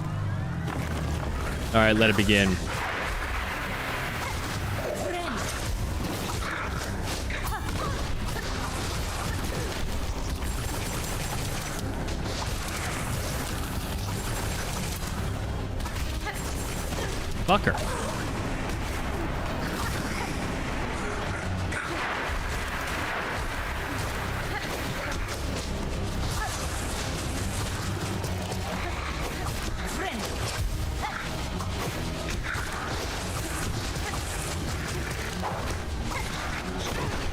Alright, let it begin. Fucker.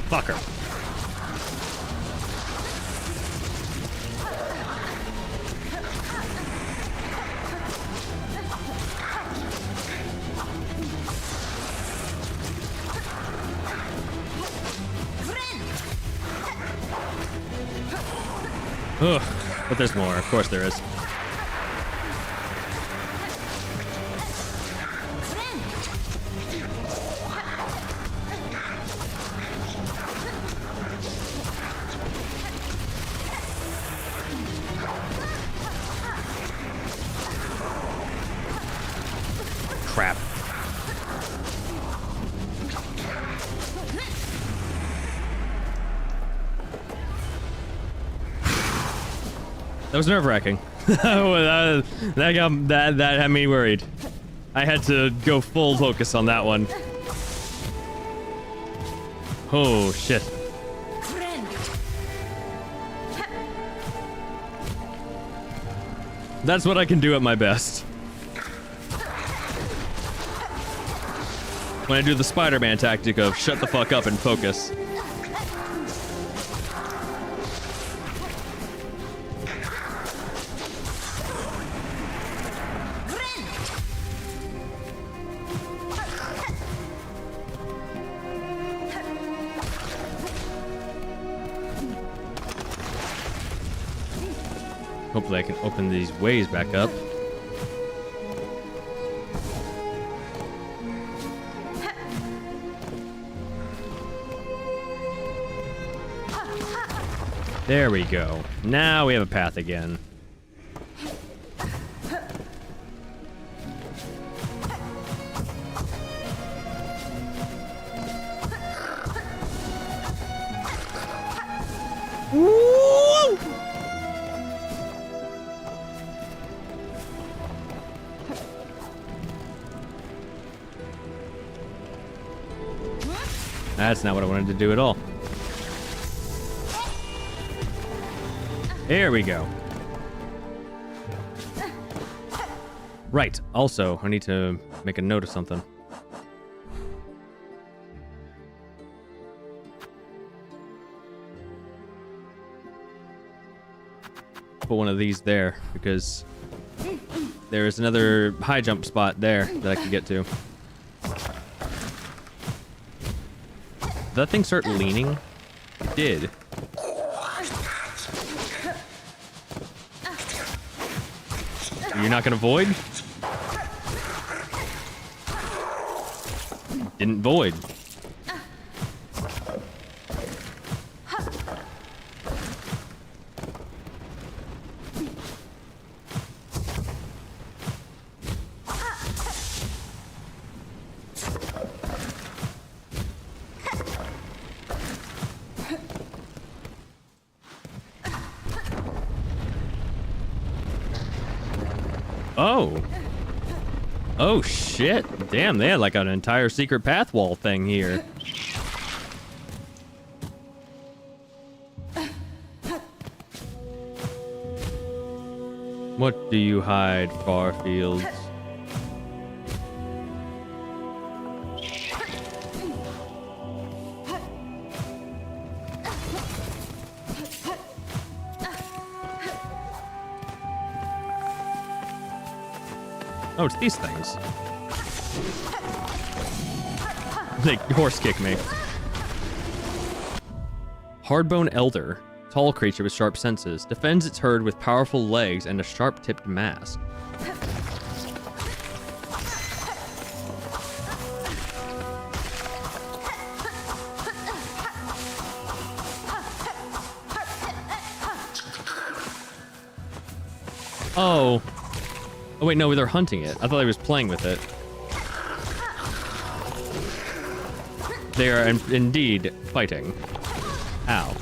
Fucker. Ugh, but there's more. Of course there is. Crap. That was nerve-wracking. that had me worried. I had to go full focus on that one. Oh shit. That's what I can do at my best. When I do the Spider-Man tactic of shut the fuck up and focus. Hopefully I can open these ways back up. There we go. Now we have a path again. Woo! That's not what I wanted to do at all. There we go. Right. Also, I need to make a note of something. Put one of these there because there is another high jump spot there that I can get to. Did that thing start leaning? It did. You're not gonna void? Didn't void. Oh. Oh shit. Damn, they had like an entire secret path wall thing here. What do you hide, Farfields? Oh, it's these things. They horse kick me. Hardbone Elder. Tall creature with sharp senses. Defends its herd with powerful legs and a sharp-tipped mask. Oh. Oh wait, no, they're hunting it. I thought he was playing with it. They are indeed fighting. Ow.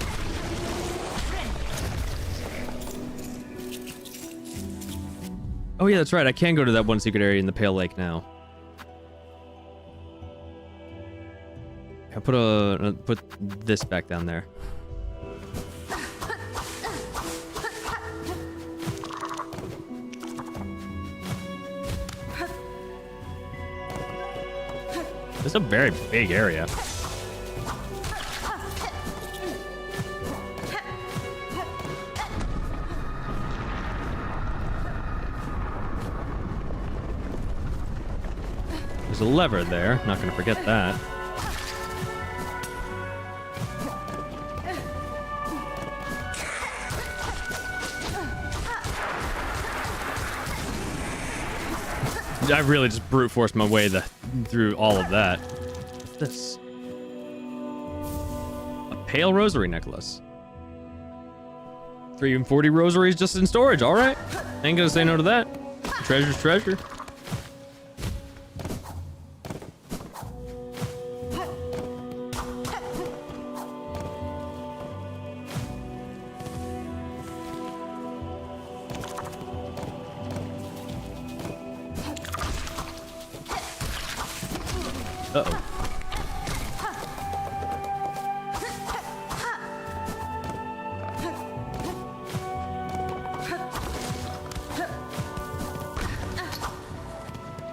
Oh yeah, that's right. I can go to that one secret area in the Pale Lake now. I put this back down there. It's a very big area. There's a lever there. Not gonna forget that. I really just brute forced my way through all of that. What's this? A pale rosary necklace. 340 rosaries just in storage. All right. Ain't gonna say no to that. Treasure's treasure. Uh-oh.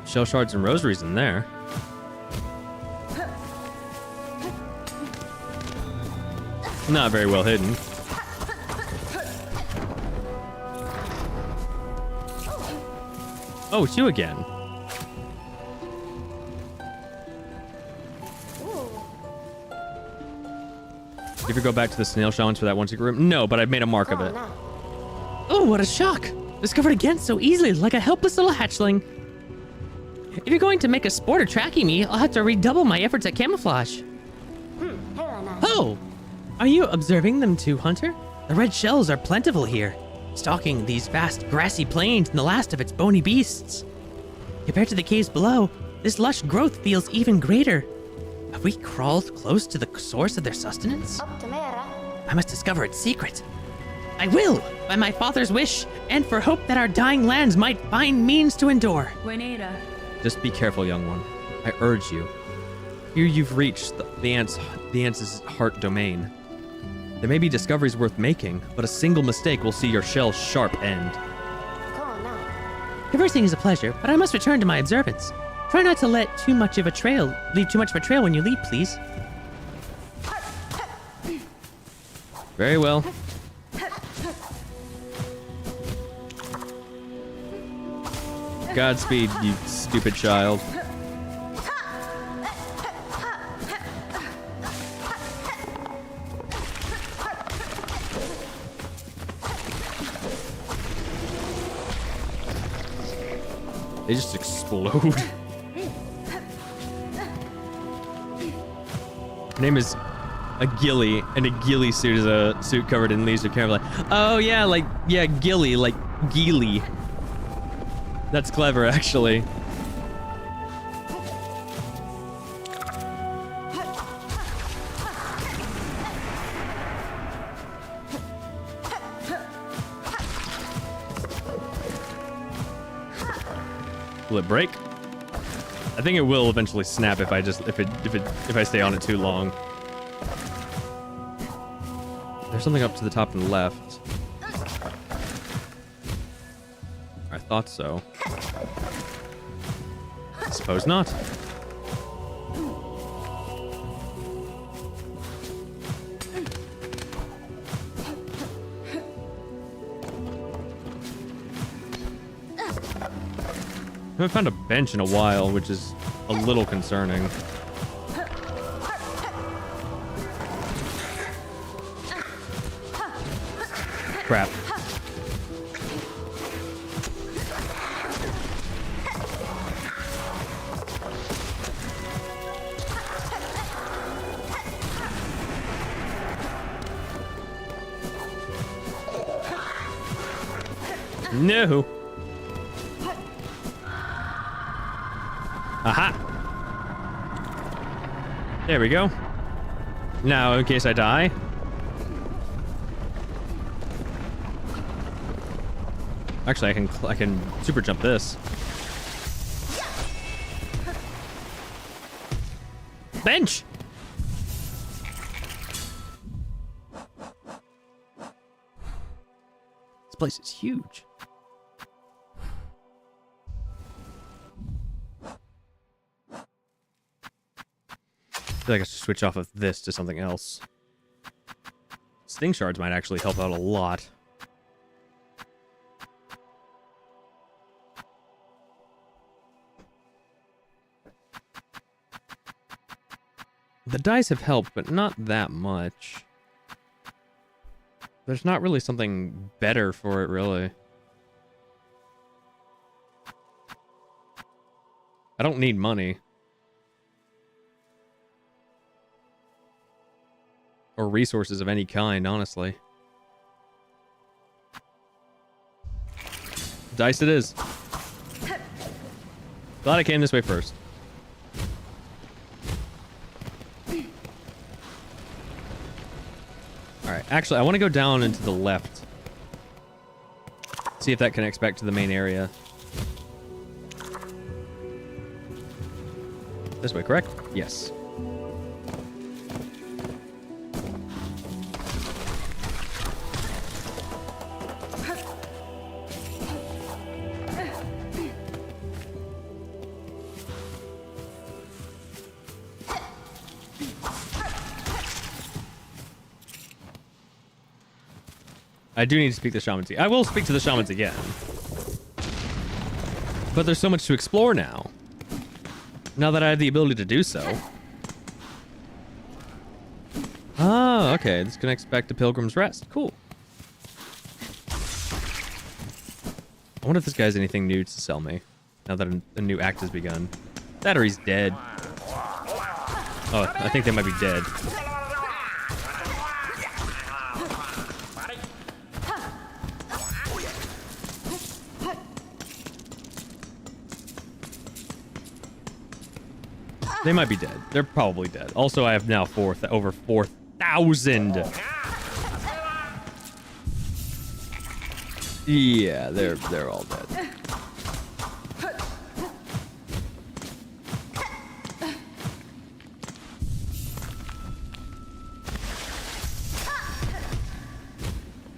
Shell shards and rosaries in there. Not very well hidden. Oh, it's you again. Did you ever go back to the snail shamans for that one secret room? No, but I've made a mark of it. Oh, what a shock! Discovered again so easily, like a helpless little hatchling. If you're going to make a sport of tracking me, I'll have to redouble my efforts at camouflage. Oh! Are you observing them too, Hunter? The red shells are plentiful here, stalking these vast grassy plains and the last of its bony beasts. Compared to the caves below, this lush growth feels even greater. Have we crawled close to the source of their sustenance? I must discover its secret. I will, by my father's wish, and for hope that our dying lands might find means to endure. Buenera. Just be careful, young one. I urge you. Here you've reached the ant's heart domain. There may be discoveries worth making, but a single mistake will see your shell's sharp end. Conversing is a pleasure, but I must return to my observance. Try not to leave too much of a trail when you leave, please. Very well. Godspeed, you stupid child. They just explode. Her name is a ghillie, and a ghillie suit is a suit covered in leaves. Kind of like, oh yeah, ghillie, like ghillie. That's clever, actually. Will it break? I think it will eventually snap if I stay on it too long. There's something up to the top and left. I thought so. Suppose not. I haven't found a bench in a while, which is a little concerning. Crap. No. Aha! There we go. Now, in case I die. Actually, I can super jump this. Bench! This place is huge. I feel like I should switch off of this to something else. Sting shards might actually help out a lot. The dice have helped, but not that much. There's not really something better for it, really. I don't need money. Or resources of any kind, honestly. Dice it is. Glad I came this way first. Alright, actually, I want to go down and to the left. See if that connects back to the main area. This way, correct? Yes. I do need to speak to the shamans. I will speak to the shamans again. But there's so much to explore now. Now that I have the ability to do so. Oh, okay. This connects back to Pilgrim's Rest. Cool. I wonder if this guy has anything new to sell me. Now that a new act has begun. That or he's dead. Oh, I think they might be dead. They might be dead. They're probably dead. Also, I have now over 4,000. Yeah, they're all dead.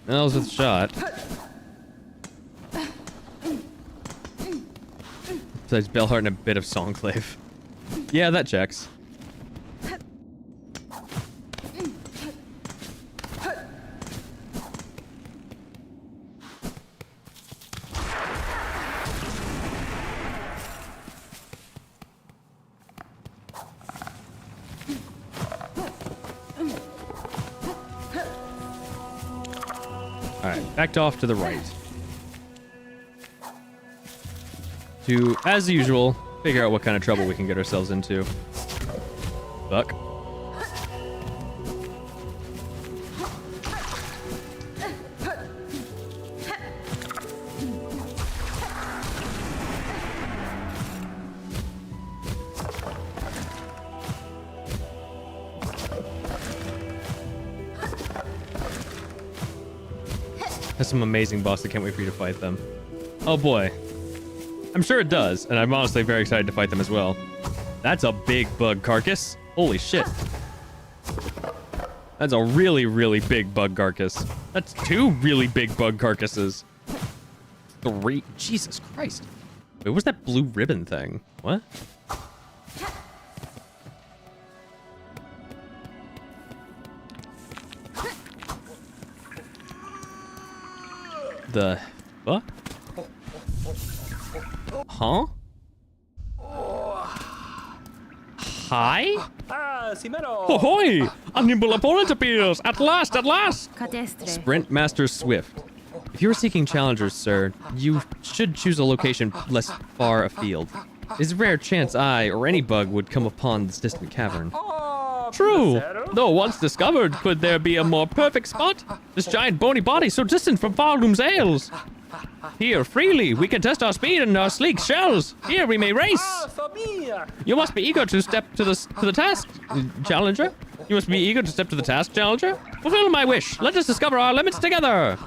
That was with shot. Besides Bellheart and a bit of Songclave. Yeah, that checks. Alright, backed off to the right. To, as usual, figure out what kind of trouble we can get ourselves into. Fuck. That's some amazing boss. I can't wait for you to fight them. Oh boy. I'm sure it does, and I'm honestly very excited to fight them as well. That's a big bug carcass. Holy shit. That's a really, really big bug carcass. That's 2 really big bug carcasses. 3. Jesus Christ. Wait, what's that blue ribbon thing? What? The fuck? Huh? Hi? Ahoy! A nimble opponent appears! At last, at last! Cadestre. Sprint Master Swift. If you are seeking challengers, sir, you should choose a location less far afield. There's a rare chance I, or any bug, would come upon this distant cavern. True! Though once discovered, could there be a more perfect spot? This giant bony body so distant from Farloom's ales. Here, freely, we can test our speed and our sleek shells. Here, we may race. You must be eager to step to the task, challenger. You must be eager to step to the task, challenger. Fulfill my wish. Let us discover our limits together.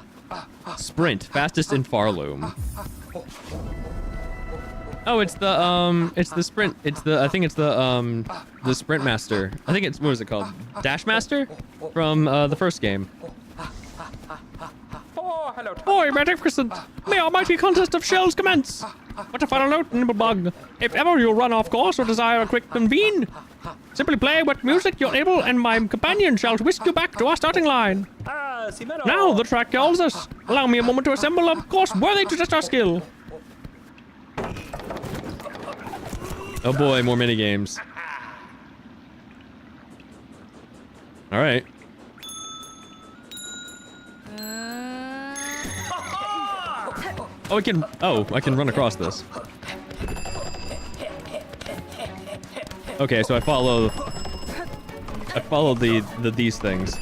Sprint, fastest in Farloom. Oh, it's the sprint. I think it's the Sprint Master. I think it's, what is it called? Dash Master? From, the first game. Boy, magnificent! May our mighty contest of shells commence! But a final note, Nimblebug. If ever you run off course or desire a quick convene, simply play what music you're able and my companion shall whisk you back to our starting line. Now the track calls us. Allow me a moment to assemble a course worthy to test our skill. Oh boy, more minigames. Alright. Oh, I can run across this. Okay, so I follow these things.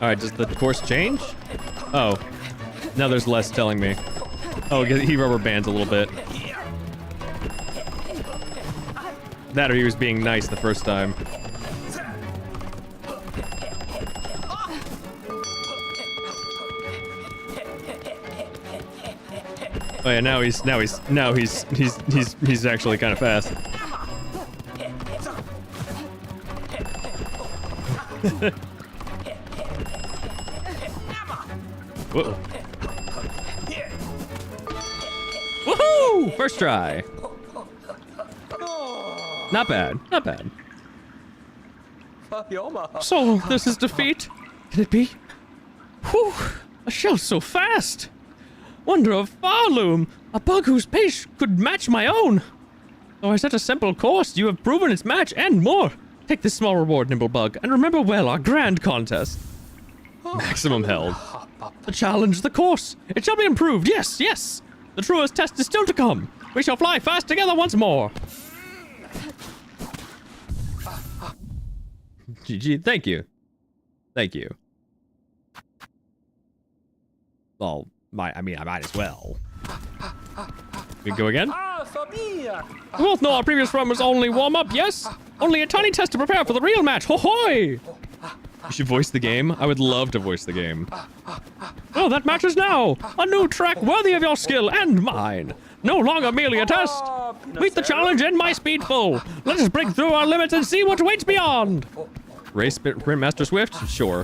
Alright, does the course change? Oh. Now there's less telling me. Oh, he rubber bands a little bit. That or he was being nice the first time. Oh yeah, now he's actually kind of fast. Whoa. Woohoo! First try. Not bad. Not bad. So, this is defeat? Can it be? Whew! A shell so fast! Wonder of Farloom! A bug whose pace could match my own! Though I set a simple course, you have proven its match and more! Take this small reward, Nimblebug, and remember well our grand contest. Maximum held. The challenge, the course! It shall be improved, yes, yes! The truest test is still to come! We shall fly fast together once more! GG, thank you. Thank you. Well, I might as well. We can go again? We both know our previous run was only warm-up, yes? Only a tiny test to prepare for the real match, ho-hoy! You should voice the game. I would love to voice the game. Oh, that matters now! A new track worthy of your skill and mine! No longer merely a test! Meet the challenge in my speedful! Let us break through our limits and see what waits beyond! Race Sprint Master Swift? Sure.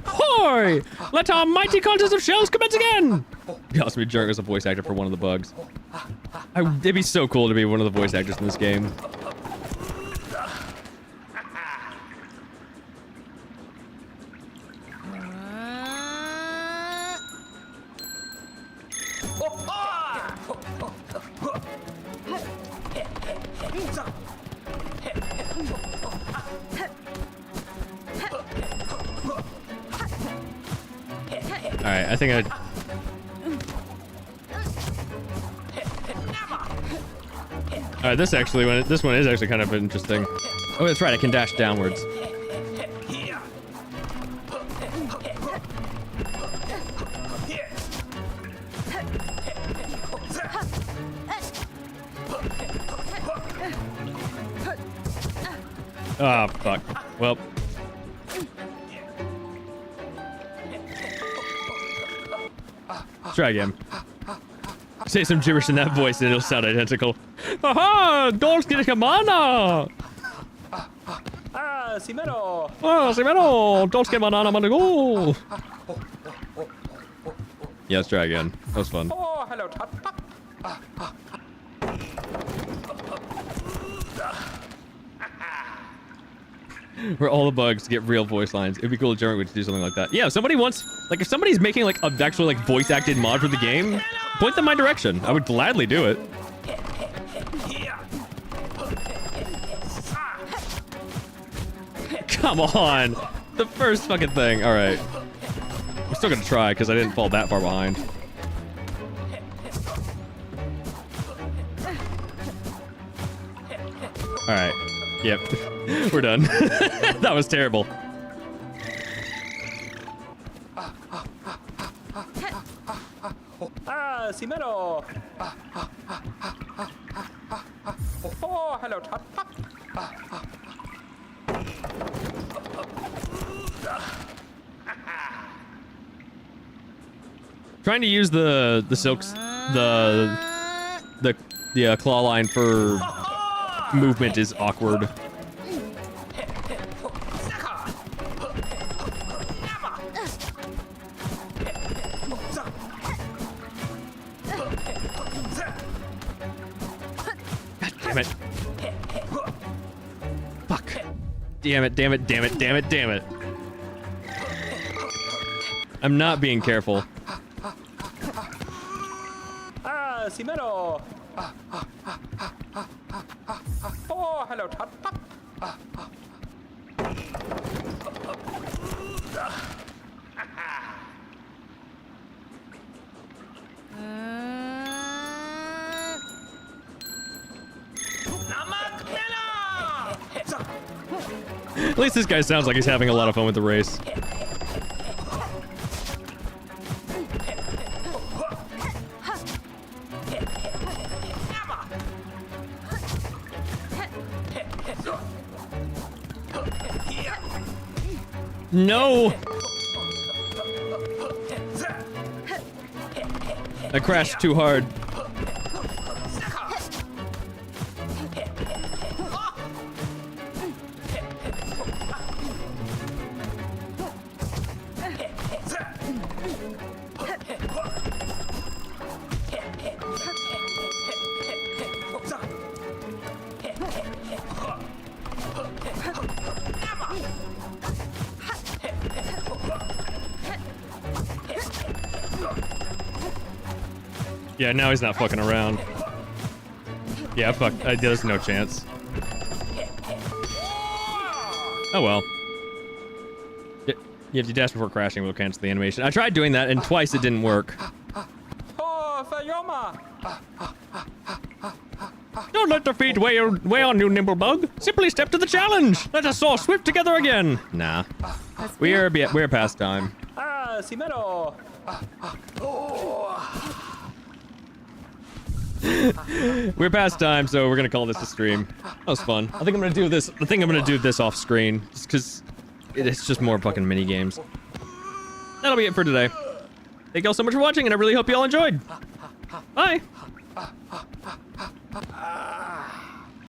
Hoy! Let our mighty contest of shells commence again! It'd be awesome to be Jerk as a voice actor for one of the bugs. It'd be so cool to be one of the voice actors in this game. Alright, I think Alright, this one is actually kind of interesting. Oh, that's right, I can dash downwards. Ah, fuck. Well. Try again. Say some gibberish in that voice and it'll sound identical. Aha! Dolsky Kamana! Simero! Ah, Simeno! Dolsky Banana Manago! Yeah, let's try again. That was fun. Oh, hello, Top. For all the bugs to get real voice lines. It'd be cool if Jeremy would do something like that. Yeah, if somebody wants, like, if somebody's making, like, an actual, like, voice acted mod for the game, point them my direction. I would gladly do it. Come on! The first fucking thing. Alright. I'm still gonna try, because I didn't fall that far behind. Alright. Yep. We're done. That was terrible. Simero! Oh, hello, Top. Trying to use the silks the claw line for movement is awkward. God damn it. Fuck. Damn it, damn it, damn it, damn it, damn it. I'm not being careful. Simero! Oh, hello, Top. At least this guy sounds like he's having a lot of fun with the race. No! I crashed too hard. Yeah, now he's not fucking around. Yeah, fuck. There's no chance. Oh well. If you dash before crashing, we'll cancel the animation. I tried doing that, and twice it didn't work. Oh, Fayoma! Don't let defeat weigh on you, Nimblebug. Simply step to the challenge. Let us soar swift together again. Nah. We're past time. Simero. We're past time, so we're gonna call this a stream. That was fun. I think I'm gonna do this. I think I'm gonna do this off screen, just because it's just more fucking mini games. That'll be it for today. Thank y'all so much for watching, and I really hope you all enjoyed. Bye.